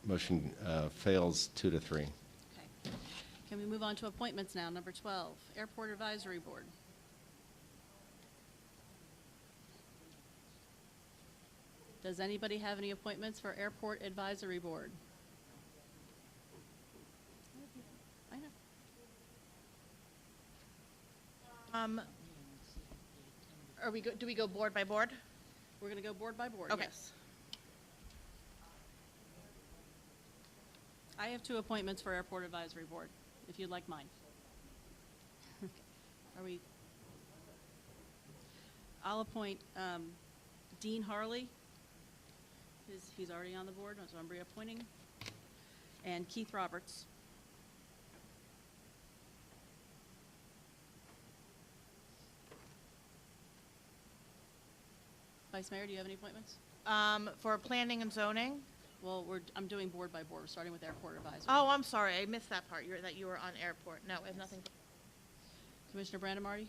Motion fails 2-3. Okay. Can we move on to appointments now? Number 12, Airport Advisory Board. Does anybody have any appointments for Airport Advisory Board? I know. Do we go board by board? We're going to go board by board, Okay. yes. I have 2 appointments for Airport Advisory Board, if you'd like mine. Are we? I'll appoint Dean Harley. He's already on the board, so I'm reappointing. And Keith Roberts. Vice Mayor, do you have any appointments? For planning and zoning? Well, I'm doing board by board. We're starting with Airport Advisory. Oh, I'm sorry, I missed that part, that you were on airport. No, I have nothing. Commissioner Brandemarty?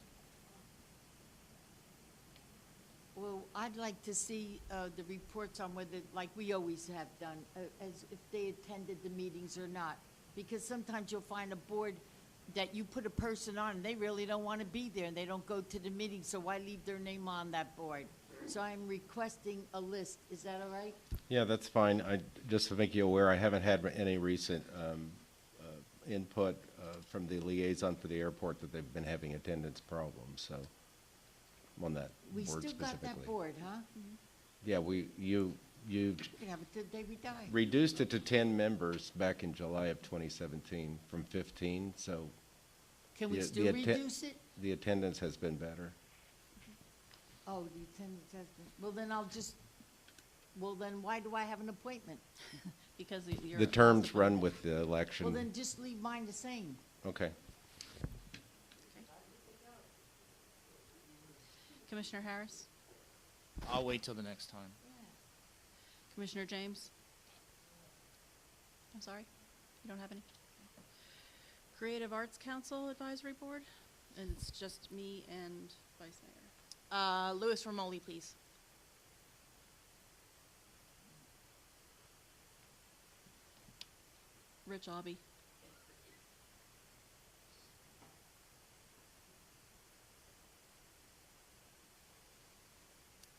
Well, I'd like to see the reports on whether, like we always have done, as if they attended the meetings or not. Because sometimes you'll find a board that you put a person on and they really don't want to be there and they don't go to the meeting, so why leave their name on that board? So I'm requesting a list. Is that all right? Yeah, that's fine. Just to make you aware, I haven't had any recent input from the liaison for the airport that they've been having attendance problems, so on that We board still got specifically. that board, huh? Yeah, you Yeah, but did they retire? reduced it to 10 members back in July of 2017 from 15, so. Can we the still reduce it? The attendance has been better. Oh, the attendance has been, well then why do I have an appointment? Because you're. The terms run with the Well, election. then just leave mine the same. Okay. Commissioner Harris? I'll wait till the next time. Commissioner James? I'm sorry? You don't have any? Creative Arts Council Advisory Board? And it's just me and Vice Mayor. Louis Romoli, please. Rich Aubie.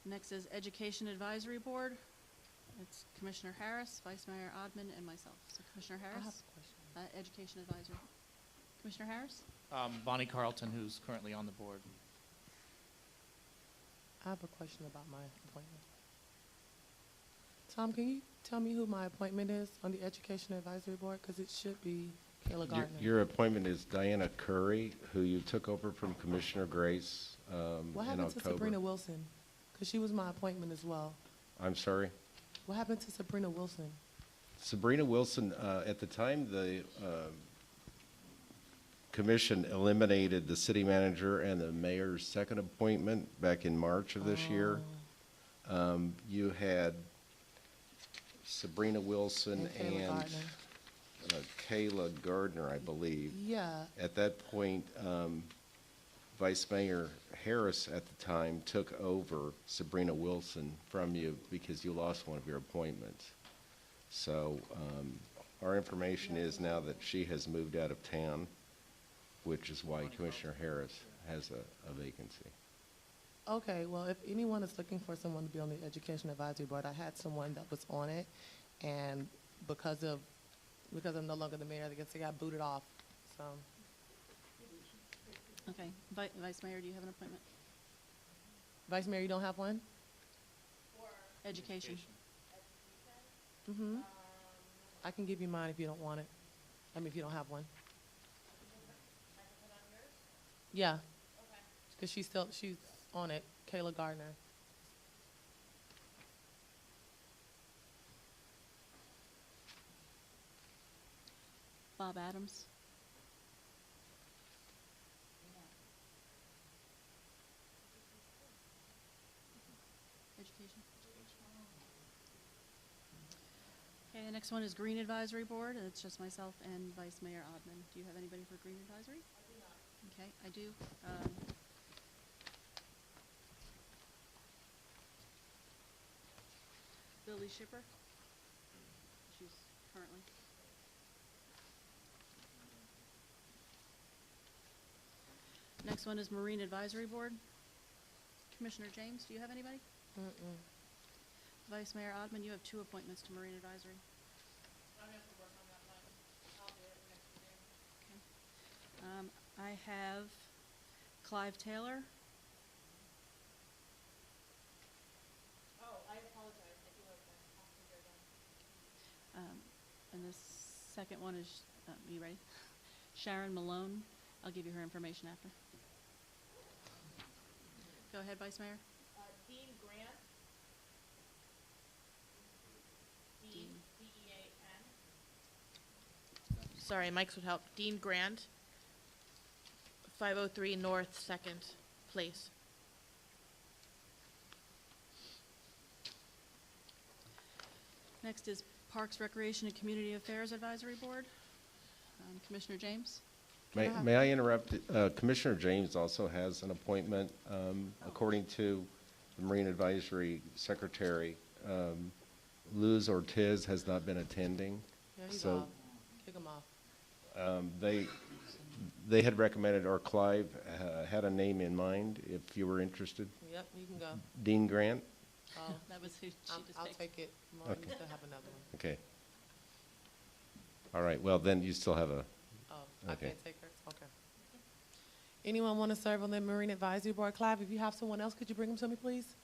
Next is Education Advisory Board. It's Commissioner Harris, Vice Mayor Odman, and myself. So Commissioner I have Harris, a question. Education Advisory. Commissioner Harris? Bonnie Carlton, who's currently on the board. I have a question about my appointment. Tom, can you tell me who my appointment is on the Education Advisory Board? Because it should be Kayla Gardner. Your appointment is Diana Curry, who you took over from Commissioner Grace What in happened to October. Sabrina Wilson? Because she was my appointment as well. I'm sorry? What happened to Sabrina Wilson? Sabrina Wilson, at the time, the commission eliminated the city manager and the mayor's second appointment back in March of this year. You had Sabrina Wilson And Kayla and Kayla Gardner, I believe. Yeah. At that point, Vice Mayor Harris at the time took over Sabrina Wilson from you because you lost one of your appointments. So our information is now that she has moved out of town, which is why Commissioner Harris has a vacancy. Okay, well, if anyone is looking for someone to be on the Education Advisory Board, I had someone that was on it, and because I'm no longer the mayor, I guess they got booted off, so. Okay. Vice Mayor, do you have an appointment? Vice Mayor, you don't have one? Education. Mm-hmm. I can give you mine if you don't want it. I mean, if you don't have one. Yeah. Because she's on it, Kayla Gardner. Bob Adams. Education. Okay, the next one is Green Advisory Board, and it's just myself and Vice Mayor Odman. Do you have anybody for Green Advisory? I do not. Okay, I do. Billy Shipper. She's currently. Next one is Marine Advisory Board. Commissioner James, do you have anybody? Mm-mm. Vice Mayor Odman, you have 2 appointments to Marine Advisory. Okay. I have Clive Taylor. Oh, I apologize. I do have that. And the second one is, you ready? Sharon Malone. I'll give you her information after. Go ahead, Vice Mayor. Dean Grant. Dean, D-E-A-N. Sorry, Mike's would help. Dean Grant, 503 North 2nd Place. Next is Parks, Recreation, and Community Affairs Advisory Board. Commissioner James? May I interrupt? Commissioner James also has an appointment. According to the Marine Advisory Secretary, Luz Ortiz has not been attending. Yeah, he's So off. Kick him off. they had recommended, or Clive had a name in mind, if you were interested. Yep, you can go. Dean Grant? Oh, That was who she just I'll picked. take it. Well, Okay. we still have another one. Okay. All right, well, then you still have a, Oh, I Okay. can't take her? Okay. Anyone want to serve on the Marine Advisory Board? Clive, if you have someone else, could you bring them to me, please?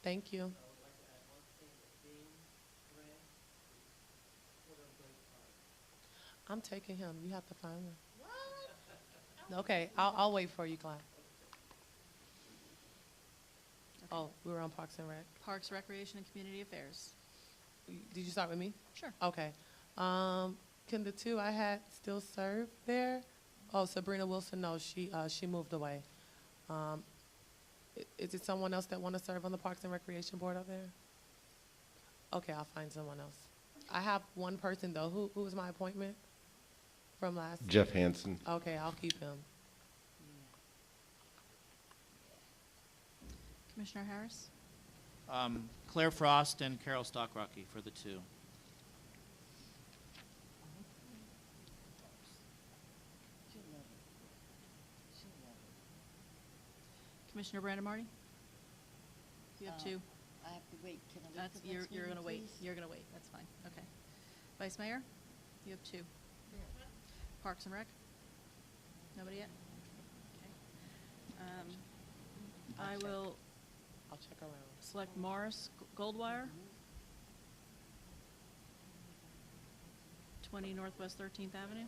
Thank you. I'm taking him. You have to find one. What? Okay, I'll wait for you, Clive. Oh, we were on Parks and Rec. Parks, Recreation, and Community Affairs. Did you start with me? Sure. Okay. Can the two I had still serve there? Oh, Sabrina Wilson, no, she moved away. Is it someone else that want to serve on the Parks and Recreation Board up there? Okay, I'll find someone else. I have one person though. Who was my appointment from last? Jeff Hansen. Okay, I'll keep him. Commissioner Harris? Claire Frost and Carol Stockrocky for the two. Commissioner Brandon Marty? You have two. I have to wait. Can I wait That's, till next you're meeting, gonna wait. please? You're gonna wait. That's fine. Okay. Vice Mayor? You have two. Parks and Rec? Nobody yet? Okay. I will I'll check around. select Morris Goldwire. 20 Northwest 13th Avenue.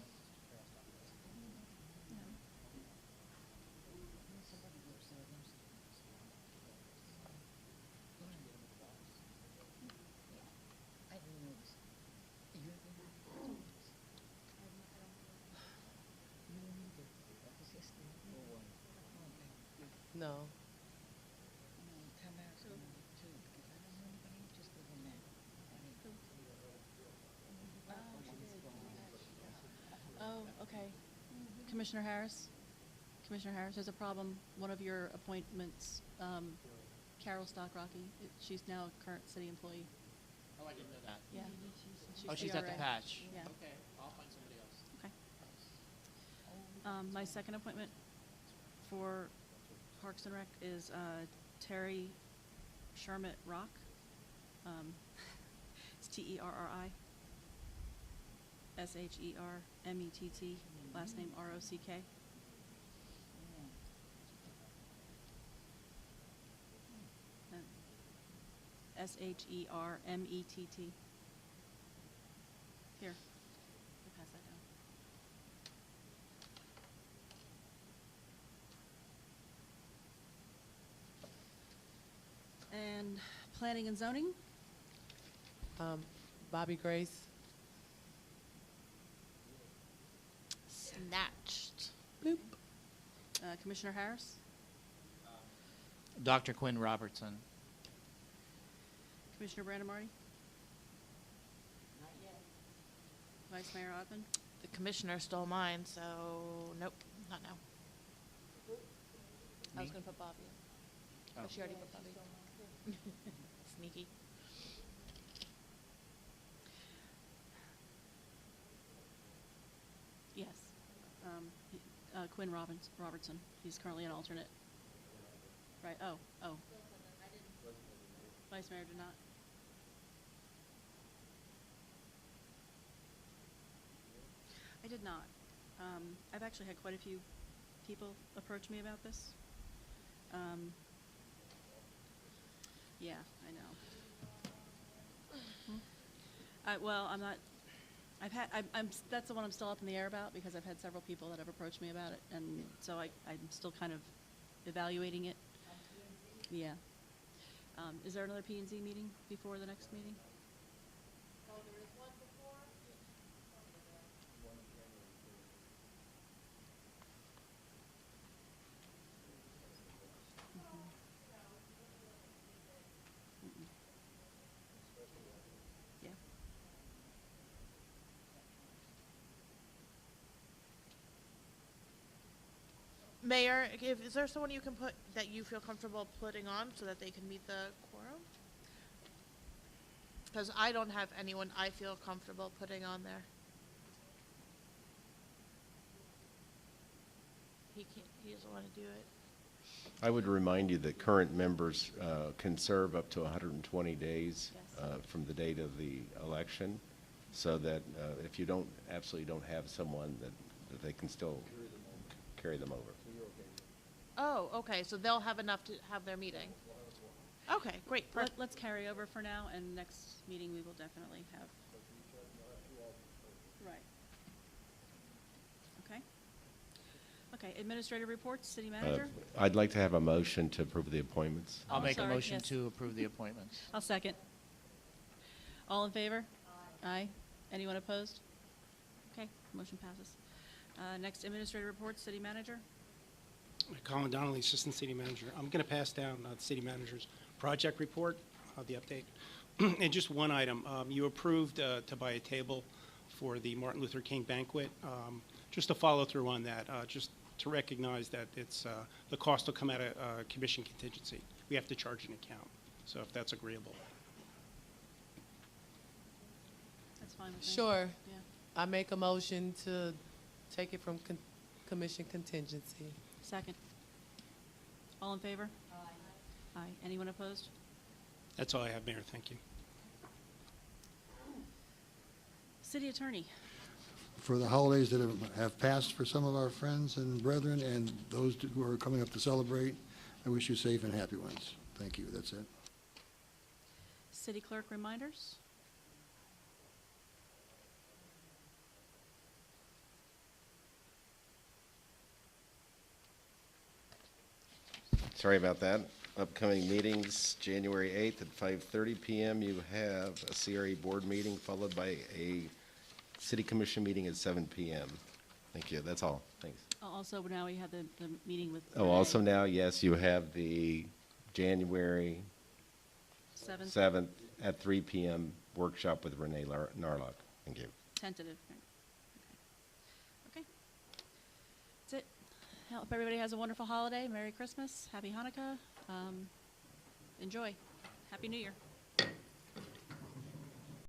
No. Oh, okay. Commissioner Harris? Commissioner Harris, there's a problem. One of your appointments, Carol Stockrocky, she's now a current city employee. Oh, I didn't know that. Yeah. Oh, she's at the CRA. patch. Yeah. Okay, I'll find somebody else. Okay. My second appointment for Parks and Rec is Terry Shermett Rock. It's Terri. Shermett, last name Rock. Shermett. Here, I'll pass that down. And Planning and Zoning? Bobby Grace. Snatched. Boop. Commissioner Harris? Dr. Quinn Robertson. Commissioner Brandon Marty? Vice Mayor Odman? The commissioner stole mine, so nope, not now. I was Me? gonna put Bobby in. Oh. But she already put Bobby. Sneaky. Yes. Quinn Robertson. He's currently an alternate. Right, oh. Vice Mayor did not. I did not. I've actually had quite a few people approach me about this. Yeah, I know. Well, I'm not, that's the one I'm still up in the air about because I've had several people that have approached me about it, and so I'm still kind of evaluating it. Yeah. Is there another P&Z meeting before the next meeting? Mayor, is there someone you can put, that you feel comfortable putting on so that they can meet the quorum? Because I don't have anyone I feel comfortable putting on there. He doesn't want to do it. I would remind you that current members can serve up to 120 days from the date of the election, so that if you absolutely don't have someone, that they can still carry them over. Oh, okay, so they'll have enough to have their meeting. Okay, great. Let's carry over for now, and next meeting we will definitely have. Right. Okay. Okay, administrative reports, city manager? I'd like to have a motion to approve the appointments. I'll make sorry, a motion yes. to approve the appointments. I'll second. All in favor? Aye. Anyone opposed? Okay, motion passes. Next, administrative reports, city manager? Colin Donnelly, Assistant City Manager. I'm going to pass down the City Manager's project report, the update. And just one item, you approved to buy a table for the Martin Luther King banquet. Just to follow through on that, just to recognize that it's the cost will come out of commission contingency. We have to charge an account, so if that's agreeable. That's fine with me. Sure. Yeah. I make a motion to take it from commission contingency. Second. All in favor? Aye. Aye. Anyone opposed? That's all I have, Mayor. Thank you. City attorney? For the holidays that have passed for some of our friends and brethren, and those who are coming up to celebrate, I wish you safe and happy ones. Thank you. That's it. City clerk reminders? Sorry about that. Upcoming meetings, January 8th at 5:30 p.m. You have a CRA board meeting followed by a city commission meeting at 7 p.m. Thank you. That's all. Thanks. Also, now we have the meeting with. Oh, also now, yes, you have the January 7th at 3 p.m. workshop with Renee Narlock. Thank you. Tentative. Right. Okay. That's it. Hope everybody has a wonderful holiday. Merry Christmas. Happy Hanukkah. Enjoy. Happy New Year.